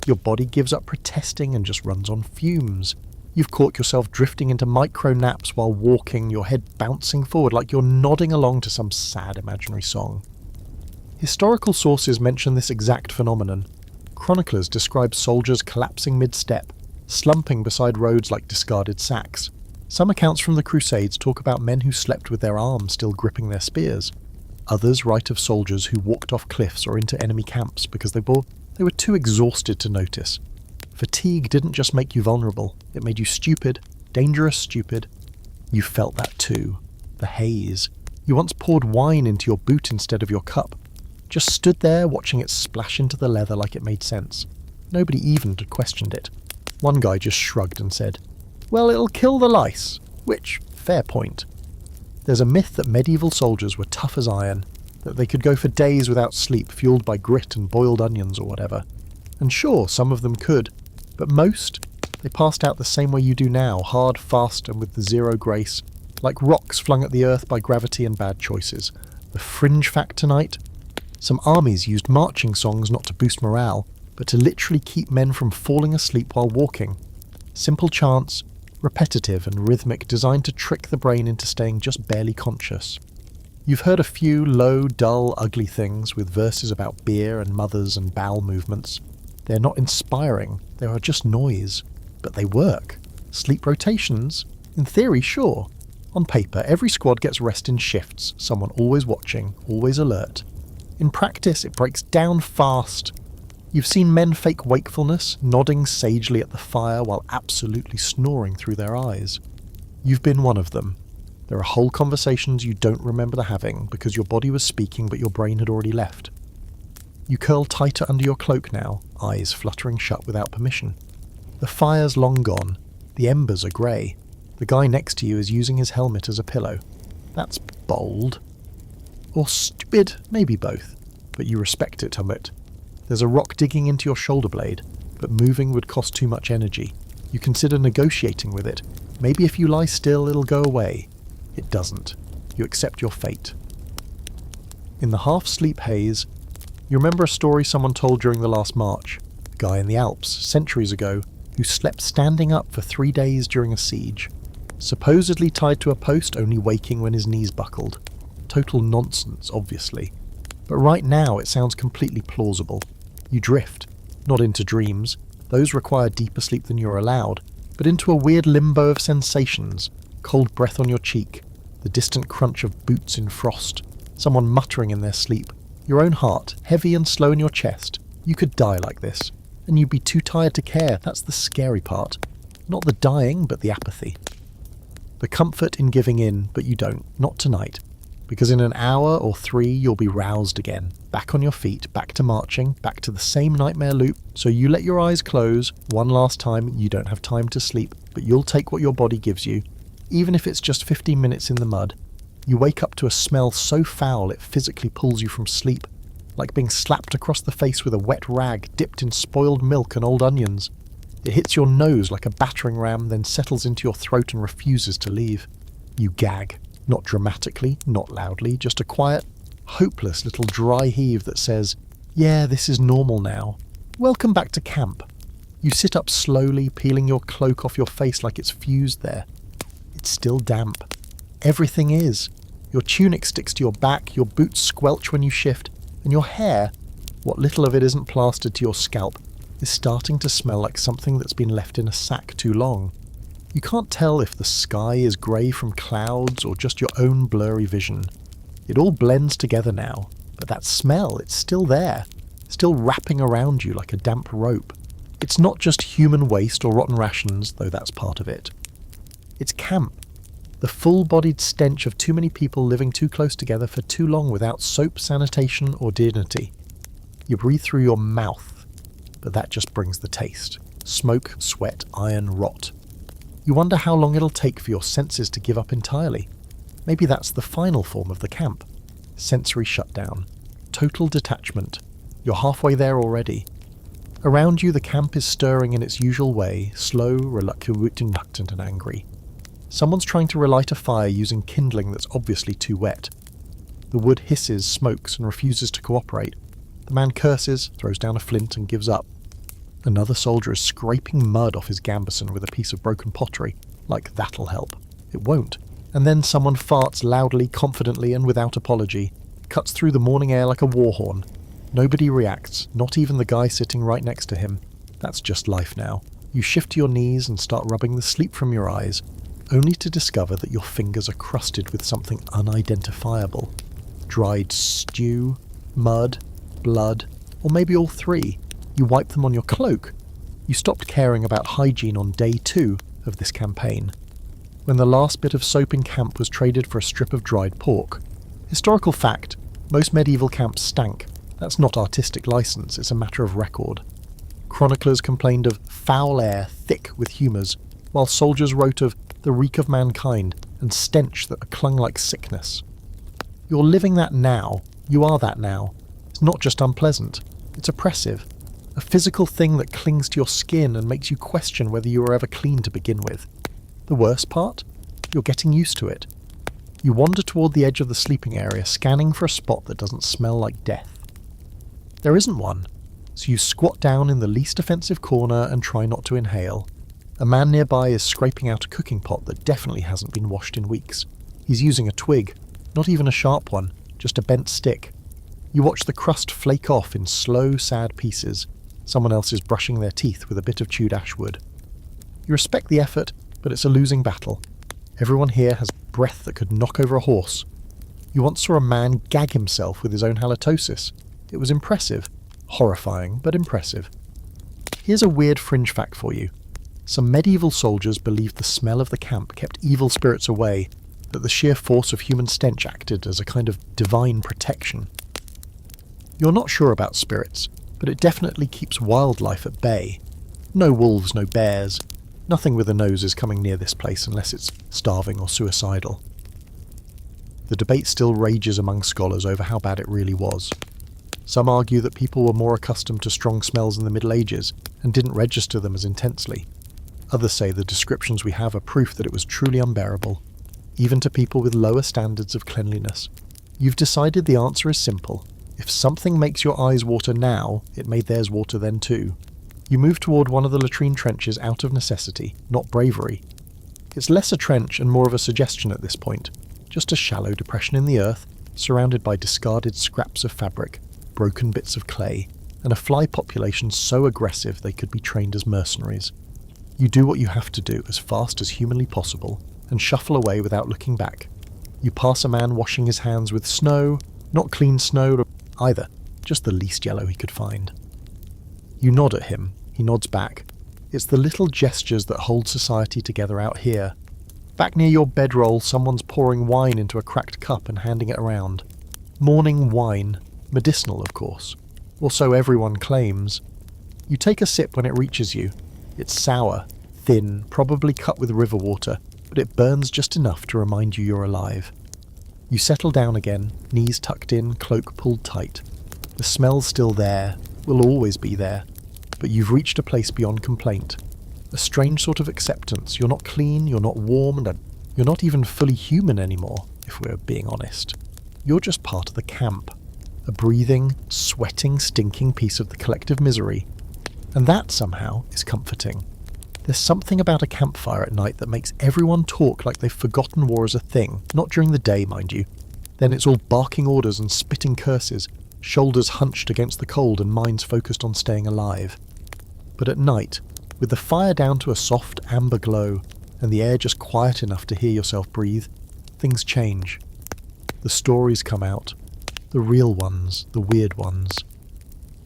Your body gives up protesting and just runs on fumes. You've caught yourself drifting into micro naps while walking, your head bouncing forward like you're nodding along to some sad imaginary song. Historical sources mention this exact phenomenon. Chroniclers describe soldiers collapsing mid-step, slumping beside roads like discarded sacks. Some accounts from the Crusades talk about men who slept with their arms still gripping their spears. Others write of soldiers who walked off cliffs or into enemy camps because they were too exhausted to notice. Fatigue didn't just make you vulnerable, it made you stupid, dangerous stupid. You felt that too. The haze. You once poured wine into your boot instead of your cup. Just stood there watching it splash into the leather like it made sense. Nobody even had questioned it. One guy just shrugged and said, "Well, it'll kill the lice," which, fair point. There's a myth that medieval soldiers were tough as iron, that they could go for days without sleep, fueled by grit and boiled onions or whatever. And sure, some of them could, but most, they passed out the same way you do now, hard, fast, and with the zero grace, like rocks flung at the earth by gravity and bad choices. The fringe fact tonight? Some armies used marching songs not to boost morale, but to literally keep men from falling asleep while walking. Simple chants, repetitive and rhythmic, designed to trick the brain into staying just barely conscious. You've heard a few low, dull, ugly things with verses about beer and mothers and bowel movements. They're not inspiring, they are just noise. But they work. Sleep rotations? In theory, sure. On paper, every squad gets rest in shifts, someone always watching, always alert. In practice, it breaks down fast. You've seen men fake wakefulness, nodding sagely at the fire while absolutely snoring through their eyes. You've been one of them. There are whole conversations you don't remember having because your body was speaking but your brain had already left. You curl tighter under your cloak now, eyes fluttering shut without permission. The fire's long gone. The embers are grey. The guy next to you is using his helmet as a pillow. That's bold. Or stupid, maybe both. But you respect it a bit. There's a rock digging into your shoulder blade, but moving would cost too much energy. You consider negotiating with it. Maybe if you lie still, it'll go away. It doesn't. You accept your fate. In the half-sleep haze, you remember a story someone told during the last march. A guy in the Alps, centuries ago, who slept standing up for 3 days during a siege. Supposedly tied to a post, only waking when his knees buckled. Total nonsense, obviously. But right now it sounds completely plausible. You drift, not into dreams, those require deeper sleep than you're allowed, but into a weird limbo of sensations, cold breath on your cheek, the distant crunch of boots in frost, someone muttering in their sleep, your own heart, heavy and slow in your chest. You could die like this, and you'd be too tired to care. That's the scary part. Not the dying, but the apathy. The comfort in giving in, but you don't, not tonight. Because in an hour or 3 you'll be roused again, back on your feet, back to marching, back to the same nightmare loop, so you let your eyes close, one last time. You don't have time to sleep, but you'll take what your body gives you, even if it's just 15 minutes in the mud. You wake up to a smell so foul it physically pulls you from sleep, like being slapped across the face with a wet rag dipped in spoiled milk and old onions. It hits your nose like a battering ram, then settles into your throat and refuses to leave. You gag. Not dramatically, not loudly, just a quiet, hopeless little dry heave that says, "Yeah, this is normal now. Welcome back to camp." You sit up slowly, peeling your cloak off your face like it's fused there. It's still damp. Everything is. Your tunic sticks to your back, your boots squelch when you shift, and your hair, what little of it isn't plastered to your scalp, is starting to smell like something that's been left in a sack too long. You can't tell if the sky is grey from clouds or just your own blurry vision. It all blends together now, but that smell, it's still there, still wrapping around you like a damp rope. It's not just human waste or rotten rations, though that's part of it. It's camp. The full-bodied stench of too many people living too close together for too long without soap, sanitation, or dignity. You breathe through your mouth, but that just brings the taste. Smoke, sweat, iron, rot. You wonder how long it'll take for your senses to give up entirely. Maybe that's the final form of the camp. Sensory shutdown. Total detachment. You're halfway there already. Around you, the camp is stirring in its usual way, slow, reluctant and angry. Someone's trying to relight a fire using kindling that's obviously too wet. The wood hisses, smokes, and refuses to cooperate. The man curses, throws down a flint, and gives up. Another soldier is scraping mud off his gambeson with a piece of broken pottery, like that'll help. It won't. And then someone farts loudly, confidently, and without apology, cuts through the morning air like a war horn. Nobody reacts, not even the guy sitting right next to him. That's just life now. You shift to your knees and start rubbing the sleep from your eyes, only to discover that your fingers are crusted with something unidentifiable. Dried stew, mud, blood, or maybe all three. You wipe them on your cloak. You stopped caring about hygiene on day 2 of this campaign, when the last bit of soap in camp was traded for a strip of dried pork. Historical fact, most medieval camps stank. That's not artistic license, it's a matter of record. Chroniclers complained of foul air thick with humours, while soldiers wrote of the reek of mankind and stench that clung like sickness. You're living that now. You are that now. It's not just unpleasant. It's oppressive. A physical thing that clings to your skin and makes you question whether you were ever clean to begin with. The worst part? You're getting used to it. You wander toward the edge of the sleeping area, scanning for a spot that doesn't smell like death. There isn't one, so you squat down in the least offensive corner and try not to inhale. A man nearby is scraping out a cooking pot that definitely hasn't been washed in weeks. He's using a twig, not even a sharp one, just a bent stick. You watch the crust flake off in slow, sad pieces. Someone else is brushing their teeth with a bit of chewed ashwood. You respect the effort, but it's a losing battle. Everyone here has breath that could knock over a horse. You once saw a man gag himself with his own halitosis. It was impressive. Horrifying, but impressive. Here's a weird fringe fact for you. Some medieval soldiers believed the smell of the camp kept evil spirits away, that the sheer force of human stench acted as a kind of divine protection. You're not sure about spirits, but it definitely keeps wildlife at bay. No wolves, no bears. Nothing with a nose is coming near this place unless it's starving or suicidal. The debate still rages among scholars over how bad it really was. Some argue that people were more accustomed to strong smells in the Middle Ages and didn't register them as intensely. Others say the descriptions we have are proof that it was truly unbearable, even to people with lower standards of cleanliness. You've decided the answer is simple. If something makes your eyes water now, it made theirs water then too. You move toward one of the latrine trenches out of necessity, not bravery. It's less a trench and more of a suggestion at this point, just a shallow depression in the earth, surrounded by discarded scraps of fabric, broken bits of clay, and a fly population so aggressive they could be trained as mercenaries. You do what you have to do as fast as humanly possible, and shuffle away without looking back. You pass a man washing his hands with snow, not clean snow either, just the least yellow he could find. You nod at him, he nods back. It's the little gestures that hold society together out here. Back near your bedroll, someone's pouring wine into a cracked cup and handing it around. Morning wine, medicinal of course, or so everyone claims. You take a sip when it reaches you. It's sour, thin, probably cut with river water, but it burns just enough to remind you you're alive. You settle down again, knees tucked in, cloak pulled tight. The smell's still there, will always be there, but you've reached a place beyond complaint. A strange sort of acceptance. You're not clean, you're not warm, and you're not even fully human anymore, if we're being honest. You're just part of the camp. A breathing, sweating, stinking piece of the collective misery. And that, somehow, is comforting. There's something about a campfire at night that makes everyone talk like they've forgotten war as a thing, not during the day, mind you. Then it's all barking orders and spitting curses, shoulders hunched against the cold and minds focused on staying alive. But at night, with the fire down to a soft amber glow, and the air just quiet enough to hear yourself breathe, things change. The stories come out. The real ones, the weird ones.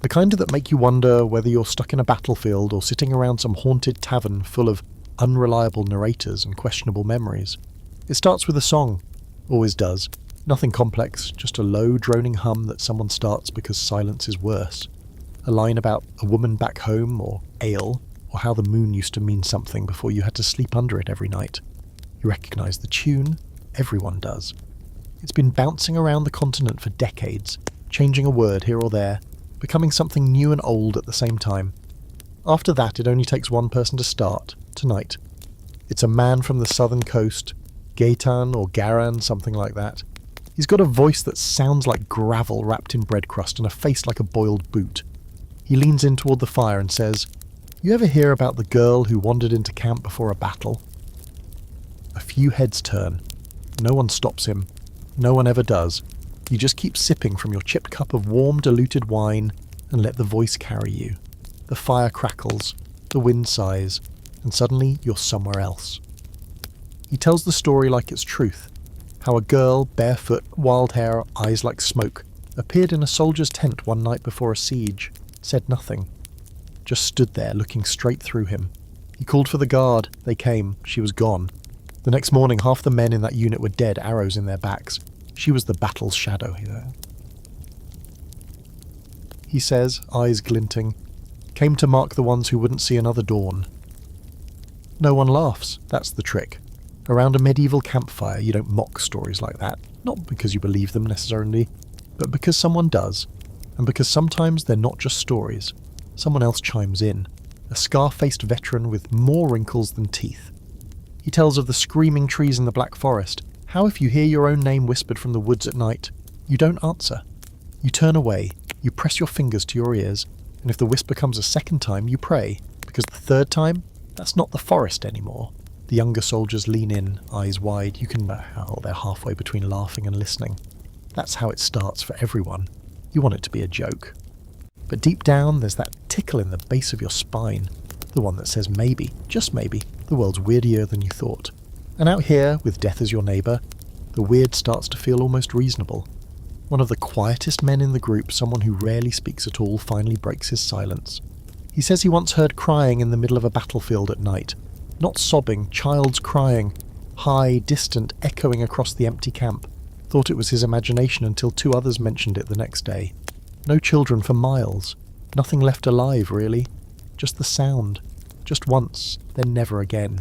The kind that make you wonder whether you're stuck in a battlefield or sitting around some haunted tavern full of unreliable narrators and questionable memories. It starts with a song. Always does. Nothing complex, just a low droning hum that someone starts because silence is worse. A line about a woman back home, or ale, or how the moon used to mean something before you had to sleep under it every night. You recognise the tune. Everyone does. It's been bouncing around the continent for decades, changing a word here or there, becoming something new and old at the same time. After that, it only takes one person to start, tonight. It's a man from the southern coast, Gaetan or Garan, something like that. He's got a voice that sounds like gravel wrapped in bread crust and a face like a boiled boot. He leans in toward the fire and says, "You ever hear about the girl who wandered into camp before a battle?" A few heads turn. No one stops him. No one ever does. You just keep sipping from your chipped cup of warm, diluted wine and let the voice carry you. The fire crackles, the wind sighs, and suddenly you're somewhere else. He tells the story like it's truth. How a girl, barefoot, wild hair, eyes like smoke, appeared in a soldier's tent one night before a siege, said nothing. Just stood there looking straight through him. He called for the guard. They came. She was gone. The next morning, half the men in that unit were dead, arrows in their backs. She was the battle's shadow here. He says, eyes glinting, came to mark the ones who wouldn't see another dawn. No one laughs. That's the trick. Around a medieval campfire, you don't mock stories like that, not because you believe them necessarily, but because someone does, and because sometimes they're not just stories. Someone else chimes in, a scar-faced veteran with more wrinkles than teeth. He tells of the screaming trees in the Black Forest, how if you hear your own name whispered from the woods at night, you don't answer. You turn away, you press your fingers to your ears, and if the whisper comes a second time, you pray, because the third time, that's not the forest anymore. The younger soldiers lean in, eyes wide. You can tell they're halfway between laughing and listening. That's how it starts for everyone. You want it to be a joke. But deep down, there's that tickle in the base of your spine. The one that says maybe, just maybe, the world's weirdier than you thought. And out here, with death as your neighbour, the weird starts to feel almost reasonable. One of the quietest men in the group, someone who rarely speaks at all, finally breaks his silence. He says he once heard crying in the middle of a battlefield at night. Not sobbing, child's crying, high, distant, echoing across the empty camp. Thought it was his imagination until two others mentioned it the next day. No children for miles. Nothing left alive, really. Just the sound. Just once, then never again.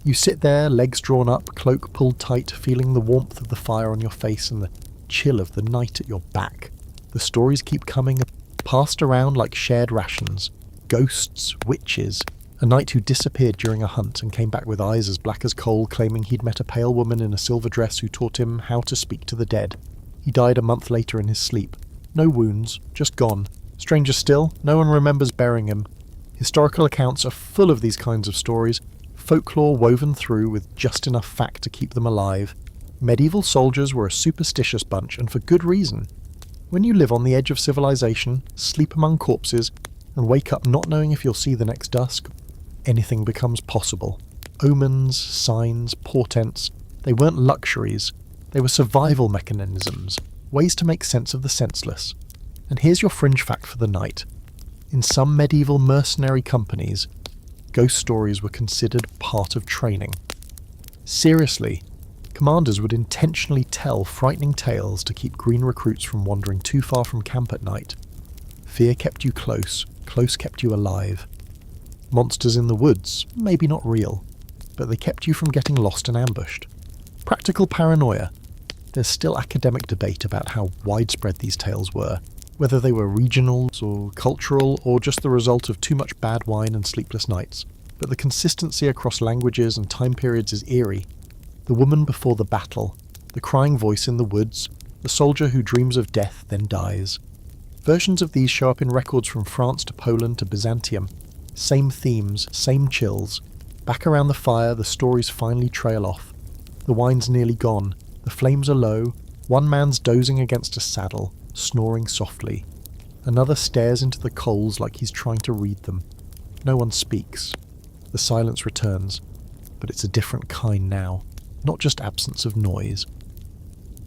You sit there, legs drawn up, cloak pulled tight, feeling the warmth of the fire on your face and the chill of the night at your back. The stories keep coming, passed around like shared rations. Ghosts, witches, a knight who disappeared during a hunt and came back with eyes as black as coal, claiming he'd met a pale woman in a silver dress who taught him how to speak to the dead. He died a month later in his sleep. No wounds, just gone. Stranger still, no one remembers burying him. Historical accounts are full of these kinds of stories, folklore woven through with just enough fact to keep them alive. Medieval soldiers were a superstitious bunch, and for good reason. When you live on the edge of civilization, sleep among corpses, and wake up not knowing if you'll see the next dusk, anything becomes possible. Omens, signs, portents, they weren't luxuries. They were survival mechanisms, ways to make sense of the senseless. And here's your fringe fact for the night. In some medieval mercenary companies, ghost stories were considered part of training. Seriously, commanders would intentionally tell frightening tales to keep green recruits from wandering too far from camp at night. Fear kept you close, close kept you alive. Monsters in the woods, maybe not real, but they kept you from getting lost and ambushed. Practical paranoia. There's still academic debate about how widespread these tales were, whether they were regional or cultural or just the result of too much bad wine and sleepless nights. But the consistency across languages and time periods is eerie. The woman before the battle, the crying voice in the woods, the soldier who dreams of death then dies. Versions of these show up in records from France to Poland to Byzantium. Same themes, same chills. Back around the fire, the stories finally trail off. The wine's nearly gone. The flames are low. One man's dozing against a saddle, snoring softly. Another stares into the coals like he's trying to read them. No one speaks. The silence returns, but it's a different kind now. Not just absence of noise.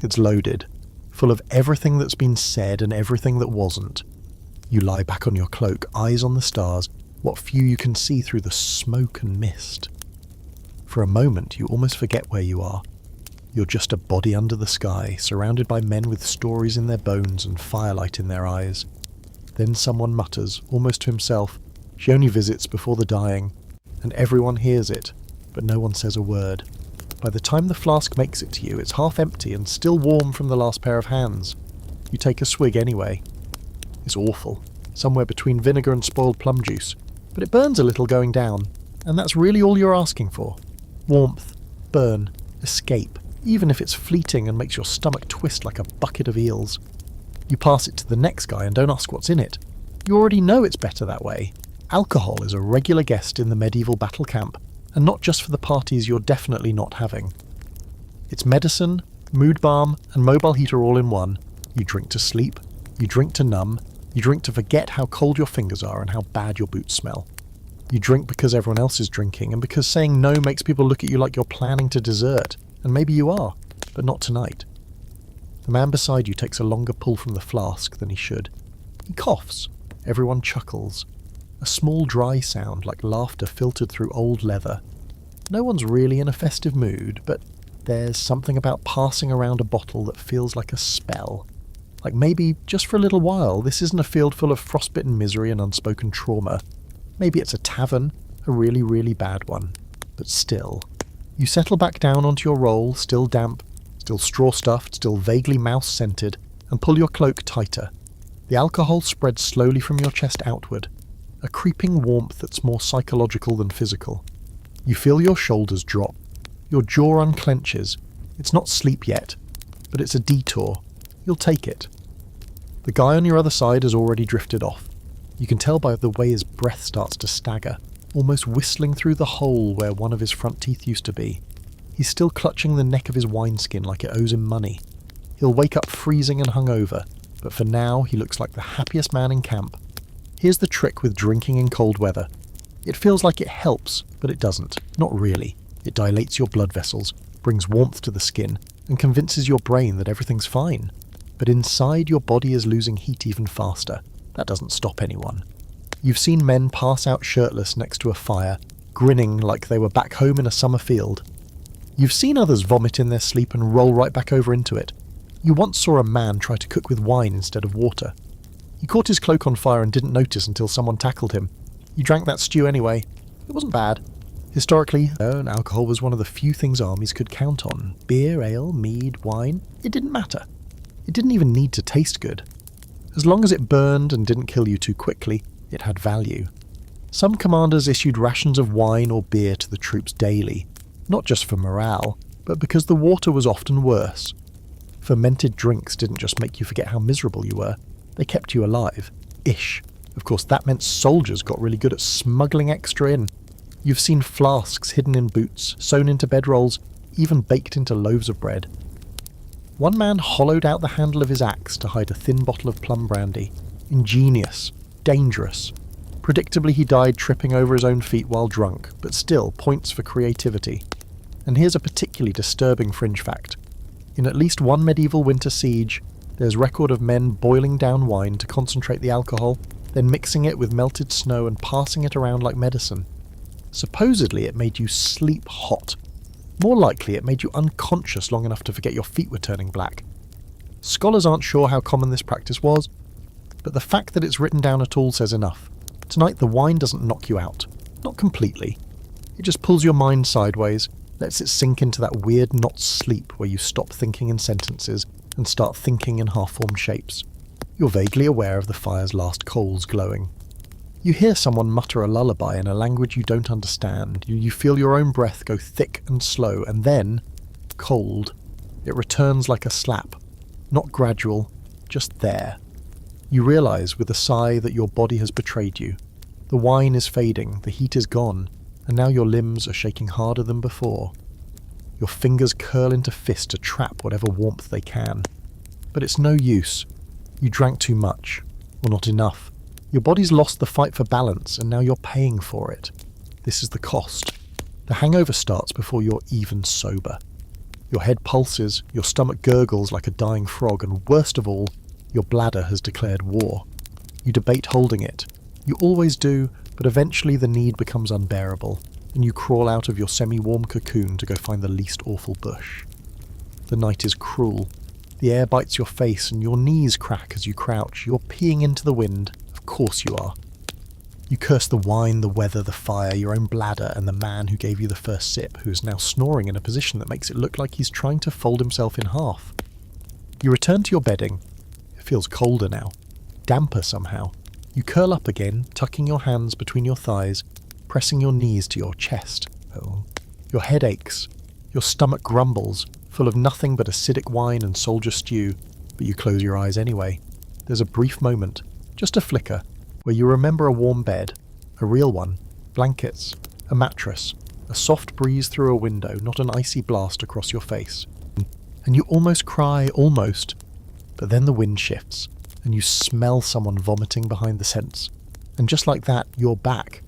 It's loaded, full of everything that's been said and everything that wasn't. You lie back on your cloak, eyes on the stars, what few you can see through the smoke and mist. For a moment, you almost forget where you are. You're just a body under the sky, surrounded by men with stories in their bones and firelight in their eyes. Then someone mutters, almost to himself, "She only visits before the dying," and everyone hears it, but no one says a word. By the time the flask makes it to you, it's half empty and still warm from the last pair of hands. You take a swig anyway. It's awful, somewhere between vinegar and spoiled plum juice. but it burns a little going down, and that's really all you're asking for. Warmth, burn, escape, even if it's fleeting and makes your stomach twist like a bucket of eels. You pass it to the next guy and don't ask what's in it. You already know it's better that way. Alcohol is a regular guest in the medieval battle camp, and not just for the parties you're definitely not having. It's medicine, mood balm, and mobile heater all in one. You drink to sleep, you drink to numb, you drink to forget how cold your fingers are and how bad your boots smell. You drink because everyone else is drinking, and because saying no makes people look at you like you're planning to desert, and maybe you are, but not tonight. The man beside you takes a longer pull from the flask than he should. He coughs. Everyone chuckles. A small dry sound like laughter filtered through old leather. No one's really in a festive mood, but there's something about passing around a bottle that feels like a spell. Like maybe, just for a little while, this isn't a field full of frostbitten misery and unspoken trauma. Maybe it's a tavern, a really, really bad one. But still. You settle back down onto your roll, still damp, still straw-stuffed, still vaguely mouse-scented, and pull your cloak tighter. The alcohol spreads slowly from your chest outward, a creeping warmth that's more psychological than physical. You feel your shoulders drop. Your jaw unclenches. It's not sleep yet, but it's a detour. You'll take it. The guy on your other side has already drifted off. You can tell by the way his breath starts to stagger, almost whistling through the hole where one of his front teeth used to be. He's still clutching the neck of his wineskin like it owes him money. He'll wake up freezing and hungover, but for now he looks like the happiest man in camp. Here's the trick with drinking in cold weather. It feels like it helps, but it doesn't. Not really. It dilates your blood vessels, brings warmth to the skin, and convinces your brain that everything's fine. But inside your body is losing heat even faster. That doesn't stop anyone. You've seen men pass out shirtless next to a fire, grinning like they were back home in a summer field. You've seen others vomit in their sleep and roll right back over into it. You once saw a man try to cook with wine instead of water. He caught his cloak on fire and didn't notice until someone tackled him. You drank that stew anyway. It wasn't bad. Historically, alcohol was one of the few things armies could count on. Beer, ale, mead, wine. It didn't matter. It didn't even need to taste good. As long as it burned and didn't kill you too quickly, it had value. Some commanders issued rations of wine or beer to the troops daily, not just for morale, but because the water was often worse. Fermented drinks didn't just make you forget how miserable you were, they kept you alive. Ish. Of course, that meant soldiers got really good at smuggling extra in. You've seen flasks hidden in boots, sewn into bedrolls, even baked into loaves of bread. One man hollowed out the handle of his axe to hide a thin bottle of plum brandy. Ingenious. Dangerous. Predictably he died tripping over his own feet while drunk, but still points for creativity. And here's a particularly disturbing fringe fact. In at least one medieval winter siege, there's record of men boiling down wine to concentrate the alcohol, then mixing it with melted snow and passing it around like medicine. Supposedly it made you sleep hot. More likely it made you unconscious long enough to forget your feet were turning black. Scholars aren't sure how common this practice was, but the fact that it's written down at all says enough. Tonight the wine doesn't knock you out. Not completely. It just pulls your mind sideways, lets it sink into that weird not sleep where you stop thinking in sentences and start thinking in half-formed shapes. You're vaguely aware of the fire's last coals glowing. You hear someone mutter a lullaby in a language you don't understand. You feel your own breath go thick and slow, and then, cold. It returns like a slap. Not gradual, just there. You realise with a sigh that your body has betrayed you. The wine is fading, the heat is gone, and now your limbs are shaking harder than before. Your fingers curl into fists to trap whatever warmth they can. But it's no use. You drank too much, or not enough. Your body's lost the fight for balance, and now you're paying for it. This is the cost. The hangover starts before you're even sober. Your head pulses, your stomach gurgles like a dying frog, and worst of all, your bladder has declared war. You debate holding it. You always do, but eventually the need becomes unbearable, and you crawl out of your semi-warm cocoon to go find the least awful bush. The night is cruel. The air bites your face and your knees crack as you crouch. You're peeing into the wind. Of course you are. You curse the wine, the weather, the fire, your own bladder, and the man who gave you the first sip, who is now snoring in a position that makes it look like he's trying to fold himself in half. You return to your bedding. It feels colder now. Damper somehow. You curl up again, tucking your hands between your thighs, pressing your knees to your chest. Your head aches. Your stomach grumbles, full of nothing but acidic wine and soldier stew, but you close your eyes anyway. There's a brief moment, just a flicker, where you remember a warm bed, a real one, blankets, a mattress, a soft breeze through a window, not an icy blast across your face. And you almost cry, almost, but then the wind shifts, and you smell someone vomiting behind the scents. And just like that, you're back.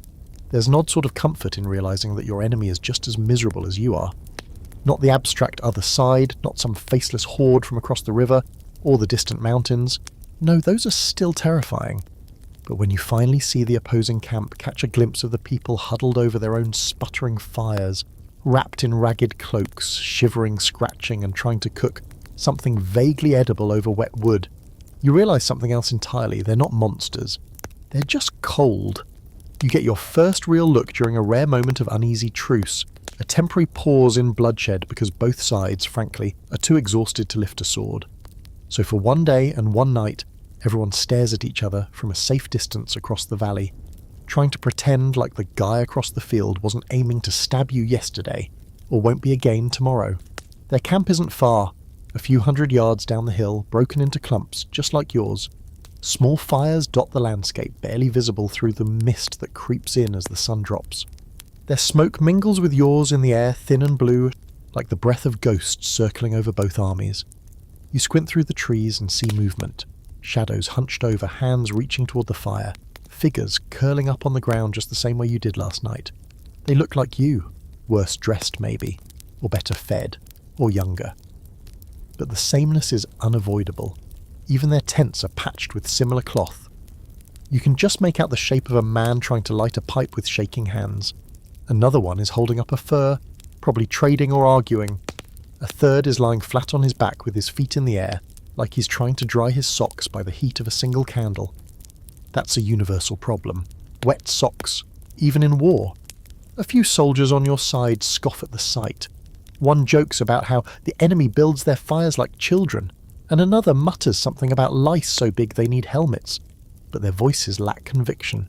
There's an odd sort of comfort in realizing that your enemy is just as miserable as you are. Not the abstract other side, not some faceless horde from across the river, or the distant mountains. No, those are still terrifying. But when you finally see the opposing camp, catch a glimpse of the people huddled over their own sputtering fires, wrapped in ragged cloaks, shivering, scratching, and trying to cook something vaguely edible over wet wood, you realize something else entirely. They're not monsters. They're just cold. You get your first real look during a rare moment of uneasy truce, a temporary pause in bloodshed because both sides, frankly, are too exhausted to lift a sword. So for one day and one night, everyone stares at each other from a safe distance across the valley, trying to pretend like the guy across the field wasn't aiming to stab you yesterday, or won't be again tomorrow. Their camp isn't far, a few 100 yards down the hill, broken into clumps, just like yours. Small fires dot the landscape, barely visible through the mist that creeps in as the sun drops. Their smoke mingles with yours in the air, thin and blue, like the breath of ghosts circling over both armies. You squint through the trees and see movement. Shadows hunched over, hands reaching toward the fire. Figures curling up on the ground just the same way you did last night. They look like you. Worse dressed, maybe. Or better fed. Or younger. But the sameness is unavoidable. Even their tents are patched with similar cloth. You can just make out the shape of a man trying to light a pipe with shaking hands. Another one is holding up a fur, probably trading or arguing. A third is lying flat on his back with his feet in the air, like he's trying to dry his socks by the heat of a single candle. That's a universal problem. Wet socks, even in war. A few soldiers on your side scoff at the sight. One jokes about how the enemy builds their fires like children, and another mutters something about lice so big they need helmets, but their voices lack conviction.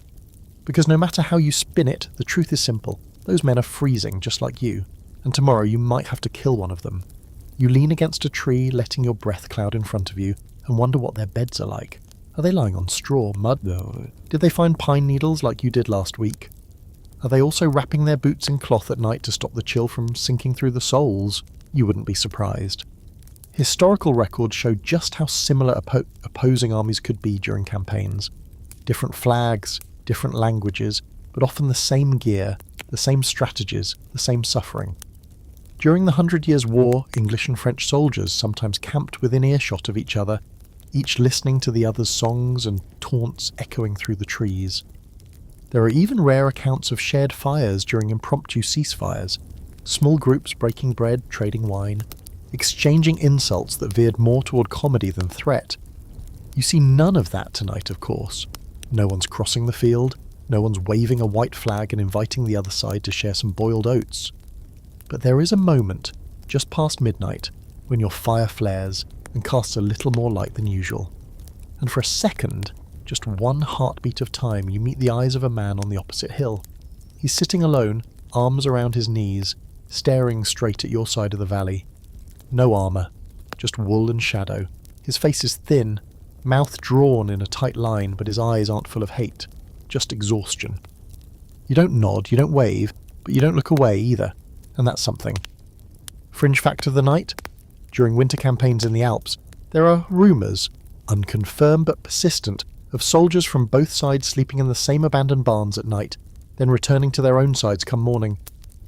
Because no matter how you spin it, the truth is simple. Those men are freezing just like you, and tomorrow you might have to kill one of them. You lean against a tree, letting your breath cloud in front of you, and wonder what their beds are like. Are they lying on straw, mud? Did they find pine needles like you did last week? Are they also wrapping their boots in cloth at night to stop the chill from sinking through the soles? You wouldn't be surprised. Historical records show just how similar opposing armies could be during campaigns. Different flags, different languages, but often the same gear, the same strategies, the same suffering. During the 100 Years' War, English and French soldiers sometimes camped within earshot of each other, each listening to the other's songs and taunts echoing through the trees. There are even rare accounts of shared fires during impromptu ceasefires, small groups breaking bread, trading wine, exchanging insults that veered more toward comedy than threat. You see none of that tonight, of course. No one's crossing the field, no one's waving a white flag and inviting the other side to share some boiled oats. But there is a moment, just past midnight, when your fire flares and casts a little more light than usual. And for a second, just one heartbeat of time, you meet the eyes of a man on the opposite hill. He's sitting alone, arms around his knees, staring straight at your side of the valley. No armour, just wool and shadow. His face is thin, mouth drawn in a tight line, but his eyes aren't full of hate, just exhaustion. You don't nod, you don't wave, but you don't look away either, and that's something. Fringe fact of the night? During winter campaigns in the Alps, there are rumours, unconfirmed but persistent, of soldiers from both sides sleeping in the same abandoned barns at night, then returning to their own sides come morning.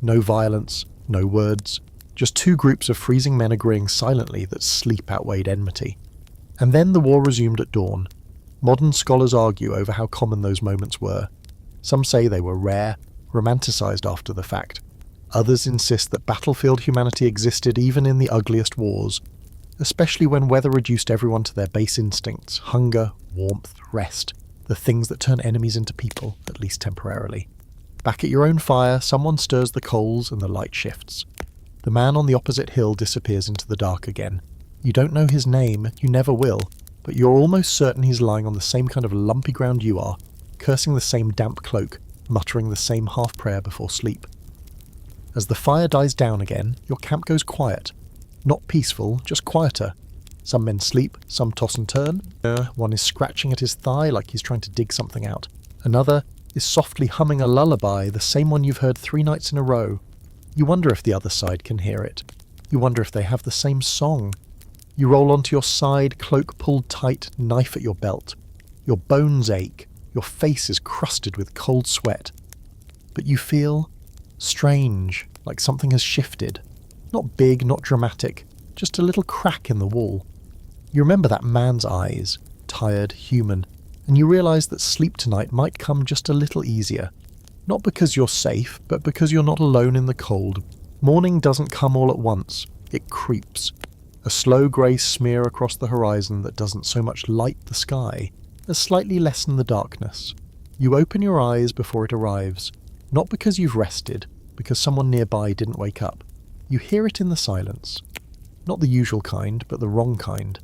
No violence, no words, just two groups of freezing men agreeing silently that sleep outweighed enmity. And then the war resumed at dawn. Modern scholars argue over how common those moments were. Some say they were rare, romanticised after the fact. Others insist that battlefield humanity existed even in the ugliest wars, especially when weather reduced everyone to their base instincts: hunger, warmth, rest, the things that turn enemies into people, at least temporarily. Back at your own fire, someone stirs the coals and the light shifts. The man on the opposite hill disappears into the dark again. You don't know his name, you never will, but you're almost certain he's lying on the same kind of lumpy ground you are, cursing the same damp cloak, muttering the same half-prayer before sleep. As the fire dies down again, your camp goes quiet. Not peaceful, just quieter. Some men sleep, some toss and turn. One is scratching at his thigh like he's trying to dig something out. Another is softly humming a lullaby, the same one you've heard 3 nights in a row. You wonder if the other side can hear it. You wonder if they have the same song. You roll onto your side, cloak pulled tight, knife at your belt. Your bones ache. Your face is crusted with cold sweat. But you feel strange, like something has shifted. Not big, not dramatic, just a little crack in the wall. You remember that man's eyes, tired, human, and you realise that sleep tonight might come just a little easier. Not because you're safe, but because you're not alone in the cold. Morning doesn't come all at once, it creeps. A slow grey smear across the horizon that doesn't so much light the sky as slightly lessen the darkness. You open your eyes before it arrives, not because you've rested, because someone nearby didn't wake up. You hear it in the silence. Not the usual kind, but the wrong kind.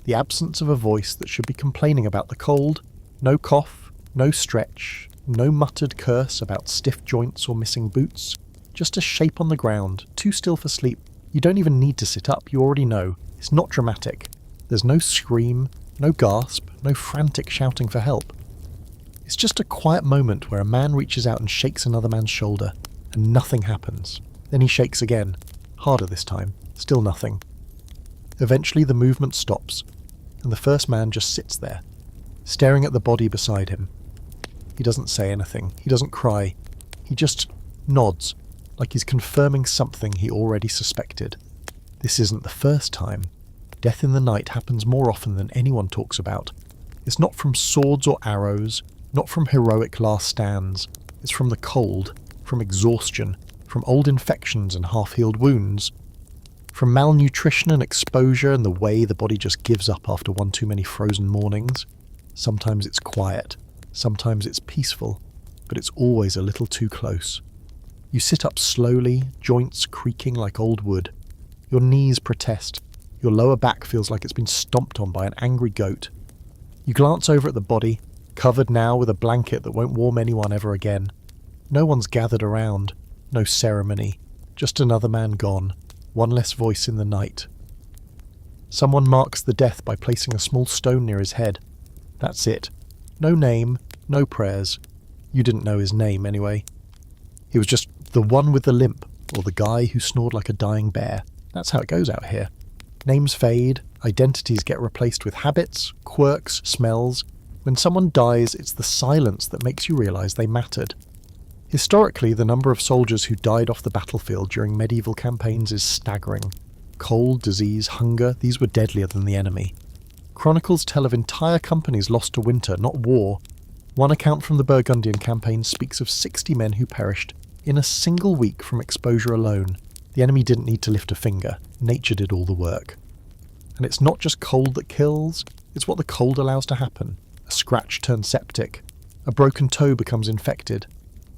The absence of a voice that should be complaining about the cold. No cough, no stretch, no muttered curse about stiff joints or missing boots. Just a shape on the ground, too still for sleep. You don't even need to sit up, you already know. It's not dramatic. There's no scream, no gasp, no frantic shouting for help. It's just a quiet moment where a man reaches out and shakes another man's shoulder, and nothing happens. Then he shakes again, harder this time, still nothing. Eventually the movement stops, and the first man just sits there, staring at the body beside him. He doesn't say anything, he doesn't cry, he just nods, like he's confirming something he already suspected. This isn't the first time. Death in the night happens more often than anyone talks about. It's not from swords or arrows, not from heroic last stands. It's from the cold, from exhaustion, from old infections and half-healed wounds, from malnutrition and exposure and the way the body just gives up after one too many frozen mornings. Sometimes it's quiet, sometimes it's peaceful, but it's always a little too close. You sit up slowly, joints creaking like old wood. Your knees protest. Your lower back feels like it's been stomped on by an angry goat. You glance over at the body, covered now with a blanket that won't warm anyone ever again. No one's gathered around, no ceremony, just another man gone, one less voice in the night. Someone marks the death by placing a small stone near his head. That's it. No name, no prayers. You didn't know his name anyway. He was just the one with the limp, or the guy who snored like a dying bear. That's how it goes out here. Names fade, identities get replaced with habits, quirks, smells. When someone dies, it's the silence that makes you realise they mattered. Historically, the number of soldiers who died off the battlefield during medieval campaigns is staggering. Cold, disease, hunger, these were deadlier than the enemy. Chronicles tell of entire companies lost to winter, not war. One account from the Burgundian campaign speaks of 60 men who perished in a single week from exposure alone. The enemy didn't need to lift a finger. Nature did all the work. And it's not just cold that kills, it's what the cold allows to happen. A scratch turns septic. A broken toe becomes infected.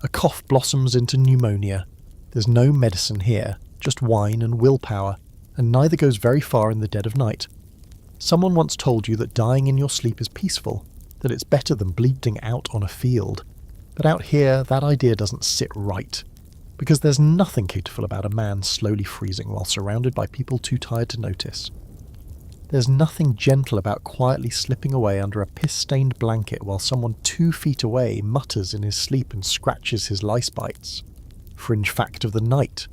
A cough blossoms into pneumonia. There's no medicine here, just wine and willpower, and neither goes very far in the dead of night. Someone once told you that dying in your sleep is peaceful, that it's better than bleeding out on a field. But out here, that idea doesn't sit right. Because there's nothing beautiful about a man slowly freezing while surrounded by people too tired to notice. There's nothing gentle about quietly slipping away under a piss-stained blanket while someone 2 feet away mutters in his sleep and scratches his lice bites. Fringe fact of the night.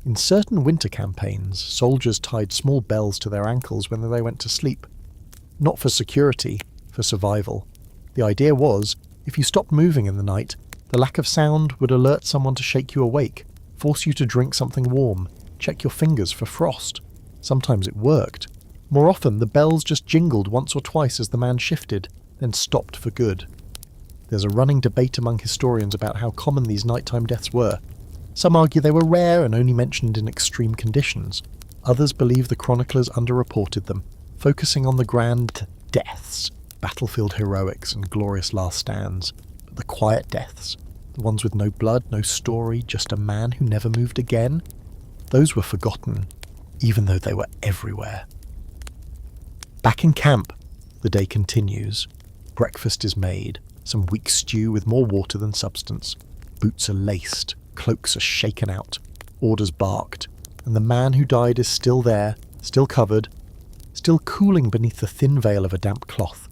In certain winter campaigns, soldiers tied small bells to their ankles when they went to sleep. Not for security, for survival. The idea was, if you stopped moving in the night, the lack of sound would alert someone to shake you awake, force you to drink something warm, check your fingers for frost. Sometimes it worked. More often, the bells just jingled once or twice as the man shifted, then stopped for good. There's a running debate among historians about how common these nighttime deaths were. Some argue they were rare and only mentioned in extreme conditions. Others believe the chroniclers underreported them, focusing on the grand deaths, battlefield heroics and glorious last stands. But the quiet deaths, the ones with no blood, no story, just a man who never moved again, those were forgotten, even though they were everywhere. Back in camp, The day continues. Breakfast is made, some weak stew with more water than substance. Boots are laced, cloaks are shaken out, orders barked, and the man who died is still there, still covered, still cooling beneath the thin veil of a damp cloth.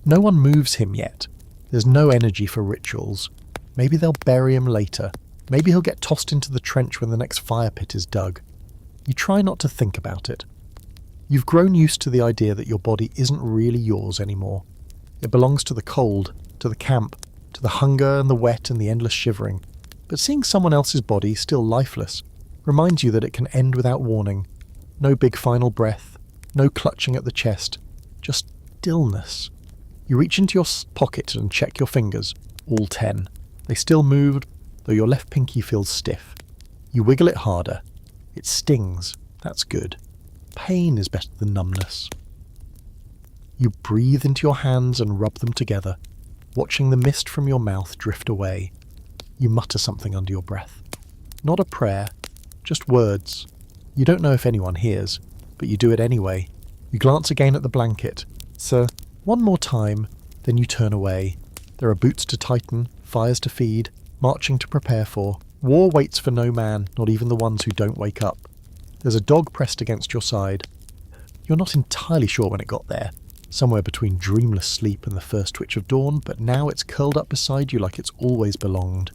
No one moves him yet. There's no energy for rituals. Maybe they'll bury him later. Maybe he'll get tossed into the trench when the next fire pit is dug. You try not to think about it. You've grown used to the idea that your body isn't really yours anymore. It belongs to the cold, to the camp, to the hunger and the wet and the endless shivering. But seeing someone else's body, still lifeless, reminds you that it can end without warning. No big final breath, no clutching at the chest, just stillness. You reach into your pocket and check your fingers, all 10. They still move, though your left pinky feels stiff. You wiggle it harder. It stings. That's good. Pain is better than numbness. You breathe into your hands and rub them together, watching the mist from your mouth drift away. You mutter something under your breath. Not a prayer, just words. You don't know if anyone hears, but you do it anyway. You glance again at the blanket. Sir, one more time, then you turn away. There are boots to tighten, fires to feed, marching to prepare for. War waits for no man, not even the ones who don't wake up. There's a dog pressed against your side. You're not entirely sure when it got there, somewhere between dreamless sleep and the first twitch of dawn, but now it's curled up beside you like it's always belonged.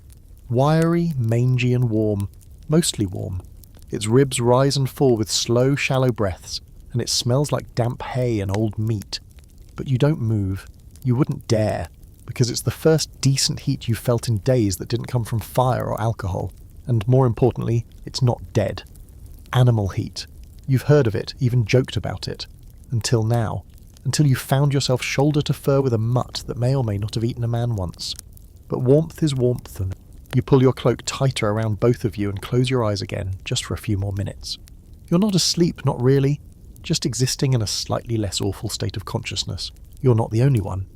Wiry, mangy and warm, mostly warm. Its ribs rise and fall with slow, shallow breaths, and it smells like damp hay and old meat. But you don't move. You wouldn't dare, because it's the first decent heat you've felt in days that didn't come from fire or alcohol. And more importantly, it's not dead. Animal heat. You've heard of it, even joked about it. Until now. Until you found yourself shoulder to fur with a mutt that may or may not have eaten a man once. But warmth is warmth, and you pull your cloak tighter around both of you and close your eyes again, just for a few more minutes. You're not asleep, not really. Just existing in a slightly less awful state of consciousness. You're not the only one.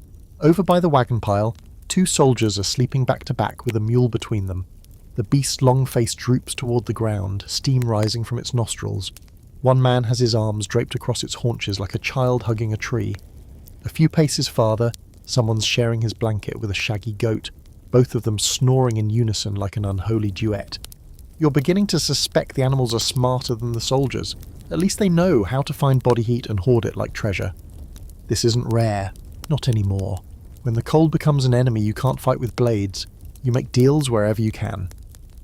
Over by the wagon pile, 2 soldiers are sleeping back to back with a mule between them. The beast's long face droops toward the ground, steam rising from its nostrils. One man has his arms draped across its haunches like a child hugging a tree. A few paces farther, someone's sharing his blanket with a shaggy goat, both of them snoring in unison like an unholy duet. You're beginning to suspect the animals are smarter than the soldiers. At least they know how to find body heat and hoard it like treasure. This isn't rare. Not anymore. When the cold becomes an enemy you can't fight with blades, you make deals wherever you can.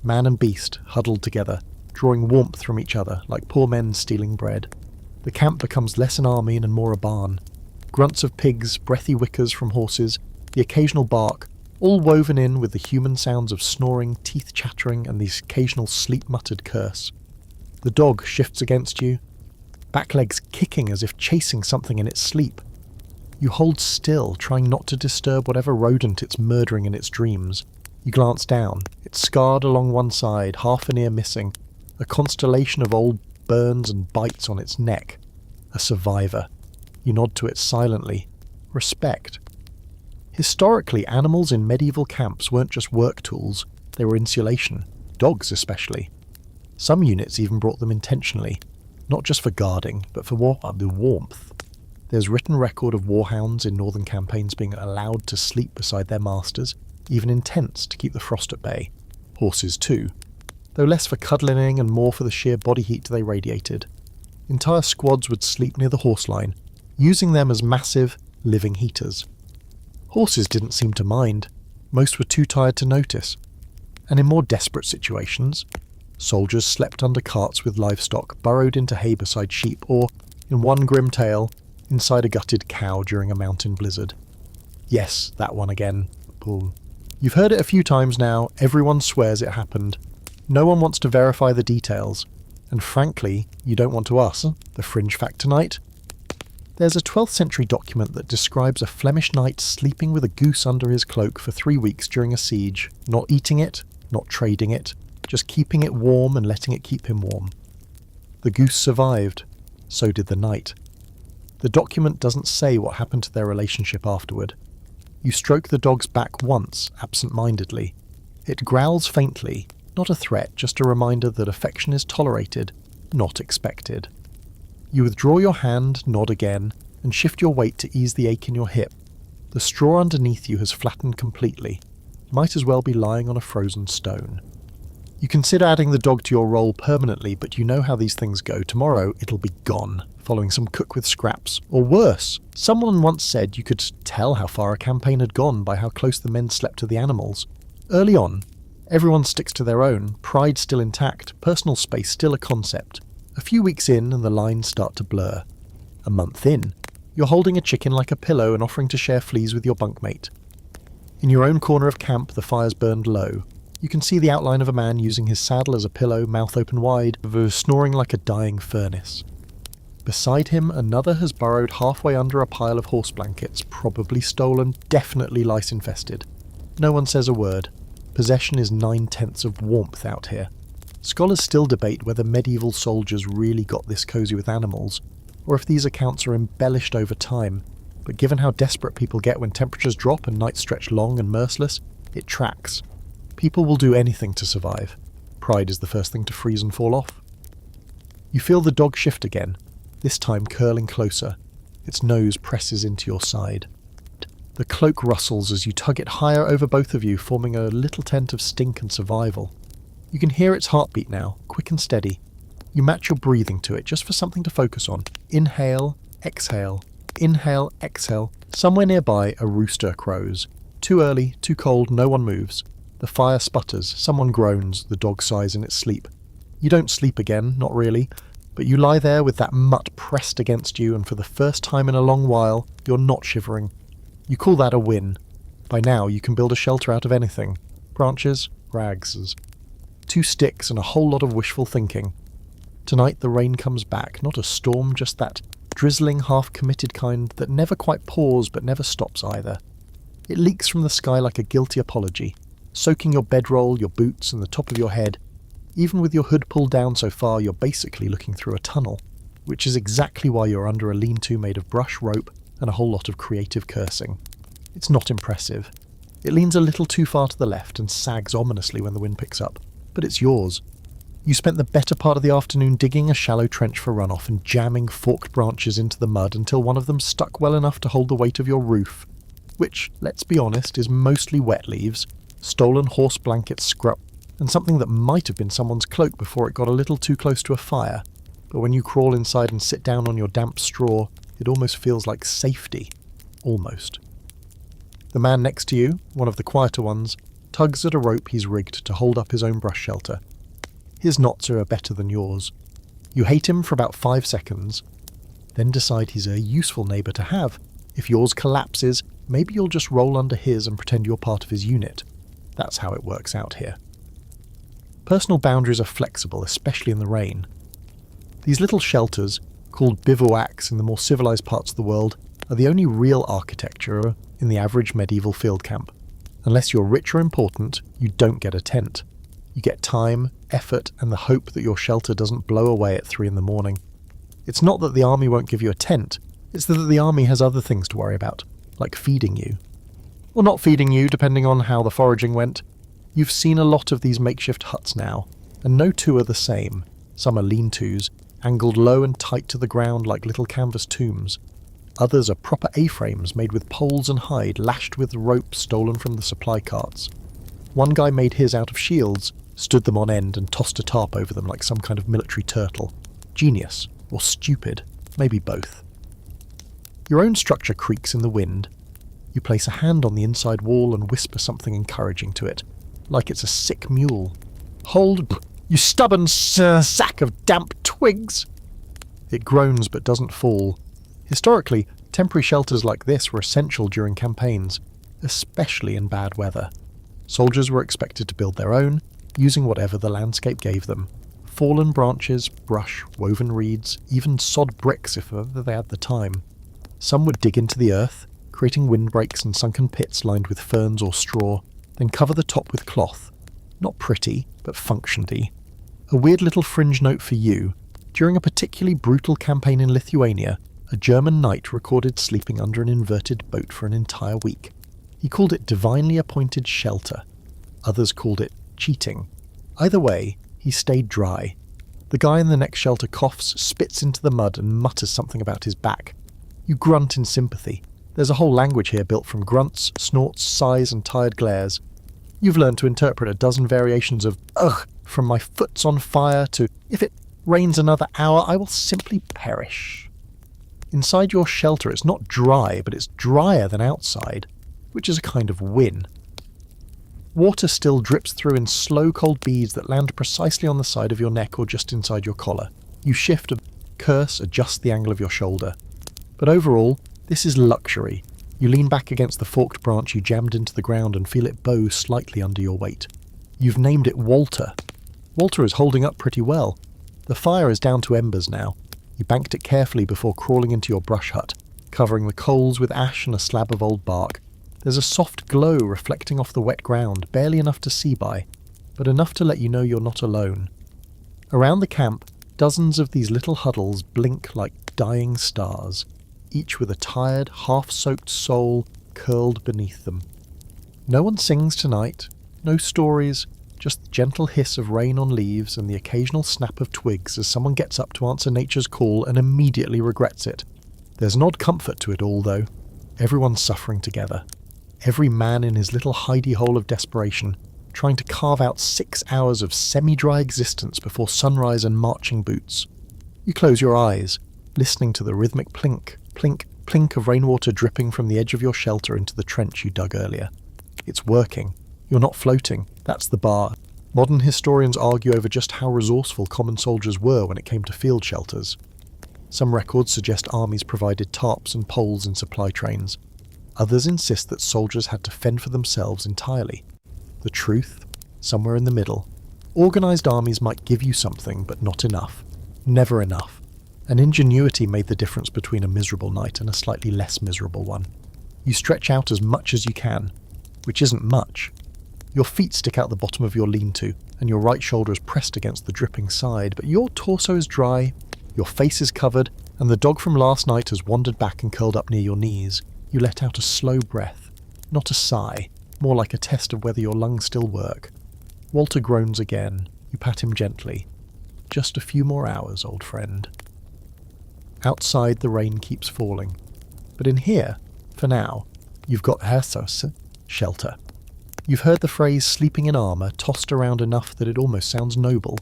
Man and beast, huddled together, drawing warmth from each other like poor men stealing bread. The camp becomes less an army and more a barn. Grunts of pigs, breathy whickers from horses, the occasional bark, all woven in with the human sounds of snoring, teeth chattering, and the occasional sleep-muttered curse. The dog shifts against you, back legs kicking as if chasing something in its sleep. You hold still, trying not to disturb whatever rodent it's murdering in its dreams. You glance down. It's scarred along one side, half an ear missing, a constellation of old burns and bites on its neck. A survivor. You nod to it silently. Respect. Historically, animals in medieval camps weren't just work tools, they were insulation. Dogs especially. Some units even brought them intentionally, not just for guarding, but for the warmth. There's written record of warhounds in northern campaigns being allowed to sleep beside their masters, even in tents to keep the frost at bay. Horses too, though less for cuddling and more for the sheer body heat they radiated. Entire squads would sleep near the horse line, using them as massive, living heaters. Horses didn't seem to mind. Most were too tired to notice. And in more desperate situations, soldiers slept under carts with livestock burrowed into hay beside sheep, or, in one grim tale, inside a gutted cow during a mountain blizzard. Yes, that one again. Boom. You've heard it a few times now, everyone swears it happened. No one wants to verify the details. And frankly, you don't want to ask. The fringe fact tonight? There's a 12th century document that describes a Flemish knight sleeping with a goose under his cloak for 3 weeks during a siege, not eating it, not trading it, just keeping it warm and letting it keep him warm. The goose survived. So did the knight. The document doesn't say what happened to their relationship afterward. You stroke the dog's back once, absent-mindedly. It growls faintly, not a threat, just a reminder that affection is tolerated, not expected. You withdraw your hand, nod again, and shift your weight to ease the ache in your hip. The straw underneath you has flattened completely. Might as well be lying on a frozen stone. You consider adding the dog to your roll permanently, but you know how these things go. Tomorrow it'll be gone, following some cook with scraps. Or worse, someone once said you could tell how far a campaign had gone by how close the men slept to the animals. Early on, everyone sticks to their own, pride still intact, personal space still a concept. A few weeks in and the lines start to blur. A month in, you're holding a chicken like a pillow and offering to share fleas with your bunkmate. In your own corner of camp, the fire's burned low. You can see the outline of a man using his saddle as a pillow, mouth open wide, snoring like a dying furnace. Beside him, another has burrowed halfway under a pile of horse blankets, probably stolen, definitely lice-infested. No one says a word. Possession is 9/10 of warmth out here. Scholars still debate whether medieval soldiers really got this cosy with animals, or if these accounts are embellished over time, but given how desperate people get when temperatures drop and nights stretch long and merciless, it tracks. People will do anything to survive. Pride is the first thing to freeze and fall off. You feel the dog shift again, this time curling closer. Its nose presses into your side. The cloak rustles as you tug it higher over both of you, forming a little tent of stink and survival. You can hear its heartbeat now, quick and steady. You match your breathing to it, just for something to focus on. Inhale, exhale. Inhale, exhale. Somewhere nearby, a rooster crows. Too early, too cold, no one moves. The fire sputters, someone groans, the dog sighs in its sleep. You don't sleep again, not really, but you lie there with that mutt pressed against you, and for the first time in a long while, you're not shivering. You call that a win. By now, you can build a shelter out of anything. Branches, rags. 2 sticks and a whole lot of wishful thinking. Tonight the rain comes back, not a storm, just that drizzling, half-committed kind that never quite pours but never stops either. It leaks from the sky like a guilty apology, soaking your bedroll, your boots, and the top of your head. Even with your hood pulled down so far, you're basically looking through a tunnel, which is exactly why you're under a lean-to made of brush, rope, and a whole lot of creative cursing. It's not impressive. It leans a little too far to the left and sags ominously when the wind picks up, but it's yours. You spent the better part of the afternoon digging a shallow trench for runoff and jamming forked branches into the mud until one of them stuck well enough to hold the weight of your roof, which, let's be honest, is mostly wet leaves, stolen horse blankets scrub, and something that might have been someone's cloak before it got a little too close to a fire. But when you crawl inside and sit down on your damp straw, it almost feels like safety. Almost. The man next to you, one of the quieter ones, tugs at a rope he's rigged to hold up his own brush shelter. His knots are better than yours. You hate him for about 5 seconds, then decide he's a useful neighbour to have. If yours collapses, maybe you'll just roll under his and pretend you're part of his unit. That's how it works out here. Personal boundaries are flexible, especially in the rain. These little shelters, called bivouacs in the more civilized parts of the world, are the only real architecture in the average medieval field camp. Unless you're rich or important, you don't get a tent. You get time, effort, and the hope that your shelter doesn't blow away at 3 a.m. It's not that the army won't give you a tent, it's that the army has other things to worry about, like feeding you. Or not feeding you, depending on how the foraging went. You've seen a lot of these makeshift huts now, and no two are the same. Some are lean-tos, angled low and tight to the ground like little canvas tombs. Others are proper A-frames made with poles and hide, lashed with rope stolen from the supply carts. One guy made his out of shields, stood them on end and tossed a tarp over them like some kind of military turtle. Genius, or stupid, maybe both. Your own structure creaks in the wind. You place a hand on the inside wall and whisper something encouraging to it, like it's a sick mule. "Hold, you stubborn sack of damp twigs!" It groans but doesn't fall. Historically, temporary shelters like this were essential during campaigns, especially in bad weather. Soldiers were expected to build their own, using whatever the landscape gave them. Fallen branches, brush, woven reeds, even sod bricks if they had the time. Some would dig into the earth, creating windbreaks and sunken pits lined with ferns or straw, then cover the top with cloth. Not pretty, but functionally. A weird little fringe note for you. During a particularly brutal campaign in Lithuania, a German knight recorded sleeping under an inverted boat for an entire week. He called it divinely appointed shelter. Others called it cheating. Either way, he stayed dry. The guy in the next shelter coughs, spits into the mud and mutters something about his back. You grunt in sympathy. There's a whole language here built from grunts, snorts, sighs and tired glares. You've learned to interpret a dozen variations of ugh, from my foot's on fire to if it rains another hour, I will simply perish. Inside your shelter it's not dry, but it's drier than outside, which is a kind of win. Water still drips through in slow cold beads that land precisely on the side of your neck or just inside your collar. You shift a curse, adjust the angle of your shoulder. But overall, this is luxury. You lean back against the forked branch you jammed into the ground and feel it bow slightly under your weight. You've named it Walter. Walter is holding up pretty well. The fire is down to embers now. You banked it carefully before crawling into your brush hut, covering the coals with ash and a slab of old bark. There's a soft glow reflecting off the wet ground, barely enough to see by, but enough to let you know you're not alone. Around the camp, dozens of these little huddles blink like dying stars, each with a tired, half-soaked soul curled beneath them. No one sings tonight, no stories, just the gentle hiss of rain on leaves and the occasional snap of twigs as someone gets up to answer nature's call and immediately regrets it. There's an odd comfort to it all, though. Everyone's suffering together. Every man in his little hidey hole of desperation, trying to carve out 6 hours of semi-dry existence before sunrise and marching boots. You close your eyes, listening to the rhythmic plink, plink, plink of rainwater dripping from the edge of your shelter into the trench you dug earlier. It's working. You're not floating. That's the bar. Modern historians argue over just how resourceful common soldiers were when it came to field shelters. Some records suggest armies provided tarps and poles in supply trains. Others insist that soldiers had to fend for themselves entirely. The truth? Somewhere in the middle. Organised armies might give you something, but not enough. Never enough. And ingenuity made the difference between a miserable night and a slightly less miserable one. You stretch out as much as you can, which isn't much. Your feet stick out the bottom of your lean-to, and your right shoulder is pressed against the dripping side, but your torso is dry, your face is covered, and the dog from last night has wandered back and curled up near your knees. You let out a slow breath, not a sigh, more like a test of whether your lungs still work. Walter groans again. You pat him gently. Just a few more hours, old friend. Outside, the rain keeps falling. But in here, for now, you've got Herthos, shelter. You've heard the phrase sleeping in armour tossed around enough that it almost sounds noble,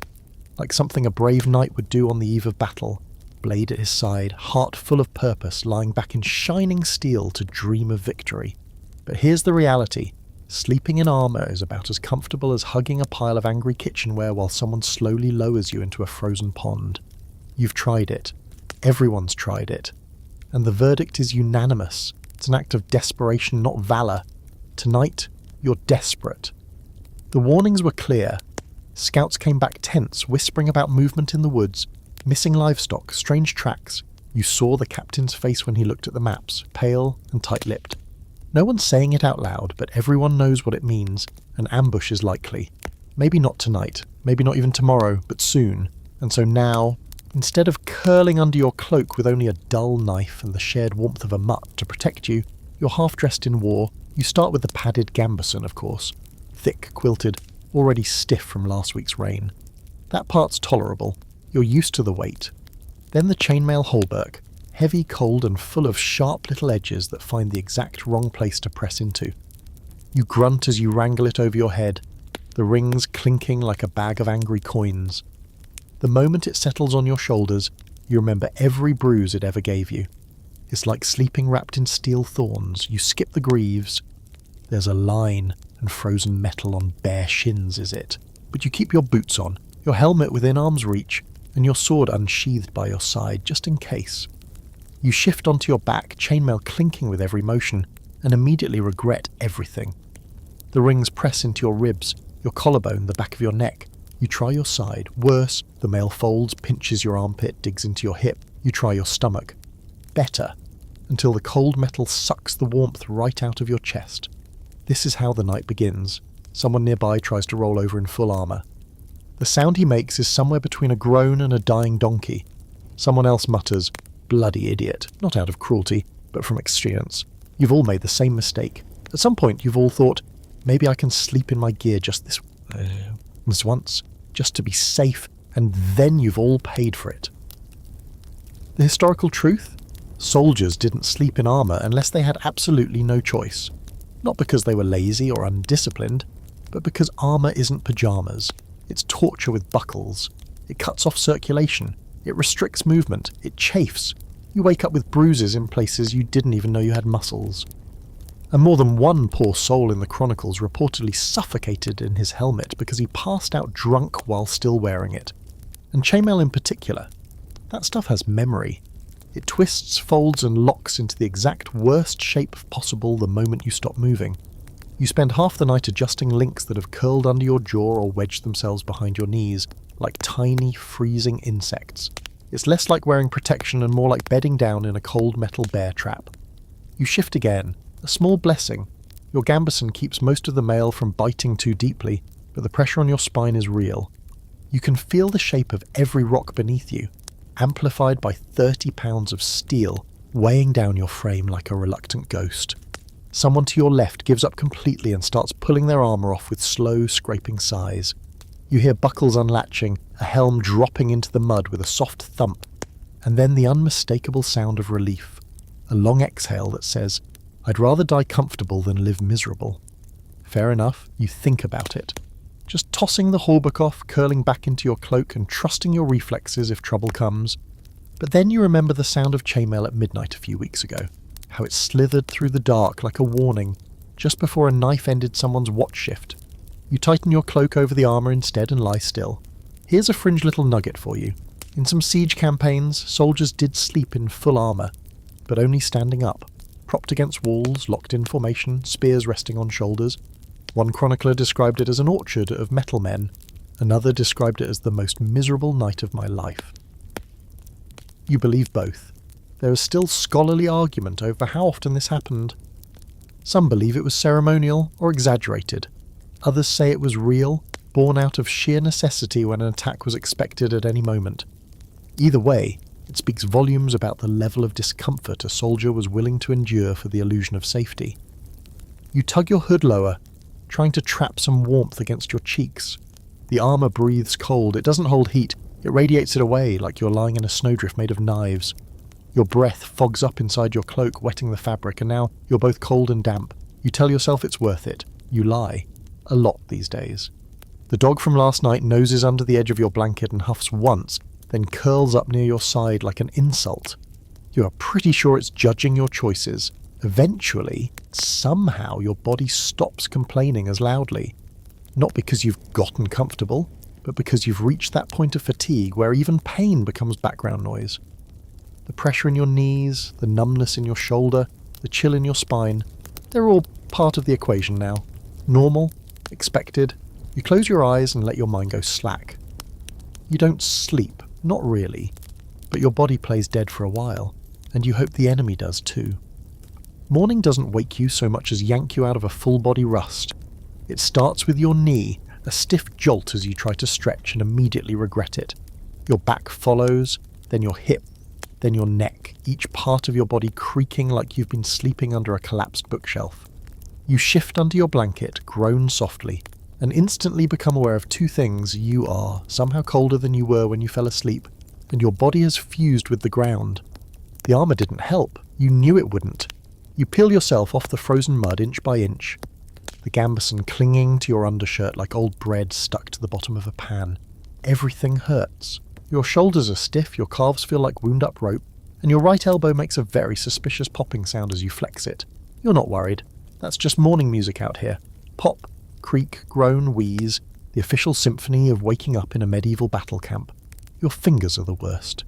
like something a brave knight would do on the eve of battle. Blade at his side, heart full of purpose, lying back in shining steel to dream of victory. But here's the reality. Sleeping in armour is about as comfortable as hugging a pile of angry kitchenware while someone slowly lowers you into a frozen pond. You've tried it. Everyone's tried it. And the verdict is unanimous. It's an act of desperation, not valour. Tonight, you're desperate. The warnings were clear. Scouts came back tense, whispering about movement in the woods, missing livestock, strange tracks. You saw the captain's face when he looked at the maps, pale and tight-lipped. No one's saying it out loud, but everyone knows what it means. An ambush is likely. Maybe not tonight, maybe not even tomorrow, but soon. And so now, instead of curling under your cloak with only a dull knife and the shared warmth of a mutt to protect you, you're half-dressed in war. You start with the padded gambeson, of course. Thick, quilted, already stiff from last week's rain. That part's tolerable. You're used to the weight. Then the chainmail hauberk, heavy, cold, and full of sharp little edges that find the exact wrong place to press into. You grunt as you wrangle it over your head, the rings clinking like a bag of angry coins. The moment it settles on your shoulders, you remember every bruise it ever gave you. It's like sleeping wrapped in steel thorns. You skip the greaves. There's a line and frozen metal on bare shins, is it? But you keep your boots on, your helmet within arm's reach, and your sword unsheathed by your side, just in case. You shift onto your back, chainmail clinking with every motion, and immediately regret everything. The rings press into your ribs, your collarbone, the back of your neck. You try your side. Worse, the mail folds, pinches your armpit, digs into your hip. You try your stomach. Better, until the cold metal sucks the warmth right out of your chest. This is how the night begins. Someone nearby tries to roll over in full armour. The sound he makes is somewhere between a groan and a dying donkey. Someone else mutters, "Bloody idiot," not out of cruelty, but from experience. You've all made the same mistake. At some point you've all thought, maybe I can sleep in my gear just this once, just to be safe, and then you've all paid for it. The historical truth? Soldiers didn't sleep in armour unless they had absolutely no choice. Not because they were lazy or undisciplined, but because armour isn't pyjamas. It's torture with buckles. It cuts off circulation. It restricts movement. It chafes. You wake up with bruises in places you didn't even know you had muscles. And more than one poor soul in the Chronicles reportedly suffocated in his helmet because he passed out drunk while still wearing it. And chainmail in particular. That stuff has memory. It twists, folds and locks into the exact worst shape possible the moment you stop moving. You spend half the night adjusting links that have curled under your jaw or wedged themselves behind your knees, like tiny, freezing insects. It's less like wearing protection and more like bedding down in a cold metal bear trap. You shift again. A small blessing. Your gambeson keeps most of the mail from biting too deeply, but the pressure on your spine is real. You can feel the shape of every rock beneath you, amplified by 30 pounds of steel, weighing down your frame like a reluctant ghost. Someone to your left gives up completely and starts pulling their armour off with slow, scraping sighs. You hear buckles unlatching, a helm dropping into the mud with a soft thump, and then the unmistakable sound of relief. A long exhale that says, "I'd rather die comfortable than live miserable." Fair enough, you think about it. Just tossing the hauberk off, curling back into your cloak and trusting your reflexes if trouble comes. But then you remember the sound of chainmail at midnight a few weeks ago, how it slithered through the dark like a warning, just before a knife ended someone's watch shift. You tighten your cloak over the armour instead and lie still. Here's a fringe little nugget for you. In some siege campaigns, soldiers did sleep in full armour, but only standing up. Propped against walls, locked in formation, spears resting on shoulders. One chronicler described it as an orchard of metal men. Another described it as the most miserable night of my life. You believe both. There is still scholarly argument over how often this happened. Some believe it was ceremonial or exaggerated. Others say it was real, born out of sheer necessity when an attack was expected at any moment. Either way, it speaks volumes about the level of discomfort a soldier was willing to endure for the illusion of safety. You tug your hood lower, trying to trap some warmth against your cheeks. The armour breathes cold. It doesn't hold heat. It radiates it away like you're lying in a snowdrift made of knives. Your breath fogs up inside your cloak, wetting the fabric, and now you're both cold and damp. You tell yourself it's worth it. You lie. A lot these days. The dog from last night noses under the edge of your blanket and huffs once, then curls up near your side like an insult. You are pretty sure it's judging your choices. Eventually, somehow your body stops complaining as loudly. Not because you've gotten comfortable, but because you've reached that point of fatigue where even pain becomes background noise. The pressure in your knees, the numbness in your shoulder, the chill in your spine, they're all part of the equation now. Normal, expected. You close your eyes and let your mind go slack. You don't sleep. Not really, but your body plays dead for a while, and you hope the enemy does too. Morning doesn't wake you so much as yank you out of a full-body rust. It starts with your knee, a stiff jolt as you try to stretch and immediately regret it. Your back follows, then your hip, then your neck, each part of your body creaking like you've been sleeping under a collapsed bookshelf. You shift under your blanket, groan softly, and instantly become aware of two things. You are somehow colder than you were when you fell asleep, and your body has fused with the ground. The armour didn't help. You knew it wouldn't. You peel yourself off the frozen mud inch by inch, the gambeson clinging to your undershirt like old bread stuck to the bottom of a pan. Everything hurts. Your shoulders are stiff, your calves feel like wound-up rope, and your right elbow makes a very suspicious popping sound as you flex it. You're not worried. That's just morning music out here. Pop, creak, groan, wheeze, the official symphony of waking up in a medieval battle camp. Your fingers are the worst.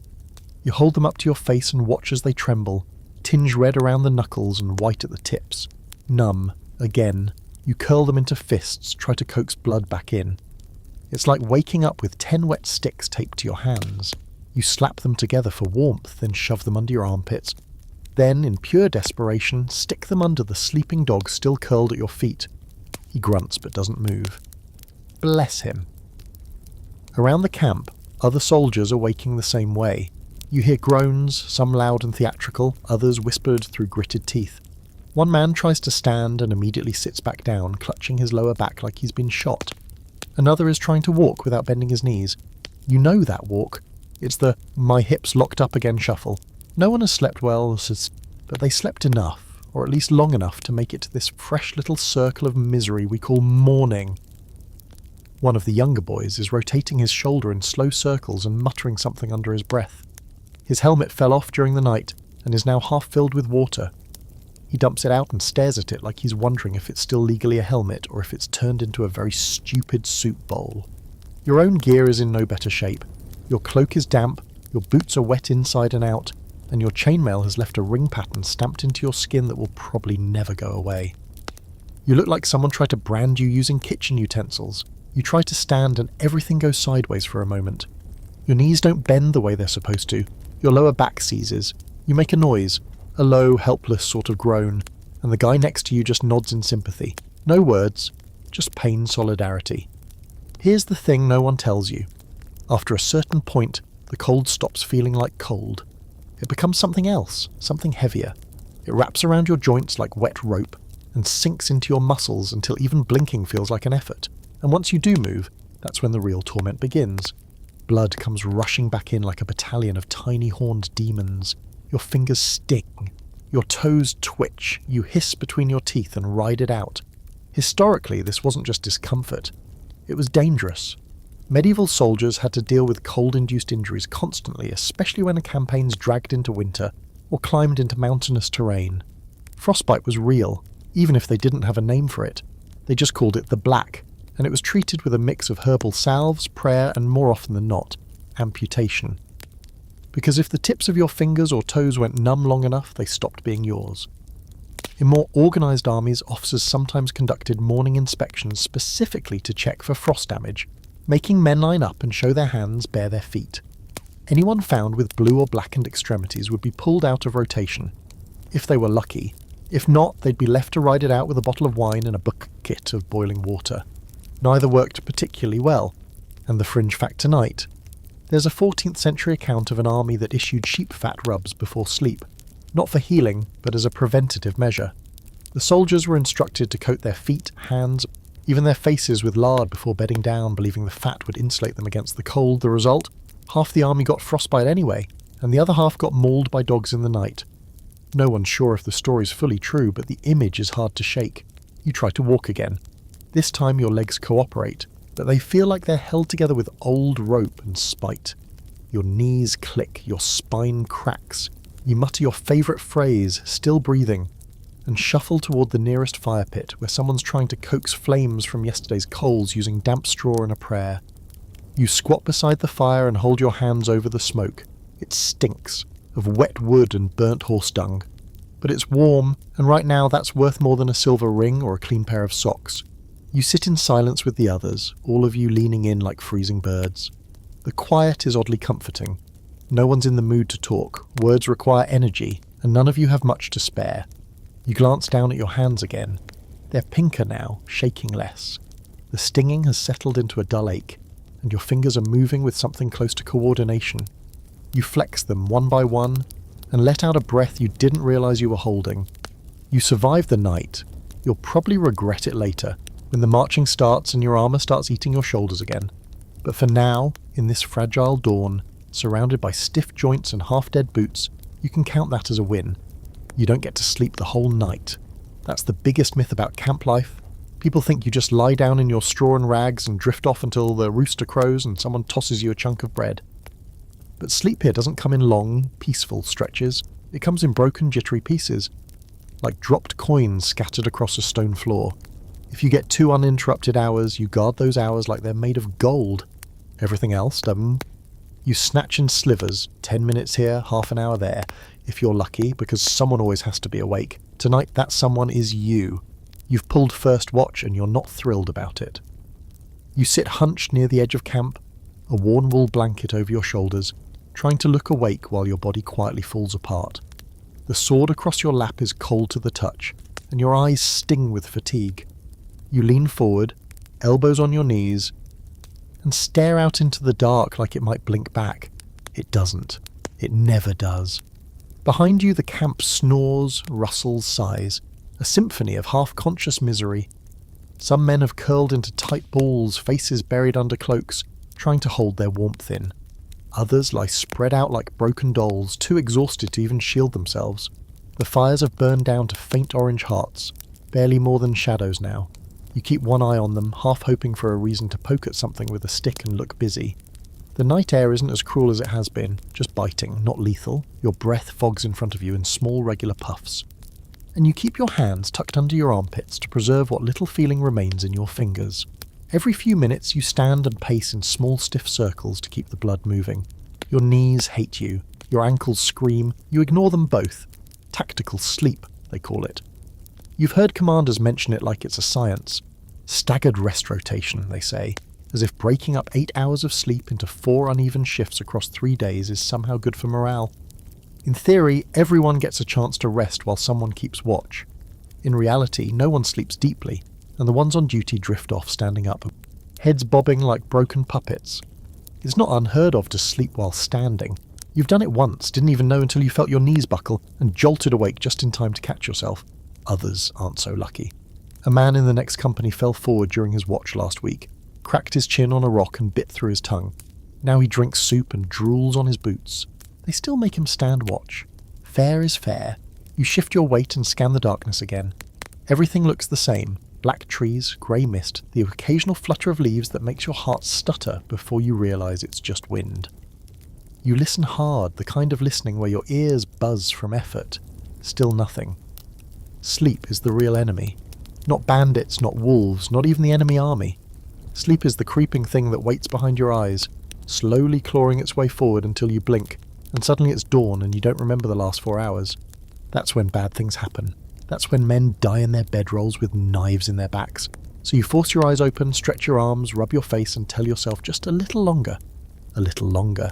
You hold them up to your face and watch as they tremble, tinge red around the knuckles and white at the tips. Numb, again. You curl them into fists, try to coax blood back in. It's like waking up with 10 wet sticks taped to your hands. You slap them together for warmth, then shove them under your armpits. Then, in pure desperation, stick them under the sleeping dog still curled at your feet. He grunts but doesn't move. Bless him. Around the camp, other soldiers are waking the same way. You hear groans, some loud and theatrical, others whispered through gritted teeth. One man tries to stand and immediately sits back down, clutching his lower back like he's been shot. Another is trying to walk without bending his knees. You know that walk. It's the "my hips locked up again" shuffle. No one has slept well, but they slept enough, or at least long enough to make it to this fresh little circle of misery we call morning. One of the younger boys is rotating his shoulder in slow circles and muttering something under his breath. His helmet fell off during the night and is now half filled with water. He dumps it out and stares at it like he's wondering if it's still legally a helmet or if it's turned into a very stupid soup bowl. Your own gear is in no better shape. Your cloak is damp, your boots are wet inside and out, and your chainmail has left a ring pattern stamped into your skin that will probably never go away. You look like someone tried to brand you using kitchen utensils. You try to stand and everything goes sideways for a moment. Your knees don't bend the way they're supposed to. Your lower back seizes. You make a noise, a low, helpless sort of groan, and the guy next to you just nods in sympathy. No words, just pain solidarity. Here's the thing no one tells you. After a certain point, the cold stops feeling like cold. It becomes something else, something heavier. It wraps around your joints like wet rope and sinks into your muscles until even blinking feels like an effort. And once you do move, that's when the real torment begins. Blood comes rushing back in like a battalion of tiny horned demons. Your fingers sting. Your toes twitch. You hiss between your teeth and ride it out. Historically, this wasn't just discomfort. It was dangerous. Medieval soldiers had to deal with cold-induced injuries constantly, especially when the campaigns dragged into winter or climbed into mountainous terrain. Frostbite was real, even if they didn't have a name for it. They just called it the Black, and it was treated with a mix of herbal salves, prayer, and more often than not, amputation. Because if the tips of your fingers or toes went numb long enough, they stopped being yours. In more organised armies, officers sometimes conducted morning inspections specifically to check for frost damage, making men line up and show their hands, bare their feet. Anyone found with blue or blackened extremities would be pulled out of rotation, if they were lucky. If not, they'd be left to ride it out with a bottle of wine and a bucket of boiling water. Neither worked particularly well, and the fringe fact tonight: there's a 14th century account of an army that issued sheep fat rubs before sleep, not for healing, but as a preventative measure. The soldiers were instructed to coat their feet, hands, even their faces with lard before bedding down, believing the fat would insulate them against the cold. The result? Half the army got frostbite anyway, and the other half got mauled by dogs in the night. No one's sure if the story's fully true, but the image is hard to shake. You try to walk again. This time your legs cooperate, but they feel like they're held together with old rope and spite. Your knees click, your spine cracks. You mutter your favourite phrase, still breathing, and shuffle toward the nearest fire pit where someone's trying to coax flames from yesterday's coals using damp straw and a prayer. You squat beside the fire and hold your hands over the smoke. It stinks of wet wood and burnt horse dung. But it's warm, and right now that's worth more than a silver ring or a clean pair of socks. You sit in silence with the others, all of you leaning in like freezing birds. The quiet is oddly comforting. No one's in the mood to talk, words require energy, and none of you have much to spare. You glance down at your hands again. They're pinker now, shaking less. The stinging has settled into a dull ache, and your fingers are moving with something close to coordination. You flex them one by one, and let out a breath you didn't realise you were holding. You survive the night. You'll probably regret it later, when the marching starts and your armour starts eating your shoulders again. But for now, in this fragile dawn, surrounded by stiff joints and half-dead boots, you can count that as a win. You don't get to sleep the whole night. That's the biggest myth about camp life. People think you just lie down in your straw and rags and drift off until the rooster crows and someone tosses you a chunk of bread. But sleep here doesn't come in long, peaceful stretches. It comes in broken, jittery pieces, like dropped coins scattered across a stone floor. If you get 2 uninterrupted hours, you guard those hours like they're made of gold. Everything else, you snatch in slivers, 10 minutes here, half an hour there, if you're lucky, because someone always has to be awake. Tonight, that someone is you. You've pulled first watch and you're not thrilled about it. You sit hunched near the edge of camp, a worn wool blanket over your shoulders, trying to look awake while your body quietly falls apart. The sword across your lap is cold to the touch, and your eyes sting with fatigue. You lean forward, elbows on your knees, and stare out into the dark like it might blink back. It doesn't. It never does. Behind you the camp snores, rustles, sighs, a symphony of half-conscious misery. Some men have curled into tight balls, faces buried under cloaks, trying to hold their warmth in. Others lie spread out like broken dolls, too exhausted to even shield themselves. The fires have burned down to faint orange hearts, barely more than shadows now. You keep one eye on them, half hoping for a reason to poke at something with a stick and look busy. The night air isn't as cruel as it has been, just biting, not lethal. Your breath fogs in front of you in small regular puffs. And you keep your hands tucked under your armpits to preserve what little feeling remains in your fingers. Every few minutes you stand and pace in small stiff circles to keep the blood moving. Your knees hate you, your ankles scream, you ignore them both. Tactical sleep, they call it. You've heard commanders mention it like it's a science. Staggered rest rotation, they say, as if breaking up 8 hours of sleep into 4 uneven shifts across 3 days is somehow good for morale. In theory, everyone gets a chance to rest while someone keeps watch. In reality, no one sleeps deeply, and the ones on duty drift off standing up, heads bobbing like broken puppets. It's not unheard of to sleep while standing. You've done it once, didn't even know until you felt your knees buckle, and jolted awake just in time to catch yourself. Others aren't so lucky. A man in the next company fell forward during his watch last week, cracked his chin on a rock and bit through his tongue. Now he drinks soup and drools on his boots. They still make him stand watch. Fair is fair. You shift your weight and scan the darkness again. Everything looks the same. Black trees, grey mist, the occasional flutter of leaves that makes your heart stutter before you realise it's just wind. You listen hard, the kind of listening where your ears buzz from effort. Still nothing. Sleep is the real enemy. Not bandits, not wolves, not even the enemy army. Sleep is the creeping thing that waits behind your eyes, slowly clawing its way forward until you blink, and suddenly it's dawn and you don't remember the last 4 hours. That's when bad things happen. That's when men die in their bedrolls with knives in their backs. So you force your eyes open, stretch your arms, rub your face and tell yourself just a little longer. A little longer.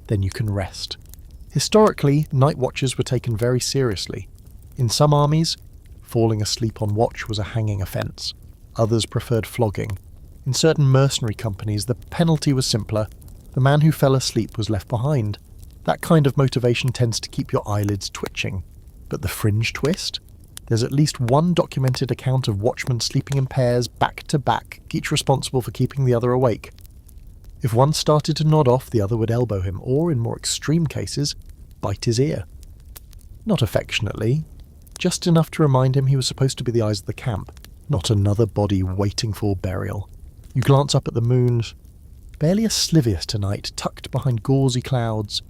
Then you can rest. Historically, night watches were taken very seriously. In some armies, falling asleep on watch was a hanging offence. Others preferred flogging. In certain mercenary companies, the penalty was simpler. The man who fell asleep was left behind. That kind of motivation tends to keep your eyelids twitching. But the fringe twist? There's at least one documented account of watchmen sleeping in pairs back to back, each responsible for keeping the other awake. If one started to nod off, the other would elbow him, or, in more extreme cases, bite his ear. Not affectionately, just enough to remind him he was supposed to be the eyes of the camp, not another body waiting for burial. You glance up at the moon, barely a slither tonight, tucked behind gauzy clouds.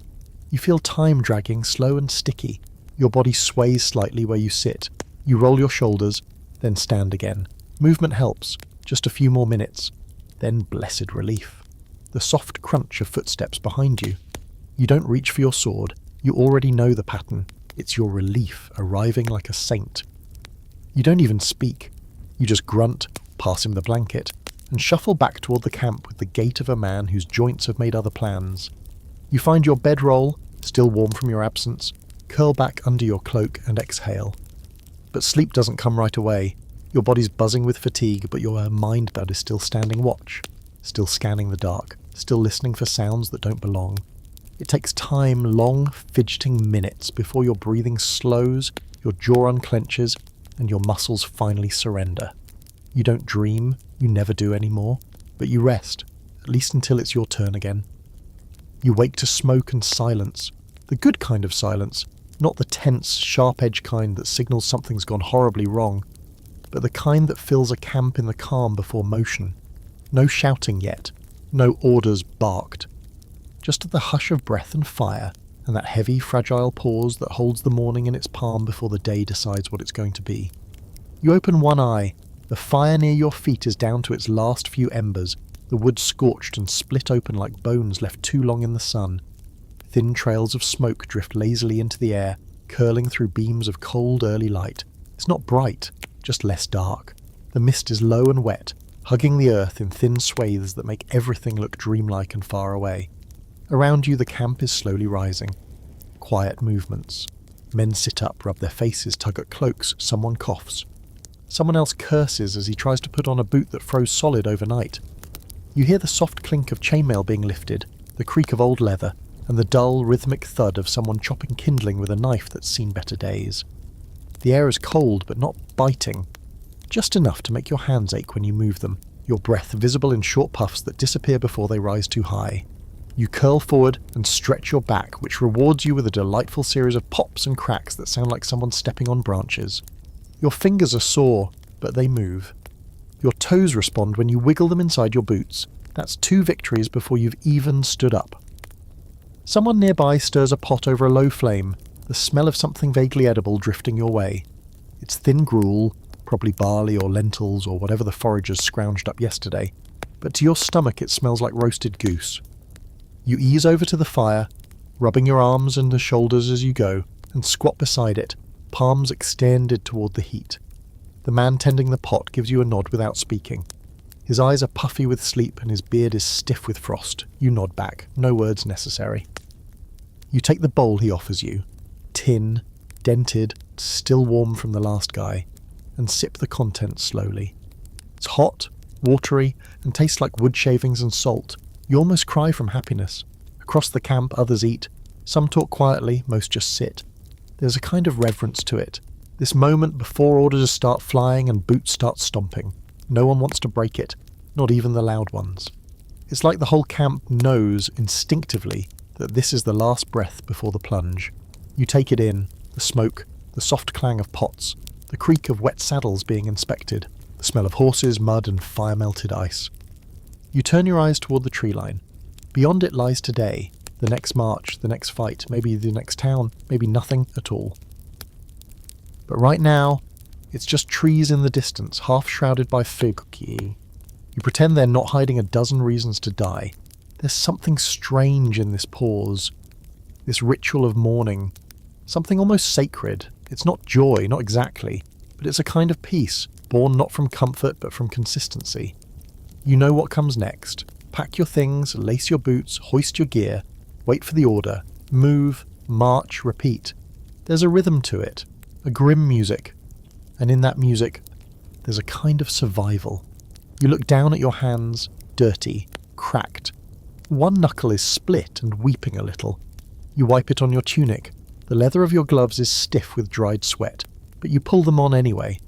You feel time dragging, slow and sticky. Your body sways slightly where you sit. You roll your shoulders, then stand again. Movement helps, just a few more minutes. Then blessed relief. The soft crunch of footsteps behind you. You don't reach for your sword. You already know the pattern. It's your relief, arriving like a saint. You don't even speak. You just grunt, pass him the blanket, and shuffle back toward the camp with the gait of a man whose joints have made other plans. You find your bedroll, still warm from your absence, curl back under your cloak and exhale. But sleep doesn't come right away. Your body's buzzing with fatigue, but your mind bud is still standing watch, still scanning the dark, still listening for sounds that don't belong. It takes time, long, fidgeting minutes before your breathing slows, your jaw unclenches, and your muscles finally surrender. You don't dream, you never do anymore, but you rest, at least until it's your turn again. You wake to smoke and silence, the good kind of silence, not the tense, sharp-edged kind that signals something's gone horribly wrong, but the kind that fills a camp in the calm before motion. No shouting yet, no orders barked. Just the hush of breath and fire, and that heavy, fragile pause that holds the morning in its palm before the day decides what it's going to be. You open one eye. The fire near your feet is down to its last few embers, the wood scorched and split open like bones left too long in the sun. Thin trails of smoke drift lazily into the air, curling through beams of cold early light. It's not bright, just less dark. The mist is low and wet, hugging the earth in thin swathes that make everything look dreamlike and far away. Around you the camp is slowly rising. Quiet movements. Men sit up, rub their faces, tug at cloaks, someone coughs. Someone else curses as he tries to put on a boot that froze solid overnight. You hear the soft clink of chainmail being lifted, the creak of old leather, and the dull, rhythmic thud of someone chopping kindling with a knife that's seen better days. The air is cold, but not biting. Just enough to make your hands ache when you move them, your breath visible in short puffs that disappear before they rise too high. You curl forward and stretch your back, which rewards you with a delightful series of pops and cracks that sound like someone stepping on branches. Your fingers are sore, but they move. Your toes respond when you wiggle them inside your boots. That's 2 victories before you've even stood up. Someone nearby stirs a pot over a low flame, the smell of something vaguely edible drifting your way. It's thin gruel, probably barley or lentils or whatever the foragers scrounged up yesterday, but to your stomach it smells like roasted goose. You ease over to the fire, rubbing your arms and the shoulders as you go, and squat beside it, palms extended toward the heat. The man tending the pot gives you a nod without speaking. His eyes are puffy with sleep and his beard is stiff with frost. You nod back, no words necessary. You take the bowl he offers you, tin, dented, still warm from the last guy, and sip the contents slowly. It's hot, watery, and tastes like wood shavings and salt. You almost cry from happiness. Across the camp, others eat. Some talk quietly, most just sit. There's a kind of reverence to it. This moment before orders start flying and boots start stomping. No one wants to break it, not even the loud ones. It's like the whole camp knows instinctively that this is the last breath before the plunge. You take it in, the smoke, the soft clang of pots, the creak of wet saddles being inspected, the smell of horses, mud and fire-melted ice. You turn your eyes toward the tree line. Beyond it lies today, the next march, the next fight, maybe the next town, maybe nothing at all. But right now, it's just trees in the distance, half shrouded by smoky. You pretend they're not hiding a dozen reasons to die. There's something strange in this pause, this ritual of mourning, something almost sacred. It's not joy, not exactly, but it's a kind of peace, born not from comfort but from consistency. You know what comes next. Pack your things, lace your boots, hoist your gear, wait for the order, move, march, repeat. There's a rhythm to it, a grim music, and in that music, there's a kind of survival. You look down at your hands, dirty, cracked. One knuckle is split and weeping a little. You wipe it on your tunic. The leather of your gloves is stiff with dried sweat, but you pull them on anyway.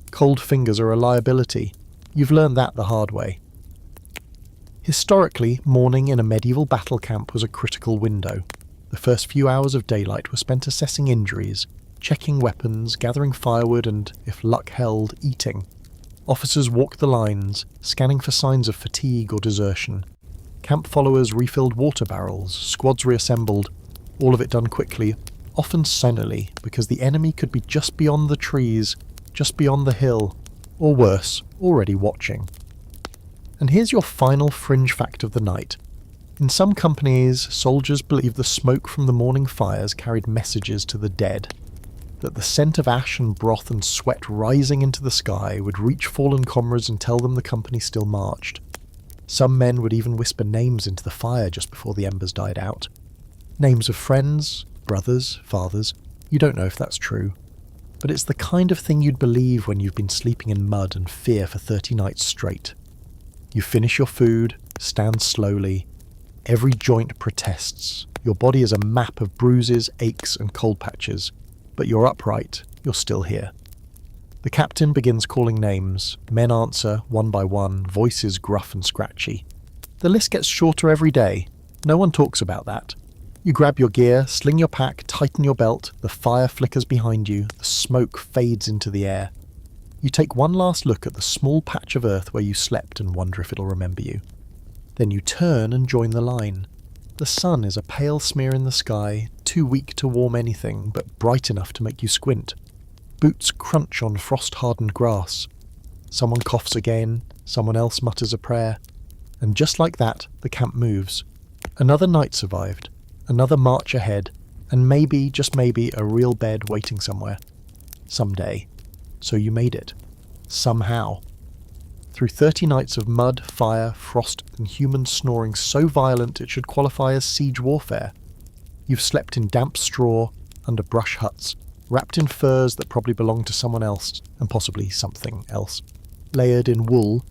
Cold fingers are a liability. You've learned that the hard way. Historically, morning in a medieval battle camp was a critical window. The first few hours of daylight were spent assessing injuries, checking weapons, gathering firewood and, if luck held, eating. Officers walked the lines, scanning for signs of fatigue or desertion. Camp followers refilled water barrels, squads reassembled, all of it done quickly, often silently, because the enemy could be just beyond the trees, just beyond the hill, or worse, already watching. And here's your final fringe fact of the night. In some companies, soldiers believed the smoke from the morning fires carried messages to the dead, that the scent of ash and broth and sweat rising into the sky would reach fallen comrades and tell them the company still marched. Some men would even whisper names into the fire just before the embers died out. Names of friends, brothers, fathers. You don't know if that's true. But it's the kind of thing you'd believe when you've been sleeping in mud and fear for 30 nights straight. You finish your food, stand slowly. Every joint protests. Your body is a map of bruises, aches and cold patches. But you're upright, you're still here. The captain begins calling names. Men answer, one by one, voices gruff and scratchy. The list gets shorter every day. No one talks about that. You grab your gear, sling your pack, tighten your belt, the fire flickers behind you, the smoke fades into the air. You take one last look at the small patch of earth where you slept and wonder if it'll remember you. Then you turn and join the line. The sun is a pale smear in the sky, too weak to warm anything, but bright enough to make you squint. Boots crunch on frost-hardened grass. Someone coughs again, someone else mutters a prayer. And just like that, the camp moves. Another night survived, another march ahead, and maybe, just maybe, a real bed waiting somewhere. Someday. So you made it. Somehow. Through 30 nights of mud, fire, frost, and human snoring so violent it should qualify as siege warfare. You've slept in damp straw, under brush huts, wrapped in furs that probably belonged to someone else, and possibly something else. Layered in wool,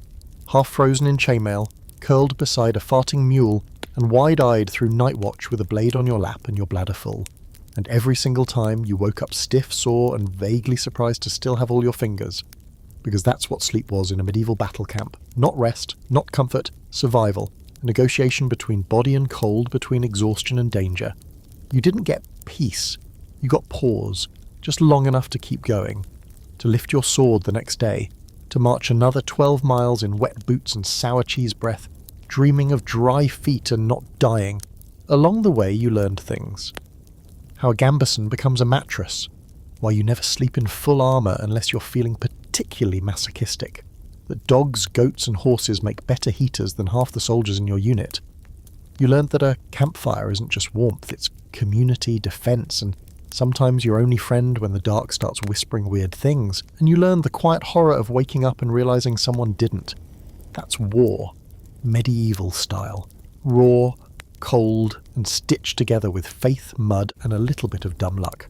half frozen in chainmail, curled beside a farting mule, and wide-eyed through night watch with a blade on your lap and your bladder full. And every single time you woke up stiff, sore, and vaguely surprised to still have all your fingers. Because that's what sleep was in a medieval battle camp. Not rest, not comfort, survival. a negotiation between body and cold, between exhaustion and danger. You didn't get peace, you got pause, just long enough to keep going, to lift your sword the next day, to march another 12 miles in wet boots and sour cheese breath, dreaming of dry feet and not dying. Along the way you learned things. How a gambeson becomes a mattress, why you never sleep in full armour unless you're feeling particularly masochistic, that dogs, goats and horses make better heaters than half the soldiers in your unit. You learned that a campfire isn't just warmth, it's community, defence, and sometimes your only friend when the dark starts whispering weird things, and you learned the quiet horror of waking up and realising someone didn't. That's war, medieval style, raw, cold, and stitched together with faith, mud, and a little bit of dumb luck.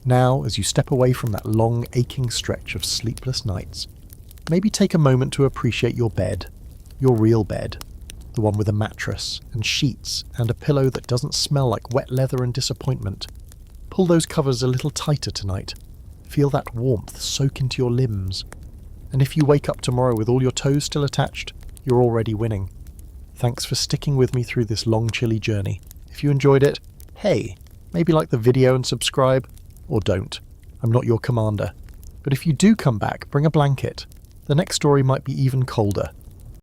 Now, as you step away from that long, aching stretch of sleepless nights, maybe take a moment to appreciate your bed, your real bed, the one with a mattress and sheets and a pillow that doesn't smell like wet leather and disappointment. Pull those covers a little tighter tonight. Feel that warmth soak into your limbs. And if you wake up tomorrow with all your toes still attached, you're already winning. Thanks for sticking with me through this long, chilly journey. If you enjoyed it, hey, maybe like the video and subscribe, or don't. I'm not your commander. But if you do come back, bring a blanket. The next story might be even colder.